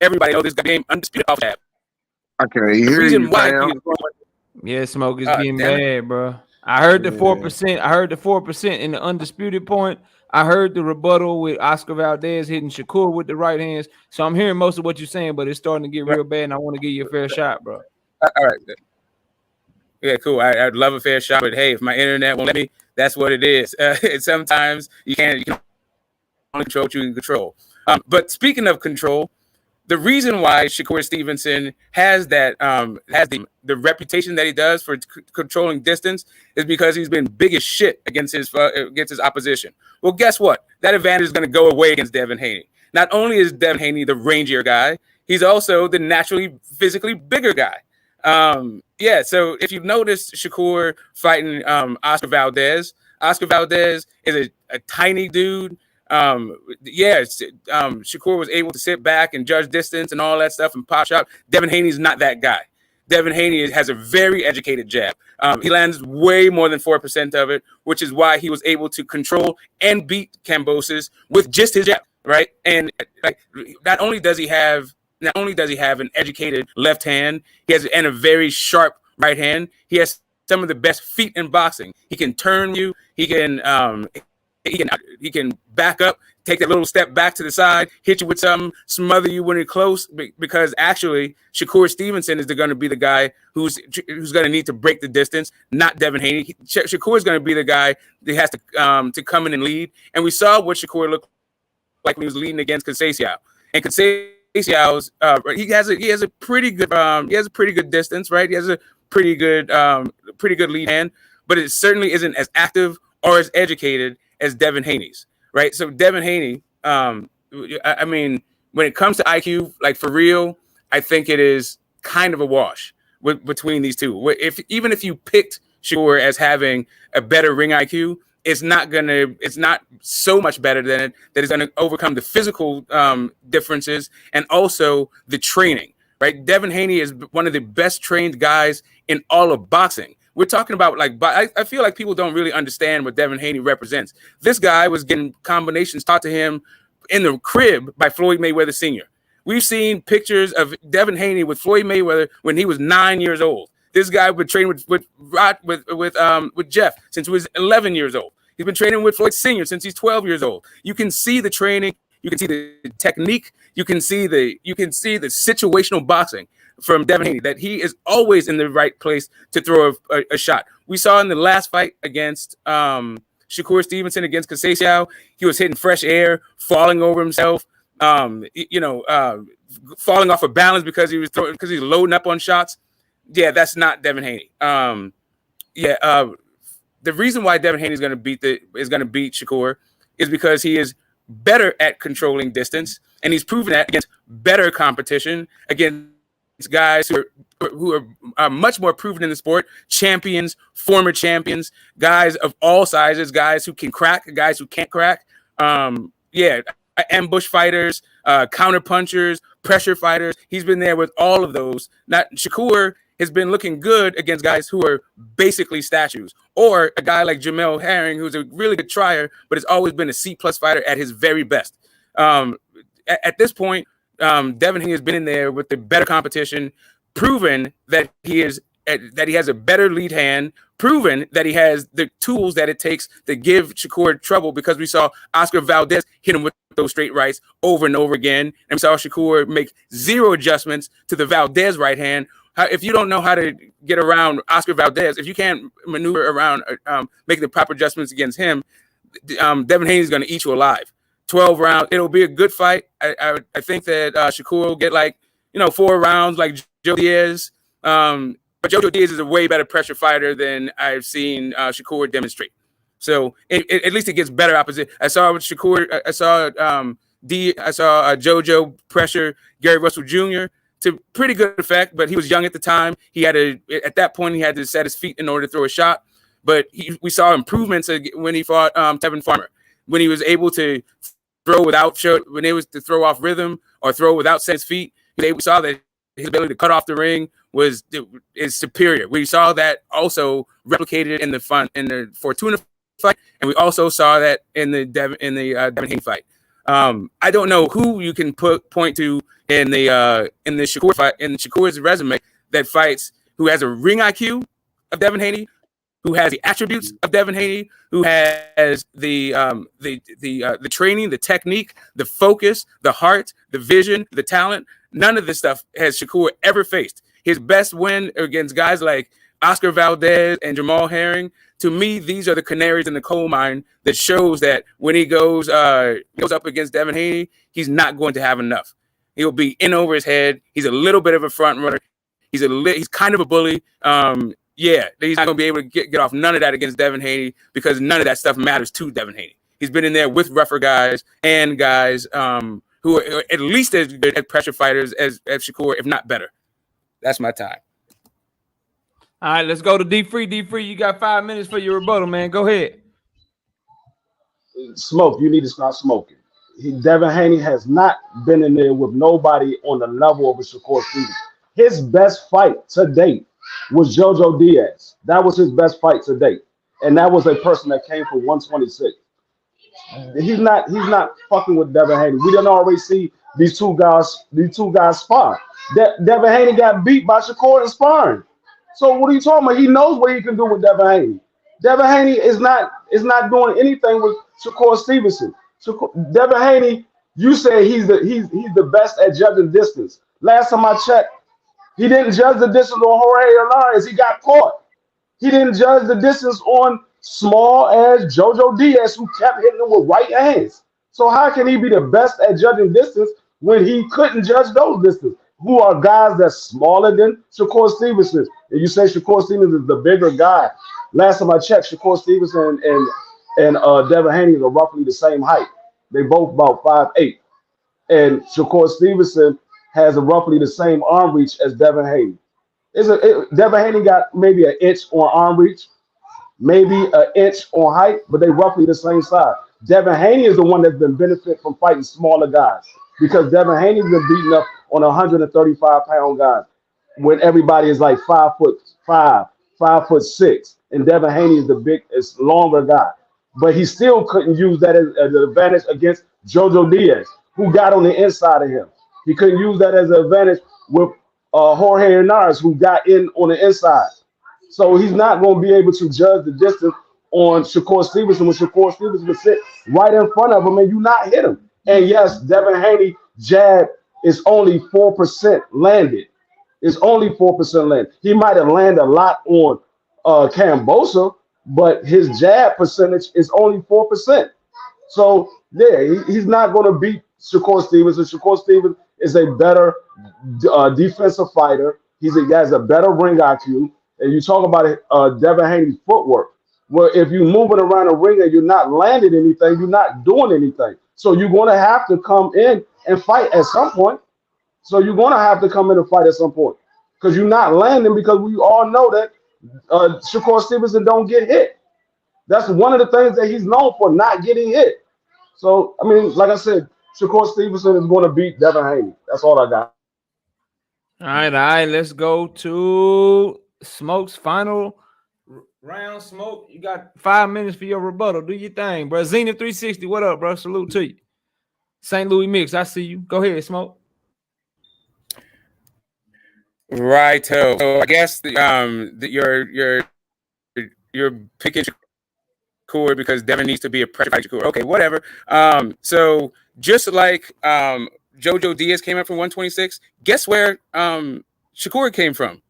S5: everybody knows this game undisputed off jab.
S3: I can't hear you, fam.
S1: Yeah, Smoke is getting bad, bro. I heard the 4%. I heard the 4% in the undisputed point. I heard the rebuttal with Oscar Valdez hitting Shakur with the right hands. So I'm hearing most of what you're saying, but it's starting to get real bad, and I want to give you a fair shot, bro.
S5: All right. Yeah, cool. I'd love a fair shot, but hey, if my internet won't let me, that's what it is. Sometimes you can only control what you can control. But speaking of control, the reason why Shakur Stevenson has that has the reputation that he does for controlling distance is because he's been big as shit against his opposition. Well, guess what? That advantage is going to go away against Devin Haney. Not only is Devin Haney the rangier guy, he's also the naturally physically bigger guy. So if you've noticed Shakur fighting Oscar Valdez is a tiny dude. Shakur was able to sit back and judge distance and all that stuff and pop shot. Devin Haney's not that guy. Devin Haney has a very educated jab. He lands way more than 4% of it, which is why he was able to control and beat Kambosos with just his jab, right? And not only does he have an educated left hand, he has a very sharp right hand. He has some of the best feet in boxing. He can turn you. He can back up, take that little step back to the side, hit you with something, smother you when you're close. Because actually, Shakur Stevenson is going to be the guy who's going to need to break the distance, not Devin Haney. Shakur is going to be the guy that has to come in and lead. And we saw what Shakur looked like when he was leading against Conceição. And Conceição's he has a pretty good distance, right? He has a pretty good lead hand, but it certainly isn't as active or as educated as Devin Haney's, right? So Devin Haney, I mean, when it comes to IQ, like for real, I think it is kind of a wash between these two. Even if you picked Shakur as having a better ring IQ, it's not so much better than it that it's gonna overcome the physical differences and also the training. Right, Devin Haney is one of the best trained guys in all of boxing. We're talking about I feel like people don't really understand what Devin Haney represents. This guy was getting combinations taught to him in the crib by Floyd Mayweather Sr. We've seen pictures of Devin Haney with Floyd Mayweather when he was 9 years old. This guy would train with Jeff since he was 11 years old. He's been training with Floyd Sr. since he's 12 years old. You can see the training. You can see the technique. You can see the situational boxing from Devin Haney, that he is always in the right place to throw a shot. We saw in the last fight against Shakur Stevenson against Casasio, he was hitting fresh air, falling over himself, falling off of balance because he's loading up on shots. Yeah, that's not Devin Haney. The reason why Devin Haney is going to beat Shakur is because he is better at controlling distance, and he's proven that against better competition, against guys who are much more proven in the sport, champions, former champions, guys of all sizes, guys who can crack, guys who can't crack. Ambush fighters, counter punchers, pressure fighters. He's been there with all of those. Shakur has been looking good against guys who are basically statues, or a guy like Jamel Herring, who's a really good trier, but has always been a C+ fighter at his very best. At this point, Devin Haney has been in there with the better competition, proven that he has a better lead hand, proven that he has the tools that it takes to give Shakur trouble, because we saw Oscar Valdez hit him with those straight rights over and over again, and we saw Shakur make zero adjustments to the Valdez right hand. If you don't know how to get around Oscar Valdez, if you can't maneuver around, make the proper adjustments against him, Devin Haney is going to eat you alive. 12 rounds. It'll be a good fight. I think that Shakur will get 4 rounds like Joe Diaz. But Joe Diaz is a way better pressure fighter than I've seen Shakur demonstrate. So at least it gets better opposition. I saw with Shakur. I saw JoJo pressure Gary Russell Jr. to pretty good effect, but he was young at the time. At that point he had to set his feet in order to throw a shot. But we saw improvements when he fought Tevin Farmer, when he was able to throw when it was to throw off rhythm or throw without setting his feet. We saw that his ability to cut off the ring is superior. We saw that also replicated in the Fortuna fight, and we also saw that in the Devin Haney fight. I don't know who you can point to in the Shakur fight, in Shakur's resume, that fights who has a ring IQ of Devin Haney, who has the attributes of Devin Haney, who has the training, the technique, the focus, the heart, the vision, the talent. None of this stuff has Shakur ever faced. His best win against guys like Oscar Valdez and Jamal Herring. To me, these are the canaries in the coal mine that shows that when he goes up against Devin Haney, he's not going to have enough. He'll be in over his head. He's a little bit of a front runner. He's kind of a bully. He's not going to be able to get off none of that against Devin Haney, because none of that stuff matters to Devin Haney. He's been in there with rougher guys and guys who are at least as good at pressure fighters as Shakur, if not better. That's my time.
S1: All right, let's go to D Free. D Free, you got 5 minutes for your rebuttal, man. Go ahead.
S4: Smoke, you need to stop smoking. Devin Haney has not been in there with nobody on the level of a Shakur Stevenson. His best fight to date was JoJo Diaz. That was his best fight to date, and that was a person that came from 126. He's not fucking with Devin Haney. We didn't already see these two guys spar. Devin Haney got beat by Shakur in sparring. So what are you talking about? He knows what he can do with Devin Haney. Devin Haney is not doing anything with Shakur Stevenson. Devin Haney, you say he's the best at judging distance. Last time I checked, he didn't judge the distance on Jorge Hernandez. He got caught. He didn't judge the distance on small as JoJo Diaz, who kept hitting him with right hands. So how can he be the best at judging distance when he couldn't judge those distances? Who are guys that's smaller than Shakur Stevenson? And you say Shakur Stevenson is the bigger guy. Last time I checked, Shakur Stevenson and Devin Haney are roughly the same height. They both about 5'8". And Shakur Stevenson has roughly the same arm reach as Devin Haney. Devin Haney got maybe an inch on arm reach. maybe an inch on height, but they roughly the same size. Devin Haney is the one that's been benefit from fighting smaller guys because Devin Haney's been beating up on 135-pound guys when everybody is like 5'5", 5'6", and Devin Haney is longer guy. But he still couldn't use that as an advantage against Jojo Diaz, who got on the inside of him. He couldn't use that as an advantage with Jorge Hernandez, who got in on the inside. So he's not going to be able to judge the distance on Shakur Stevenson when Shakur Stevenson will sit right in front of him and you not hit him. And yes, Devin Haney jab is only 4% landed. It's only 4% landed. He might have landed a lot on Kambosa, but his jab percentage is only 4%. So yeah, he's not going to beat Shakur Stevenson. Shakur Stevenson is a better defensive fighter. He has a better ring IQ. And you talk about Devin Haney's footwork. Well, if you're moving around the ring and you're not landing anything, you're not doing anything. So you're going to have to come in and fight at some point. So you're going to have to come in and fight at some point because you're not landing because we all know that Shakur Stevenson don't get hit. That's one of the things that he's known for, not getting hit. So, I mean, like I said, Shakur Stevenson is going to beat Devin Haney. That's all I got.
S1: All right. Let's go to Smoke's final round. Smoke, you got 5 minutes for your rebuttal. Do your thing, bro. Zenith 360, what up, bro? Salute to you. St. Louis Mix, I see you. Go ahead, Smoke.
S5: Right. So I guess you're picking Shakur because Devin needs to be a pressure fighter. Shakur. Okay, whatever. So just like Jojo Diaz came up from 126, guess where Shakur came from?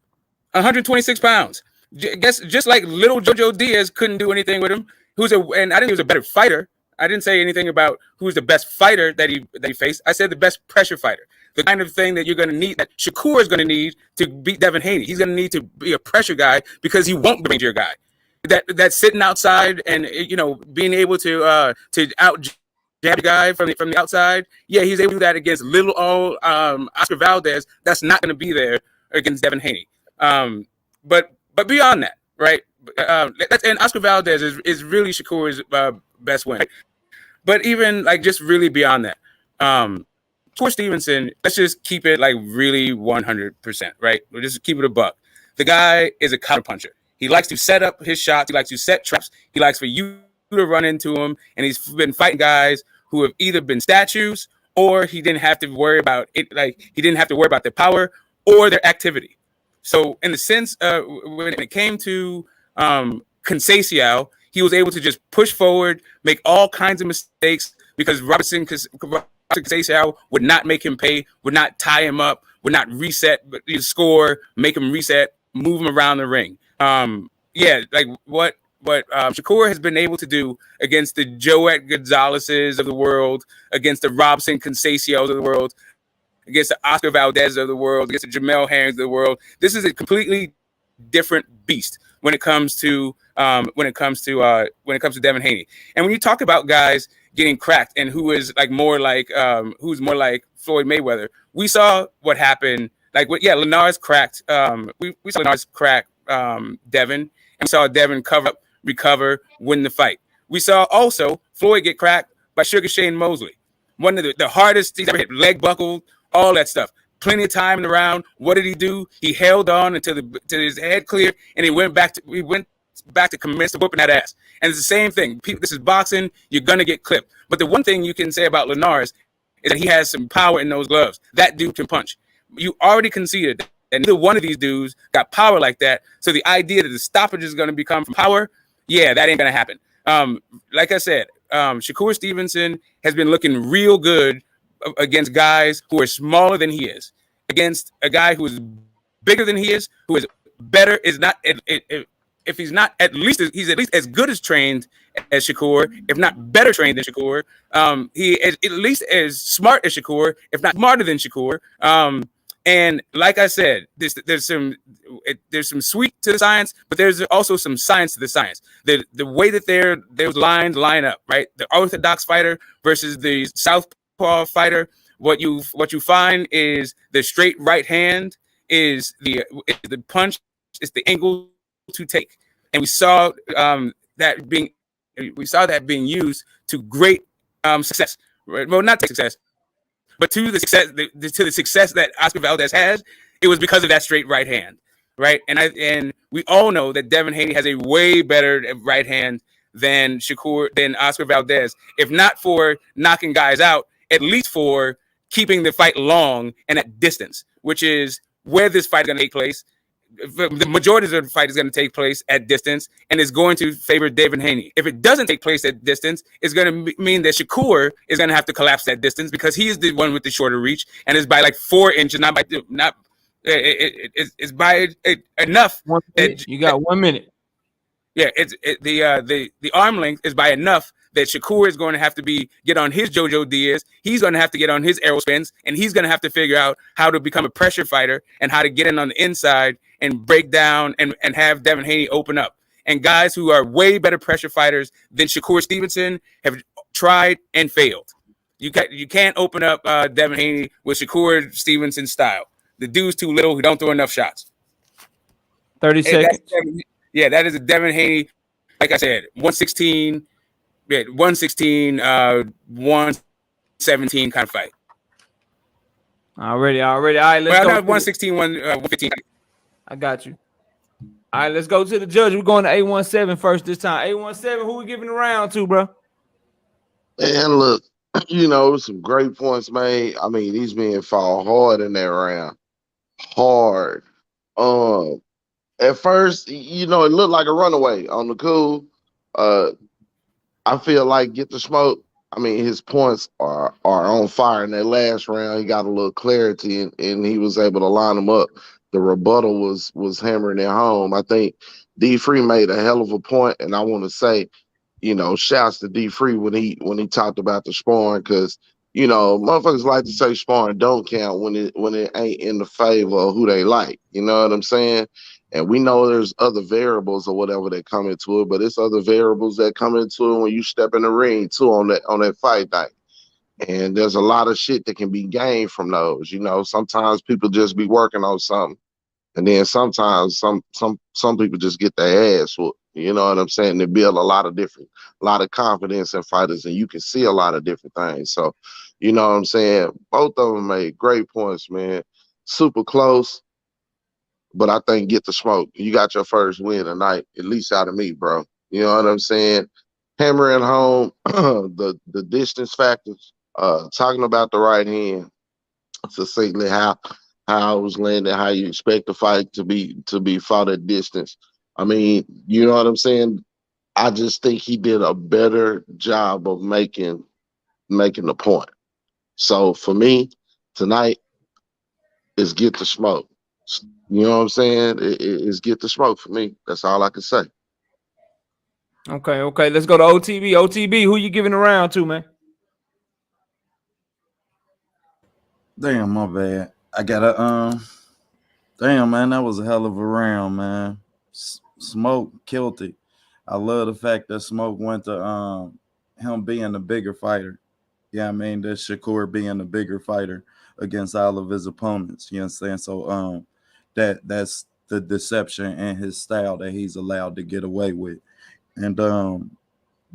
S5: 126 pounds. Guess just like little Jojo Diaz couldn't do anything with him. And I didn't think he was a better fighter. I didn't say anything about who's the best fighter that he faced. I said the best pressure fighter. The kind of thing that you're going to need, that Shakur is going to need to beat Devin Haney. He's going to need to be a pressure guy because he won't be your guy. That's sitting outside and being able to out jab a guy from the outside. Yeah, he's able to do that against little old Oscar Valdez. That's not going to be there against Devin Haney. But beyond that, right? And Oscar Valdez is really Shakur's best win. Right? But even like just really beyond that, Shakur Stevenson, let's just keep it like really 100%, right? We'll just keep it a buck. The guy is a counterpuncher. He likes to set up his shots. He likes to set traps. He likes for you to run into him. And he's been fighting guys who have either been statues or he didn't have to worry about it. Like he didn't have to worry about their power or their activity. So in the sense, when it came to Conceição, he was able to just push forward, make all kinds of mistakes because Robinson Conceição would not make him pay, would not tie him up, would not reset, but he'd score, make him reset, move him around the ring. Like what Shakur has been able to do against the Joet Gonzalez's of the world, against the Robinson Conceiçãos of the world, against the Oscar Valdez of the world, against the Jamel Herrings of the world. This is a completely different beast when it comes to Devin Haney. And when you talk about guys getting cracked and who's more like Floyd Mayweather, we saw what happened. Linares cracked. We saw Linares crack Devin, and we saw Devin recover, win the fight. We saw also Floyd get cracked by Sugar Shane Mosley, one of the hardest he's ever hit, leg buckled, all that stuff. Plenty of time in the round. What did he do? He held on until his head cleared, and he went back to commence to whooping that ass. And it's the same thing. This is boxing. You're gonna get clipped. But the one thing you can say about Linares is that he has some power in those gloves. That dude can punch. You already conceded that neither one of these dudes got power like that. So the idea that the stoppage is going to become from power, yeah, that ain't going to happen. Like I said, Shakur Stevenson has been looking real good against guys who are smaller than he is, against a guy who is bigger than he is, who is better, is not. If he's not he's at least as good as trained as Shakur, if not better trained than Shakur. He is at least as smart as Shakur, if not smarter than Shakur. And like I said, there's some sweet to the science, but there's also some science to the science. The way that those lines line up, right? The orthodox fighter versus the southpaw fighter. What you find is the straight right hand is the punch, it's the angle to take. and we saw that being used to great success. Right? Well, not to success, but to the success that Oscar Valdez has. It was because of that straight right hand, right? And we all know that Devin Haney has a way better right hand than Oscar Valdez, if not for knocking guys out, at least for keeping the fight long and at distance, which is where this fight is going to take place. The majority of the fight is going to take place at distance and is going to favor Devin Haney. If it doesn't take place at distance, it's going to mean that Shakur is going to have to collapse that distance because he is the one with the shorter reach and is by like 4 inches, it's by enough.
S1: You got 1 minute.
S5: Yeah, the arm length is by enough that Shakur is going to have to get on his Jojo Diaz. He's going to have to get on his Errol Spence, and he's going to have to figure out how to become a pressure fighter and how to get in on the inside and break down and have Devin Haney open up. And guys who are way better pressure fighters than Shakur Stevenson have tried and failed. You can't open up Devin Haney with Shakur Stevenson style. The dude's too little. He don't throw enough shots.
S1: 30 seconds.
S5: That is a Devin Haney, like I said, 116, 117 kind of fight.
S1: Already. All right, let's go.
S5: Not 116, 115.
S1: I got you. All right, let's go to the judge. We're going to 817 first this time. 817, who we giving the round to, bro?
S3: And look, some great points made. I mean, these men fall hard in that round. Hard. At first, it looked like a runaway on the cool. I feel like Get the Smoke. I mean, his points are on fire. In that last round, he got a little clarity, and he was able to line them up. The rebuttal was hammering it home. I think D Free made a hell of a point, and I want to say, shouts to D Free when he talked about the sparring, because motherfuckers like to say sparring don't count when it ain't in the favor of who they like. You know what I'm saying? And we know there's other variables or whatever that come into it, but it's other variables that come into it when you step in the ring too on that fight night. And there's a lot of shit that can be gained from those. Sometimes people just be working on something, and then sometimes some people just get their ass whooped. You know what I'm saying? They build a lot of confidence in fighters, and you can see a lot of different things. So, you know what I'm saying? Both of them made great points, man. Super close. But I think Get the Smoke. You got your first win tonight, at least out of me, bro. You know what I'm saying? Hammering home the distance factors. Talking about the right hand, succinctly how I was landing, how you expect the fight to be fought at distance. I mean, you know what I'm saying? I just think he did a better job of making the point. So for me, tonight is Get the Smoke. You know what I'm saying? It's Get the Smoke for me. That's all I can say.
S1: Okay. Let's go to OTB. OTB, who you giving the round to, man?
S2: Damn, my bad. I gotta damn, man, that was a hell of a round, man. Smoke killed it. I love the fact that Smoke went to him being the bigger fighter. Yeah, I mean, that Shakur being the bigger fighter against all of his opponents. You understand? So that's the deception and his style that he's allowed to get away with. And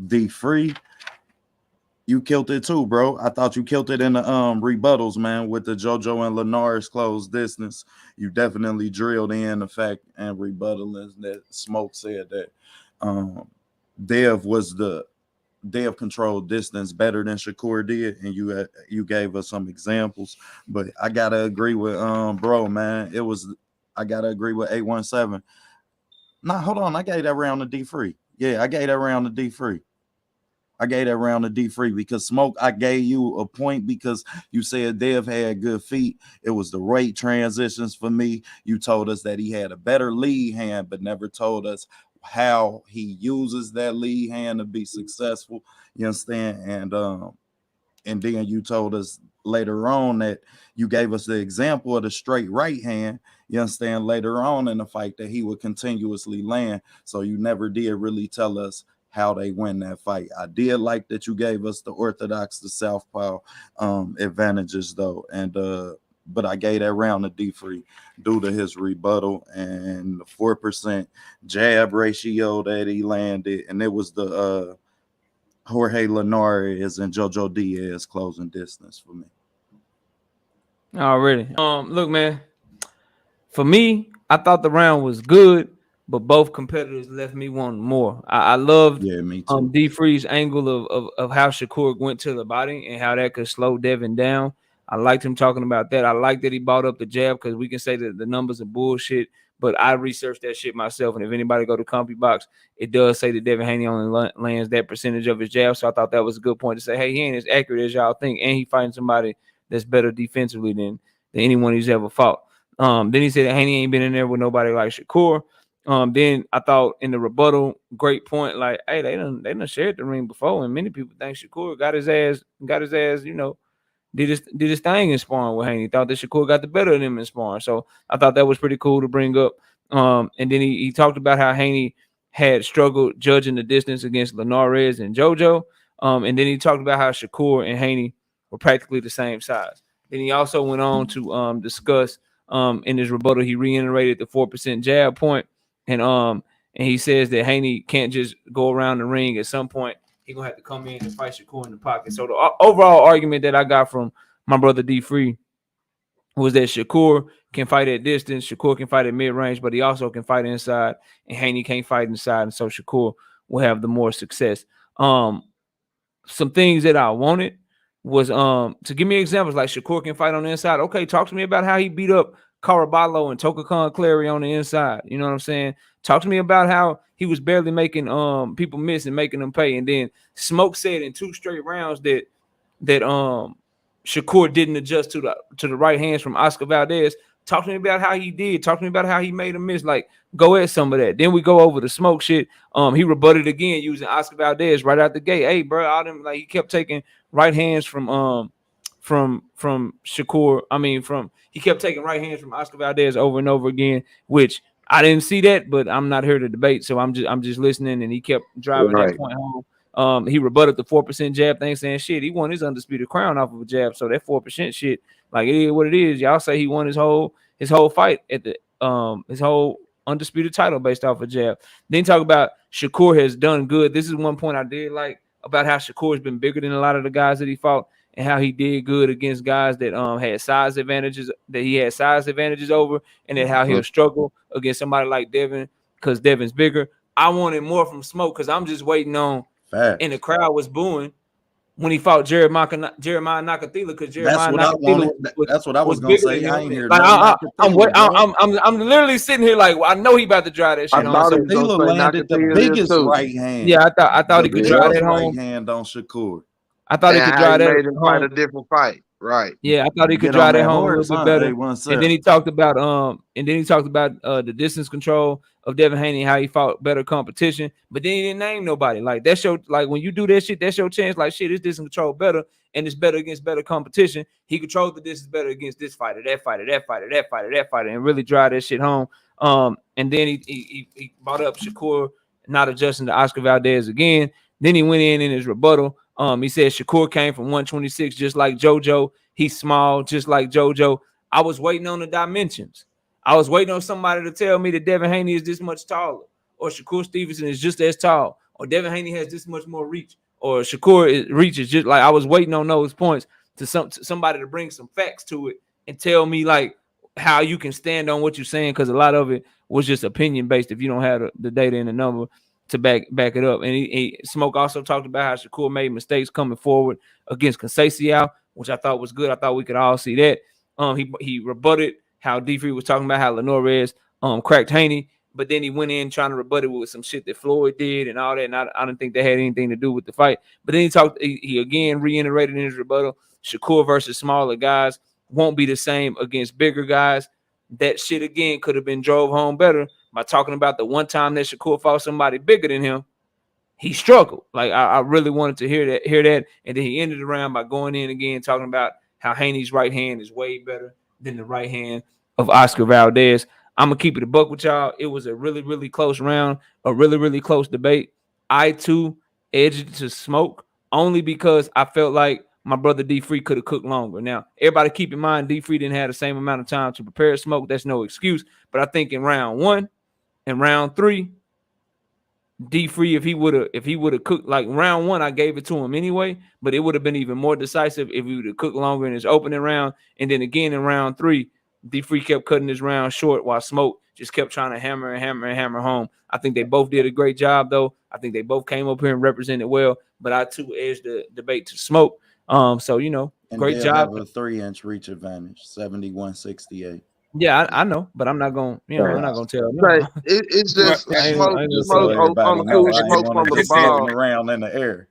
S2: D Free, you killed it too, bro. I thought you killed it in the rebuttals, man, with the JoJo and Lenar's close distance. You definitely drilled in the fact and rebuttal that Smoke said that Dev controlled distance better than Shakur did, and you gave us some examples. But I gotta agree with bro, man. I gotta agree with 817. Nah, hold on. I gave that round to D Free. Yeah, I gave that round to D Free. Because Smoke, I gave you a point because you said Dev had good feet. It was the rate transitions for me. You told us that he had a better lead hand, but never told us how he uses that lead hand to be successful. You understand? And then you told us later on that you gave us the example of the straight right hand. You understand? Later on in the fight that he would continuously land. So you never did really tell us how they win that fight. I did like that you gave us the orthodox, the southpaw advantages though. And but I gave that round to D-Free due to his rebuttal and the 4% jab ratio that he landed, and it was the Jorge Linares and JoJo Diaz closing distance for me.
S6: Already. Look, man. For me, I thought the round was good, but both competitors left me wanting more. I loved
S2: me too.
S6: D-Free's angle of how Shakur went to the body and how that could slow Devin down. I liked him talking about that. I like that he brought up the jab because we can say that the numbers are bullshit, but I researched that shit myself. And if anybody go to CompuBox, it does say that Devin Haney only lands that percentage of his jab. So I thought that was a good point to say, hey, he ain't as accurate as y'all think, and he fighting somebody that's better defensively than anyone he's ever fought. Then he said that Haney ain't been in there with nobody like Shakur. Then I thought in the rebuttal, great point, like, hey, they done shared the ring before, and many people think Shakur got his ass, you know, did his thing in sparring with Haney. Thought that Shakur got the better of him in sparring. So I thought that was pretty cool to bring up. And then he talked about how Haney had struggled judging the distance against Linares and JoJo. And then he talked about how Shakur and Haney were practically the same size. Then he also went on to discuss in his rebuttal, he reiterated the 4% jab point, and he says that Haney can't just go around the ring. At some point, he's gonna have to come in and fight Shakur in the pocket. So the overall argument that I got from my brother D-Free was that Shakur can fight at distance, Shakur can fight at mid-range, but he also can fight inside, and Haney can't fight inside, and so Shakur will have the more success. Some things that I wanted was to give me examples like Shakur can fight on the inside. Okay, talk to me about how he beat up Caraballo and Tokakon Clary on the inside. You know what I'm saying? Talk to me about how he was barely making people miss and making them pay. And then Smoke said in 2 straight rounds that Shakur didn't adjust to the right hands from Oscar Valdez. Talk to me about how he did. Talk to me about how he made a miss. Like, go at some of that. Then we go over the Smoke shit. He rebutted again using Oscar Valdez right out the gate. Hey, bro, all them, like, he kept taking right hands from Shakur. He kept taking right hands from Oscar Valdez over and over again, which I didn't see that, but I'm not here to debate, so I'm just listening. And he kept driving that point home. He rebutted the 4% jab thing, saying shit, he won his undisputed crown off of a jab. So that 4% shit, like, it is what it is. Y'all say he won his whole fight at the his whole undisputed title based off a jab. Then talk about Shakur has done good. This is one point I did like about how Shakur has been bigger than a lot of the guys that he fought, and how he did good against guys that had size advantages, over, and then how he'll struggle against somebody like Devin because Devin's bigger. I wanted more from Smoke because I'm just waiting on, and the crowd was booing when he fought Jeremiah Nakathila because Jeremiah Nakathila
S2: that's what I was gonna say. I ain't hear
S6: I'm literally sitting here like, well, I know he about to drive that shit home.
S2: Nakathila landed the biggest right hand.
S6: Yeah, I thought he could drive that home.
S2: Right hand on Shakur.
S6: I thought he could drive that
S3: made him fight a different fight. Right.
S6: Yeah, I thought he could drive that home a little bit better. And then he talked about the distance control of Devin Haney, how he fought better competition, but then he didn't name nobody. Like, that's your, like, when you do that shit, that's your chance. Like, shit, this distance control better, and it's better against better competition. He controlled the distance better against this fighter, that fighter, and really drive that shit home. And then he brought up Shakur not adjusting to Oscar Valdez again. Then he went in his rebuttal. He said Shakur came from 126 just like JoJo. He's small just like JoJo. I was waiting on the dimensions. I was waiting on somebody to tell me that Devin Haney is this much taller, or Shakur Stevenson is just as tall, or Devin Haney has this much more reach, or Shakur reaches just like. I was waiting on those points to somebody to bring some facts to it and tell me like how you can stand on what you're saying, because a lot of it was just opinion based if you don't have the data and the number to back it up. And Smoke also talked about how Shakur made mistakes coming forward against Conceição, which I thought was good. I thought we could all see that. He rebutted how D-Free was talking about how Linares cracked Haney, but then he went in trying to rebut it with some shit that Floyd did and all that, and I don't think that had anything to do with the fight. But then he again reiterated in his rebuttal, Shakur versus smaller guys won't be the same against bigger guys. That shit again could have been drove home better by talking about the one time that Shakur fought somebody bigger than him. He struggled. Like, I really wanted to hear that. And then he ended the round by going in again, talking about how Haney's right hand is way better than the right hand of Oscar Valdez. I'm going to keep it a buck with y'all. It was a really, really close round, a really, really close debate. I, too, edged to Smoke only because I felt like my brother D Free could have cooked longer. Now, everybody keep in mind D Free didn't have the same amount of time to prepare Smoke. That's no excuse. But I think in round 1 and round 3, D Free, if he would have cooked like round 1, I gave it to him anyway, but it would have been even more decisive if he would have cooked longer in his opening round. And then again in round 3, D Free kept cutting his round short while Smoke just kept trying to hammer home. I think they both did a great job, though. I think they both came up here and represented well, but I too edged the debate to Smoke. So and great job.
S2: Have a 3-inch reach advantage, 71-68.
S6: Yeah, I know, but I'm not gonna, I'm not gonna tell.
S3: Right. It's just Smoke on the cool. Smoke fumbled the ball
S2: around in the air.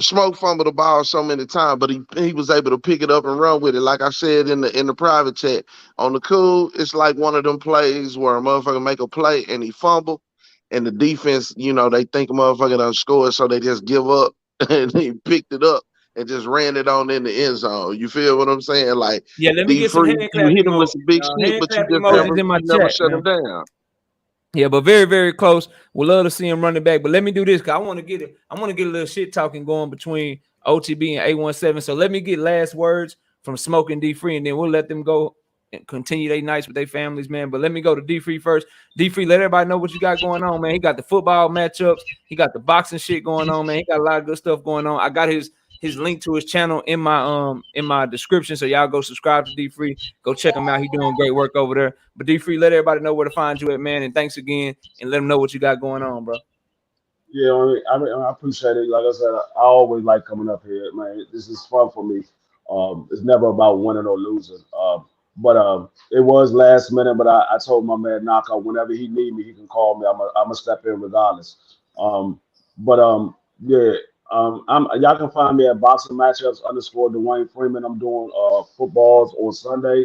S3: Smoke fumbled the ball so many times, but he was able to pick it up and run with it. Like I said in the private chat, on the cool, it's like one of them plays where a motherfucker make a play and he fumble, and the defense, they think a motherfucker done scored, so they just give up, and he picked it up and just ran it on in the end zone. You feel what I'm saying? Like,
S6: yeah, let me get some hand clap.
S3: You hit him with some big shit, but you just never shut him down.
S6: Yeah, but very, very close. We'd love to see him running back. But let me do this, because I want to get a little shit talking going between OTB and 817. So let me get last words from Smoke and D Free, and then we'll let them go and continue their nights with their families, man. But let me go to D Free first. D Free, let everybody know what you got going on, man. He got the football matchups, he got the boxing shit going on, man. He got a lot of good stuff going on. I got his link to his channel in my description, so y'all go subscribe to D Free, go check him out. He doing great work over there. But D Free, let everybody know where to find you at, man, and thanks again, and let them know what you got going on, bro.
S4: Yeah, I appreciate it. Like I said, I always like coming up here, man. This is fun for me. It's never about winning or losing. But it was last minute, but I told my man Knockout whenever he need me, he can call me. I'm gonna step in regardless. Y'all can find me at boxing matchups _ Dwayne Freeman. I'm doing footballs on Sunday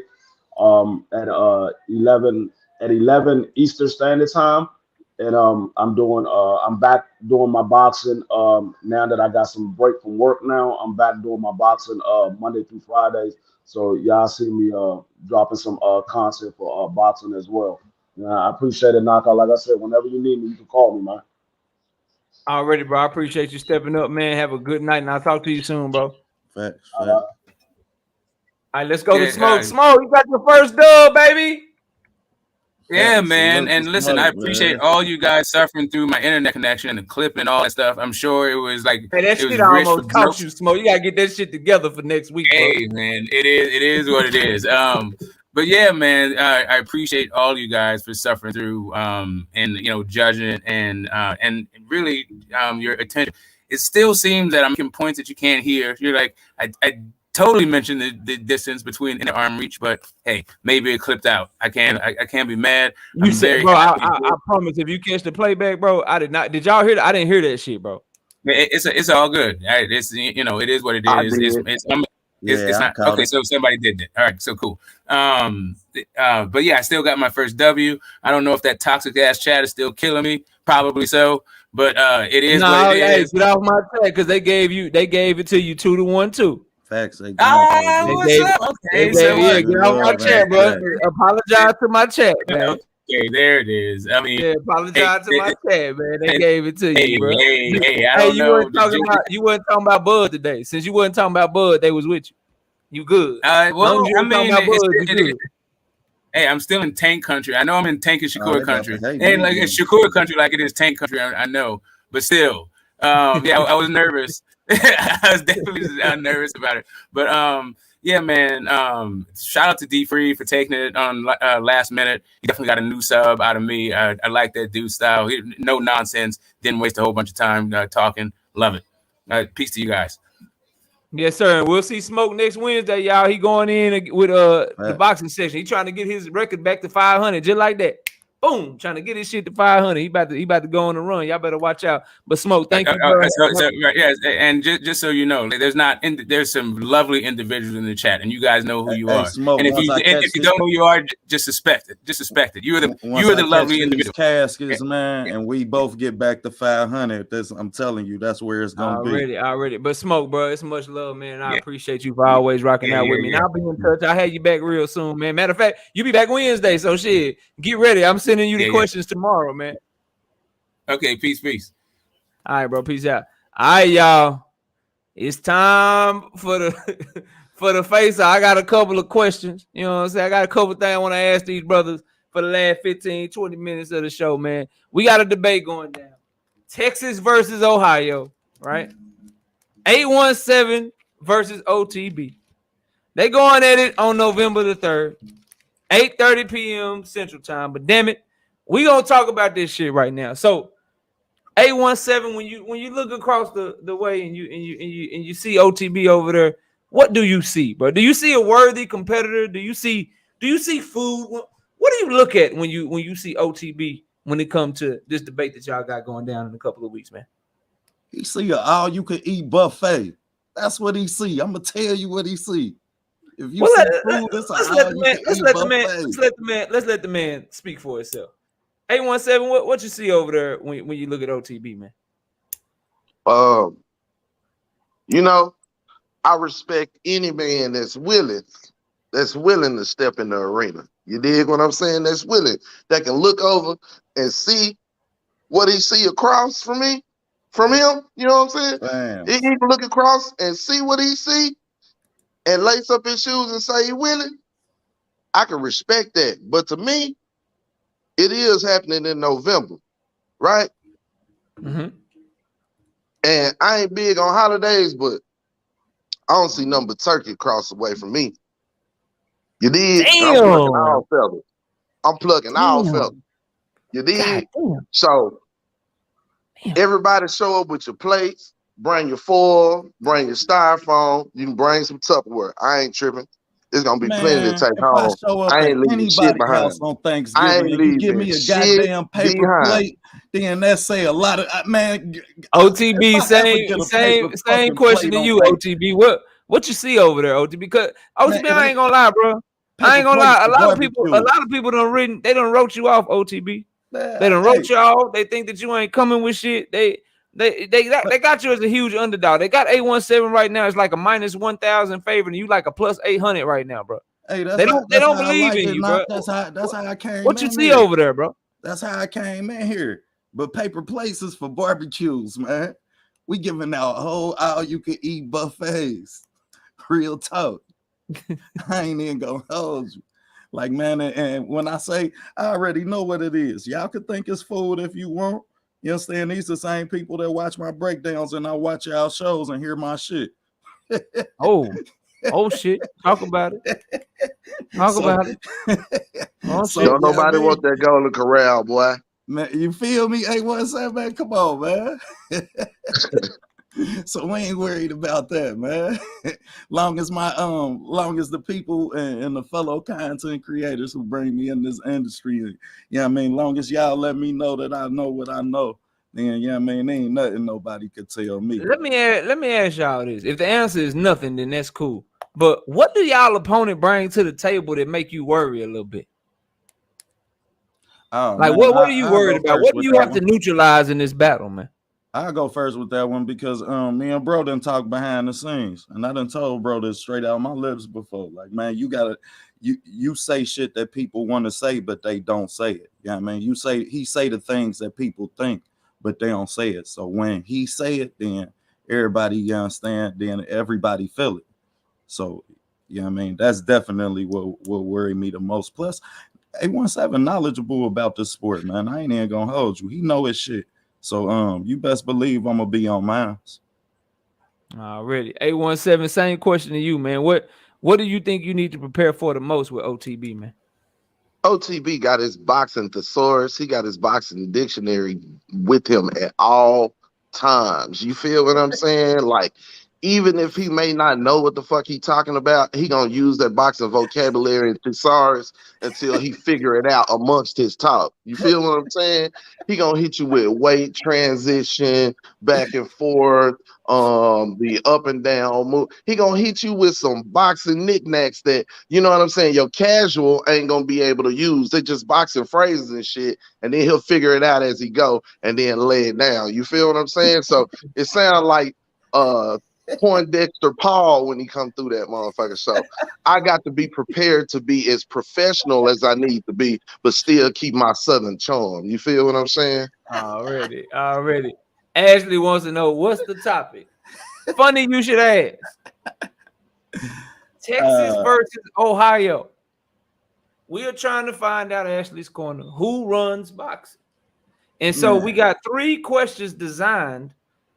S4: at 11 Eastern Standard Time, and I'm back doing my boxing now that I got some break from work. Now I'm back doing my boxing Monday through Fridays. So y'all see me dropping some content for boxing as well. I appreciate it, Knockout. Like I said, whenever you need me, you can call me, man.
S6: Already, bro. I appreciate you stepping up, man. Have a good night, and I'll talk to you soon, bro.
S2: Facts.
S6: All right, let's go to Smoke. Smoke, you got your first dub, baby.
S5: Yeah, man. And listen, I appreciate all you guys suffering through my internet connection and the clip and all that stuff. I'm sure it was like,
S6: hey, that shit almost cost you, Smoke. You gotta get that shit together for next week, bro.
S5: Hey, man, it is what it is. But yeah, man, I appreciate all you guys for suffering through and judging and really your attention. It still seems that I'm making points that you can't hear. You're like, I totally mentioned the distance between in the arm reach, but hey, maybe it clipped out. I can't be mad.
S6: You said, bro, I promise if you catch the playback, bro, I did not. Did y'all hear that? I didn't hear that shit, bro.
S5: It's all good. It's it is what it is. It's not okay. So somebody did that. All right, so cool. But yeah, I still got my first W. I don't know if that toxic ass chat is still killing me. Probably so, but it is what it is.
S6: Get off my chat because they gave it to you 2-1 too.
S2: Facts.
S5: What's up? Okay,
S6: get off my chat, bro. Apologize to my chat, man.
S5: Okay, there it is. I mean,
S6: apologize to my chat, man. They gave it to you, bro.
S5: I don't know.
S6: You wasn't talking about Bud today. Since you wasn't talking about Bud, they was with you. You good?
S5: Well, hey, I'm still in tank country. I know I'm in tank and Shakur country. Ain't like it's Shakur country like it is tank country. I know, but still, I was nervous. I was definitely nervous about it. But yeah, man. Shout out to D Free for taking it on last minute. He definitely got a new sub out of me. I like that dude style. No nonsense. Didn't waste a whole bunch of time talking. Love it. Peace to you guys.
S6: Yes, sir. We'll see Smoke next Wednesday, y'all. He going in with the boxing section. He trying to get his record back to 500, just like that. Boom, trying to get his shit to 500. He about to go on the run. Y'all better watch out. But Smoke, thank you.
S5: Yes, and just so you know, there's some lovely individuals in the chat, and you guys know who you are.
S2: Smoke,
S5: and if you don't know who you are, just suspect it. Just suspect it. You are the lovely individual.
S2: Caskets, man, and we both get back to 500. I'm telling you, that's where it's gonna be.
S6: Already. But Smoke, bro, it's much love, man. I appreciate you for always rocking out with me. And I'll be in touch. I'll have you back real soon, man. Matter of fact, you be back Wednesday, so shit, get ready. I'm sending you the questions tomorrow, man.
S5: Okay, peace.
S6: All right, bro. Peace out. All right, y'all. It's time for the for the face. I got a couple of questions. You know what I'm saying? I got a couple of things I want to ask these brothers for the last 15, 20 minutes of the show, man. We got a debate going down. Texas versus Ohio, right? 817 versus OTB. They going at it on November the 3rd, 8:30 p.m. Central Time. But damn it, we gonna talk about this shit right now. So 817, when you look across the way and you see OTB over there, what do you see, bro? Do you see a worthy competitor? Do you see food? What do you look at when you see OTB when it comes to this debate that y'all got going down in a couple of weeks, man?
S2: He see an all-you-can-eat buffet. That's what he see. I'm gonna tell you what he see. If you see food, it's
S6: let's let the man speak for himself. 817, what you see over there when you look at OTB, man?
S3: You know, I respect any man that's willing to step in the arena. You dig what I'm saying? That's willing, that can look over and see what he see across from him. You know what I'm saying?
S2: Damn.
S3: He can look across and see what he see and lace up his shoes and say he willing. I can respect that. But to me, it is happening in November, right?
S6: Mm-hmm.
S3: And I ain't big on holidays, but I don't see nothing but turkey across the way from me. You dig? I'm plucking all fellas. You dig? So everybody show up with your plates, bring your foil, bring your styrofoam. You can bring some Tupperware. I ain't tripping. There's gonna be plenty to take home. I ain't leaving shit behind.
S2: On Thanksgiving, you give me a goddamn paper plate, then that say a lot of man.
S6: OTB, same question to you, OTB. What you see over there, OTB? Because OTB, man, I ain't gonna lie, bro. I ain't gonna lie. A lot of people done wrote you off, OTB. They done wrote you off. They think that you ain't coming with shit. They got you as a huge underdog. They got 817 right now. It's like a minus 1,000 favorite, and you like a plus 800 right now, bro.
S2: Hey,
S6: they don't believe in you, bro.
S2: That's how I came.
S6: What you see over there, bro?
S2: That's how I came in here. But paper plates is for barbecues, man. We giving out all you can eat buffets. Real talk. I ain't even gonna hold you. Like, man, and when I say I already know what it is, y'all could think it's food if you want. You understand? These the same people that watch my breakdowns and I watch y'all shows and hear my shit.
S6: Oh shit. Talk about it. About it.
S3: Oh, shit. Don't nobody want that golden corral, boy.
S2: Man, you feel me? 817, man. Come on, man. So we ain't worried about that, man. long as the people and the fellow content creators who bring me in this industry, long as y'all let me know that I know what I know, then there ain't nothing nobody could tell me.
S6: Let me ask y'all this. If the answer is nothing, then that's cool. But what do y'all opponent bring to the table that make you worry a little bit?
S2: Oh,
S6: like,
S2: man,
S6: what are you worried about? What do you have to neutralize in this battle, man?
S2: I'll go first with that one because me and bro done talk behind the scenes, and I done told bro this straight out of my lips before. Like, man, you say shit that people want to say, but they don't say it. He say the things that people think, but they don't say it. So when he say it, then everybody understand, then everybody feel it. So that's definitely what worry me the most. Plus, 817 knowledgeable about this sport, man. I ain't even gonna hold you. He know his shit. So you best believe I'm gonna be on mine.
S6: Already. 817, same question to you, man. What do you think you need to prepare for the most with OTB, man?
S3: OTB got his boxing thesaurus. He got his boxing dictionary with him at all times. You feel what I'm saying? Like, even if he may not know what the fuck he talking about, he gonna use that boxing vocabulary and thesaurus until he figure it out amongst his talk. You feel what I'm saying? He gonna hit you with weight transition, back and forth, the up and down move. He gonna hit you with some boxing knickknacks that, you know what I'm saying, your casual ain't gonna be able to use. They just boxing phrases and shit, and then he'll figure it out as he go and then lay it down. You feel what I'm saying? So it sounds like Poindexter Paul when he come through that motherfucker. So I got to be prepared to be as professional as I need to be, but still keep my Southern charm. You feel what I'm saying?
S6: Already. Ashley wants to know, what's the topic? Funny you should ask. Texas versus Ohio. We are trying to find out, Ashley's Corner, who runs boxing. And so we got 3 questions designed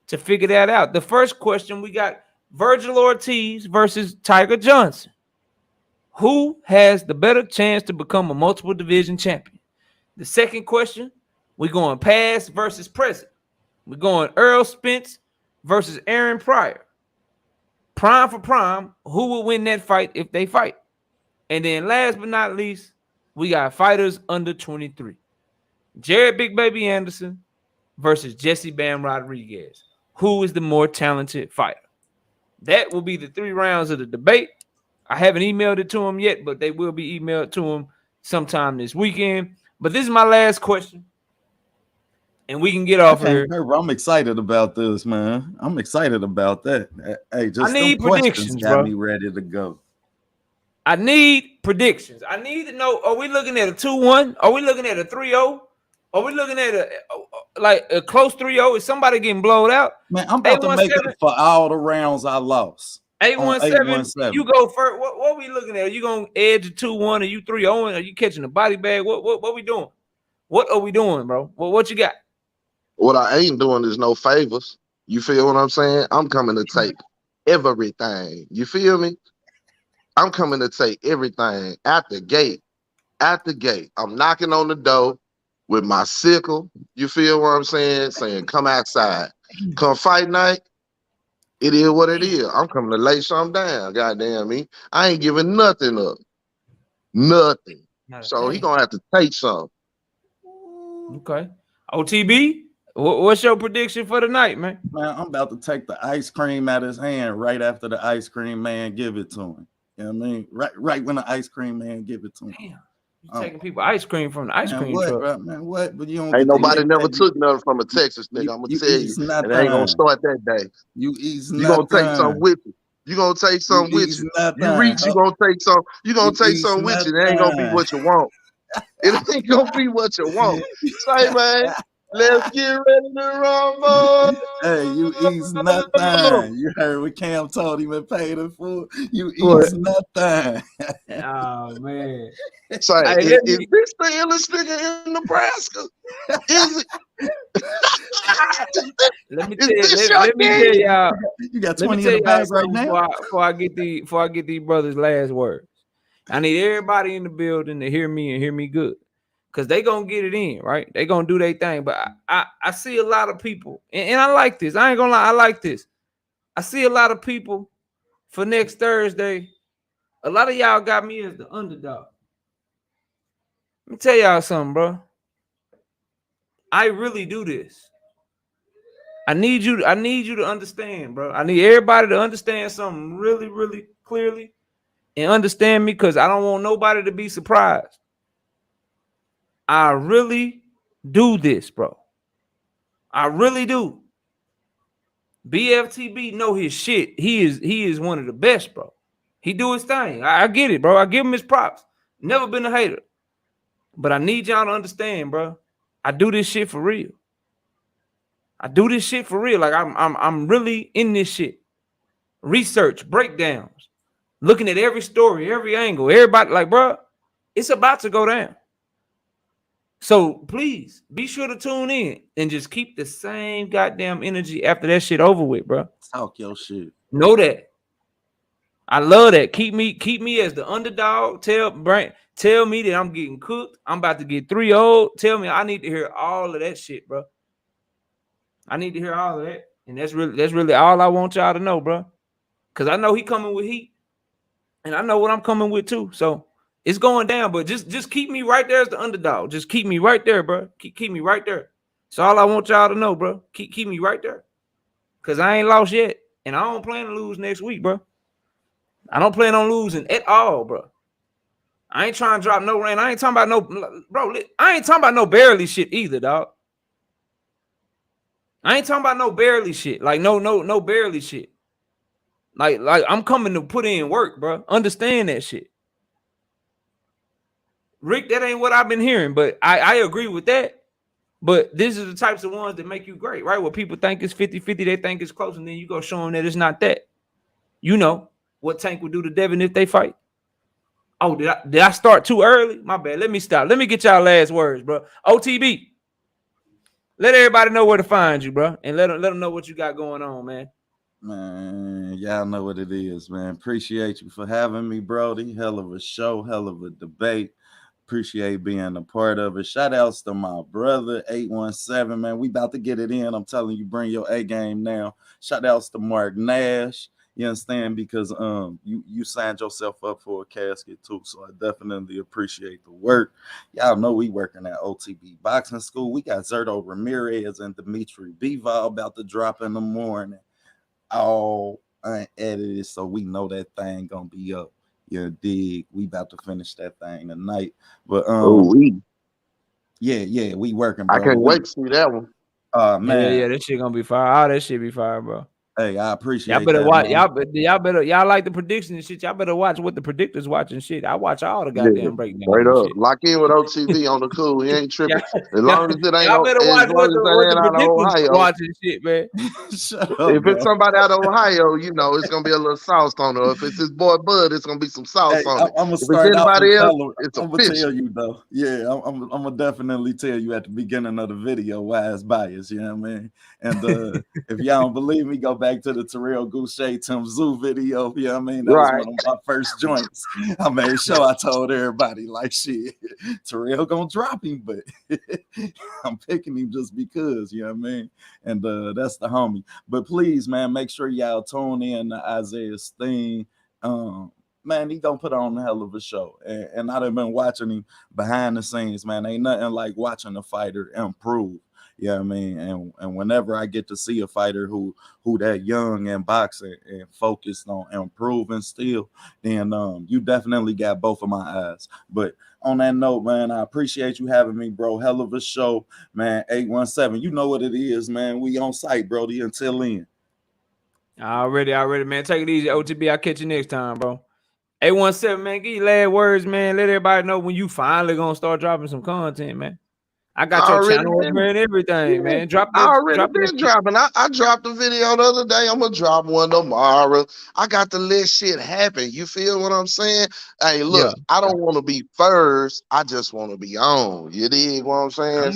S6: to figure that out. The first question, we got Virgil Ortiz versus Tiger Johnson. Who has the better chance to become a multiple division champion? The second question, we're going past versus present. We're going Earl Spence versus Aaron Pryor. Prime for prime, who will win that fight if they fight? And then last but not least, we got fighters under 23. Jared Big Baby Anderson versus Jesse Bam Rodriguez. Who is the more talented fighter? That will be the 3 rounds of the debate. I haven't emailed it to him yet, but they will be emailed to him sometime this weekend. But this is my last question. And we can get off here.
S2: I'm excited about this, man. I'm excited about that. Hey, just
S6: I need predictions,
S2: got
S6: bro.
S2: me ready to go.
S6: I need predictions. I need to know, are we looking at a 2-1? Are we looking at a 3-0? Are we looking at a close 3-0? Is somebody getting blown out?
S2: Man, I'm about to make up for all the rounds I lost.
S6: 817. You go first. What are we looking at? Are you going to edge a 2-1? Are you 3-0? Are you catching a body bag? What we doing? What are we doing, bro? What you got?
S3: What I ain't doing is no favors. You feel what I'm saying? I'm coming to take everything. You feel me? I'm coming to take everything at the gate. At the gate. I'm knocking on the door with my sickle. You feel what I'm saying? Saying, come outside. Come fight night. It is what it is. I'm coming to lay something down. Goddamn me. I ain't giving nothing up. Nothing. So he gonna have to take something.
S6: Okay. OTB, what's your prediction for the night, man?
S2: Man, I'm about to take the ice cream out of his hand right after the ice cream man give it to him. You know what I mean? Right when the ice cream man give it to him.
S6: Damn. You taking people ice cream from the ice cream truck.
S2: Bro, man, what? But you don't
S3: ain't nobody never took nothing from a Texas nigga. I'm gonna tell you. And they ain't gonna start that day.
S2: You
S3: gonna take something with you. You gonna take something with you. You reach, you gonna take some. You gonna take something with you. It ain't gonna be what you want. It ain't gonna be what you want. Say, man, let's get ready to rumble.
S2: Hey, you eat nothing. You heard what Cam told him and paid him for. You eat nothing.
S6: Oh man.
S3: Say, is this the illest nigga in Nebraska? Is it?
S6: Let me tell y'all.
S2: You got 20 in the bag right now.
S6: Before I get these brothers' last words, I need everybody in the building to hear me and hear me good, because they gonna get it in, right? They gonna do their thing. But I see a lot of people, and I like this. I ain't gonna lie, I like this. I see a lot of people for next Thursday. A lot of y'all got me as the underdog. Let me tell y'all something, bro. I really do this. I need you to understand, bro. I need everybody to understand something really, really clearly and understand me, because I don't want nobody to be surprised. I really do this, bro. I really do. BFTB know his shit. He is one of the best, bro. He do his thing. I get it, bro. I give him his props. Never been a hater. But I need y'all to understand, bro. I do this shit for real. I do this shit for real. Like I'm really in this shit. Research, breakdowns, looking at every story, every angle, everybody. Like, bro, it's about to go down. So please be sure to tune in and just keep the same goddamn energy after that shit over with, bro.
S2: Talk your shit.
S6: Know that. I love that. Keep me as the underdog. Tell me that I'm getting cooked. I'm about to get 3-0. Tell me I need to hear all of that shit, bro. I need to hear all of that. And that's really all I want y'all to know, bro. Because I know he coming with heat. And I know what I'm coming with too. So it's going down. But just keep me right there as the underdog. Just keep me right there, bro. Keep me right there. That's all I want y'all to know, bro. Keep me right there. Because I ain't lost yet. And I don't plan to lose next week, bro. I don't plan on losing at all, bro. I ain't trying to drop no rain. I ain't talking about no, bro. I ain't talking about no barely shit either, dog. I ain't talking about no barely shit. Like no barely shit. Like I'm coming to put in work, bro. Understand that shit. Rick, that ain't what I've been hearing, but I agree with that. But these are the types of ones that make you great, right? Where people think it's 50-50, they think it's close, and then you go show them that it's not that. You know what Tank would do to Devin if they fight. Oh, did I start too early? My bad. Let me stop. Let me get y'all last words, bro. OTB. Let everybody know where to find you, bro, and let them know what you got going on, man.
S2: Man, y'all know what it is, man. Appreciate you for having me, Brody. Hell of a show, hell of a debate. Appreciate being a part of it. Shout outs to my brother 817, man. We about to get it in. I'm telling you, bring your A game now. Shout outs to Mark Nash. You understand? Because you signed yourself up for a casket too. So I definitely appreciate the work. Y'all know we working at OTB Boxing School. We got Zerto Ramirez and Dimitri Bivol about to drop in the morning. All unedited, so we know that thing gonna be up. You dig? We about to finish that thing tonight. But yeah, we working, bro.
S3: I can't wait to see that one.
S2: Man,
S6: yeah, that shit gonna be fire. All that shit be fire, bro.
S2: Hey, I appreciate
S6: y'all better
S2: that,
S6: watch.
S2: Man.
S6: Y'all like the prediction and shit. Y'all better watch what the predictors watching shit. I watch all the goddamn breakdowns.
S3: Straight up.
S6: Shit.
S3: Lock in with OTV on the cool. He ain't tripping. As long as it ain't
S6: y'all better watch what the
S3: out of Ohio.
S6: Watching shit, man.
S3: If it's somebody out of Ohio, you know, it's gonna be a little sauce on it. If it's his boy Bud, it's gonna be some sauce on it.
S2: I'm gonna
S3: if
S2: start
S3: it's anybody else, it's
S2: I'm gonna tell you though. Yeah, I'm gonna definitely tell you at the beginning of the video why it's biased. You know what I mean? And if y'all don't believe me, go back to the Terrell Goucher Tim Zoo video. You know what I mean? That was one of my first joints. I made sure I told everybody like, shit, Terrell gonna drop him, but I'm picking him just because. You know what I mean? And that's the homie. But please, man, make sure y'all tune in to Isaiah Steen. Man, he gonna put on a hell of a show. And I've been watching him behind the scenes, man. Ain't nothing like watching a fighter improve. You know what I mean? And whenever I get to see a fighter who that young and boxing and focused on improving still, then you definitely got both of my eyes. But on that note, man, I appreciate you having me, bro. Hell of a show, man. 817. You know what it is, man. We on site, Brody. Until then.
S6: Already, man. Take it easy, OTB. I'll catch you next time, bro. 817, man. Give your last words, man. Let everybody know when you finally gonna start dropping some content, man. I got your channel up there and everything, man. Drop that.
S3: Dropping. I dropped a video the other day. I'm gonna drop one tomorrow. I got to let shit happen. You feel what I'm saying? Hey, look, I don't want to be first. I just want to be on. You dig what I'm saying?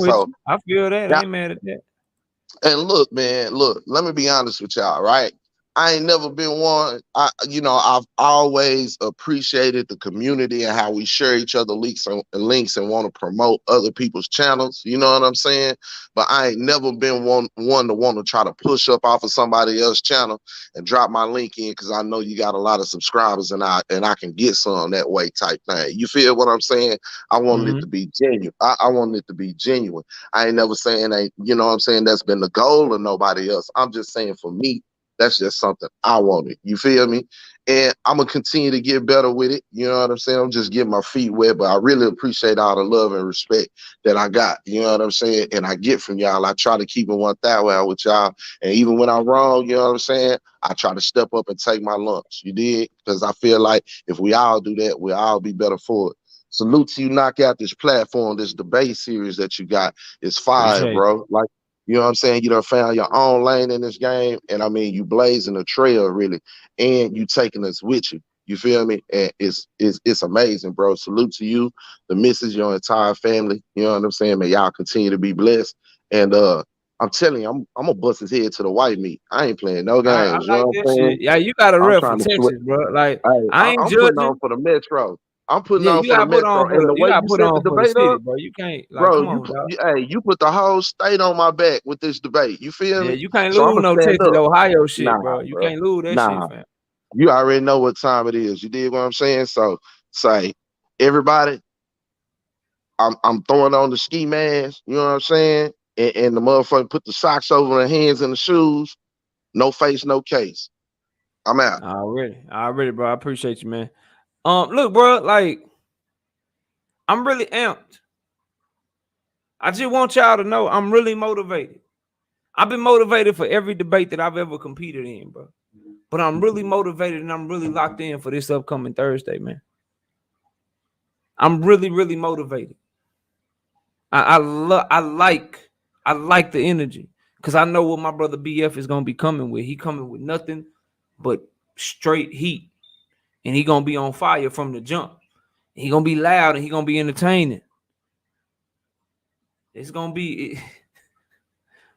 S6: I feel that. I ain't mad at that.
S3: And look, man, let me be honest with y'all, right? I ain't never been one. I've always appreciated the community and how we share each other links and want to promote other people's channels. You know what I'm saying? But I ain't never been one to want to try to push up off of somebody else's channel and drop my link in because I know you got a lot of subscribers and I can get some that way type thing. You feel what I'm saying? I wanted it to be genuine. I wanted it to be genuine. I ain't never saying you know what I'm saying, that's been the goal of nobody else. I'm just saying for me, that's just something I wanted. You feel me? And I'm going to continue to get better with it. You know what I'm saying? I'm just getting my feet wet, but I really appreciate all the love and respect that I got. You know what I'm saying? And I get from y'all. I try to keep it 1,000 with y'all. And even when I'm wrong, you know what I'm saying? I try to step up and take my lumps. You did? Because I feel like if we all do that, we'll all be better for it. Salute to you, knock out this platform, this debate series that you got. It's fire, bro. Like, you know what I'm saying? You done found your own lane in this game. And I mean, you blazing a trail, really. And you taking us with you. You feel me? And it's amazing, bro. Salute to you, the missus, your entire family. You know what I'm saying? May y'all continue to be blessed. And I'm telling you, I'm gonna bust his head to the white meat. I ain't playing no games.
S6: I
S3: you know what I'm saying?
S6: Shit. Yeah, you got a rep for Texas, bro. Like, I ain't
S3: I'm
S6: judging.
S3: putting on for the Metro. I'm putting on for the Metro.
S6: And the way you set the debate up, bro, you can't, like,
S3: bro,
S6: come on,
S3: you put the whole state on my back with this debate. You feel me?
S6: Yeah, you can't lose no Texas, Ohio shit, bro. You can't lose that shit, fam.
S3: You already know what time it is. You did what I'm saying? So say, everybody, I'm throwing on the ski mask, you know what I'm saying? And the motherfucker put the socks over the hands and the shoes. No face, no case. I'm out.
S6: Already, bro. I appreciate you, man. Look, bro, like, I'm really amped. I just want y'all to know I'm really motivated. I've been motivated for every debate that I've ever competed in, bro. But I'm really motivated and I'm really locked in for this upcoming Thursday, man. I'm really, really motivated. I like I like the energy because I know what my brother BF is gonna be coming with. He coming with nothing but straight heat, and he gonna be on fire from the jump. He gonna be loud and he gonna be entertaining. It's gonna be,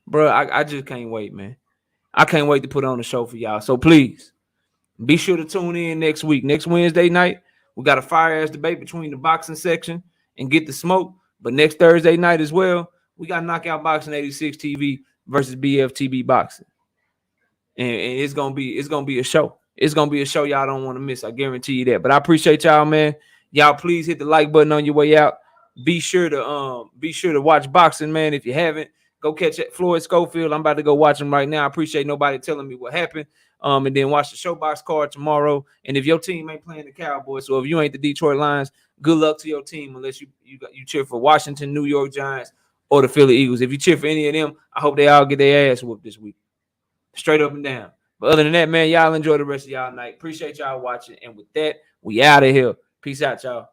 S6: bro. I just can't wait, man. I can't wait to put on the show for y'all. So please be sure to tune in next week. Next Wednesday night, we got a fire ass debate between the boxing section and Get the Smoke. But next Thursday night as well, we got Knockout Boxing 86 TV versus BFTB Boxing. And it's gonna be a show. It's gonna be a show y'all don't want to miss. I guarantee you that. But I appreciate y'all, man. Y'all please hit the like button on your way out. Be sure to watch boxing, man. If you haven't, go catch Floyd Schofield. I'm about to go watch him right now. I appreciate nobody telling me what happened. And then watch the Showbox card tomorrow. And if your team ain't playing the Cowboys, so if you ain't the Detroit Lions, good luck to your team unless you cheer for Washington, New York Giants, or the Philly Eagles. If you cheer for any of them, I hope they all get their ass whooped this week. Straight up and down. But other than that, man, y'all enjoy the rest of y'all night. Appreciate y'all watching. And with that, we out of here. Peace out, y'all.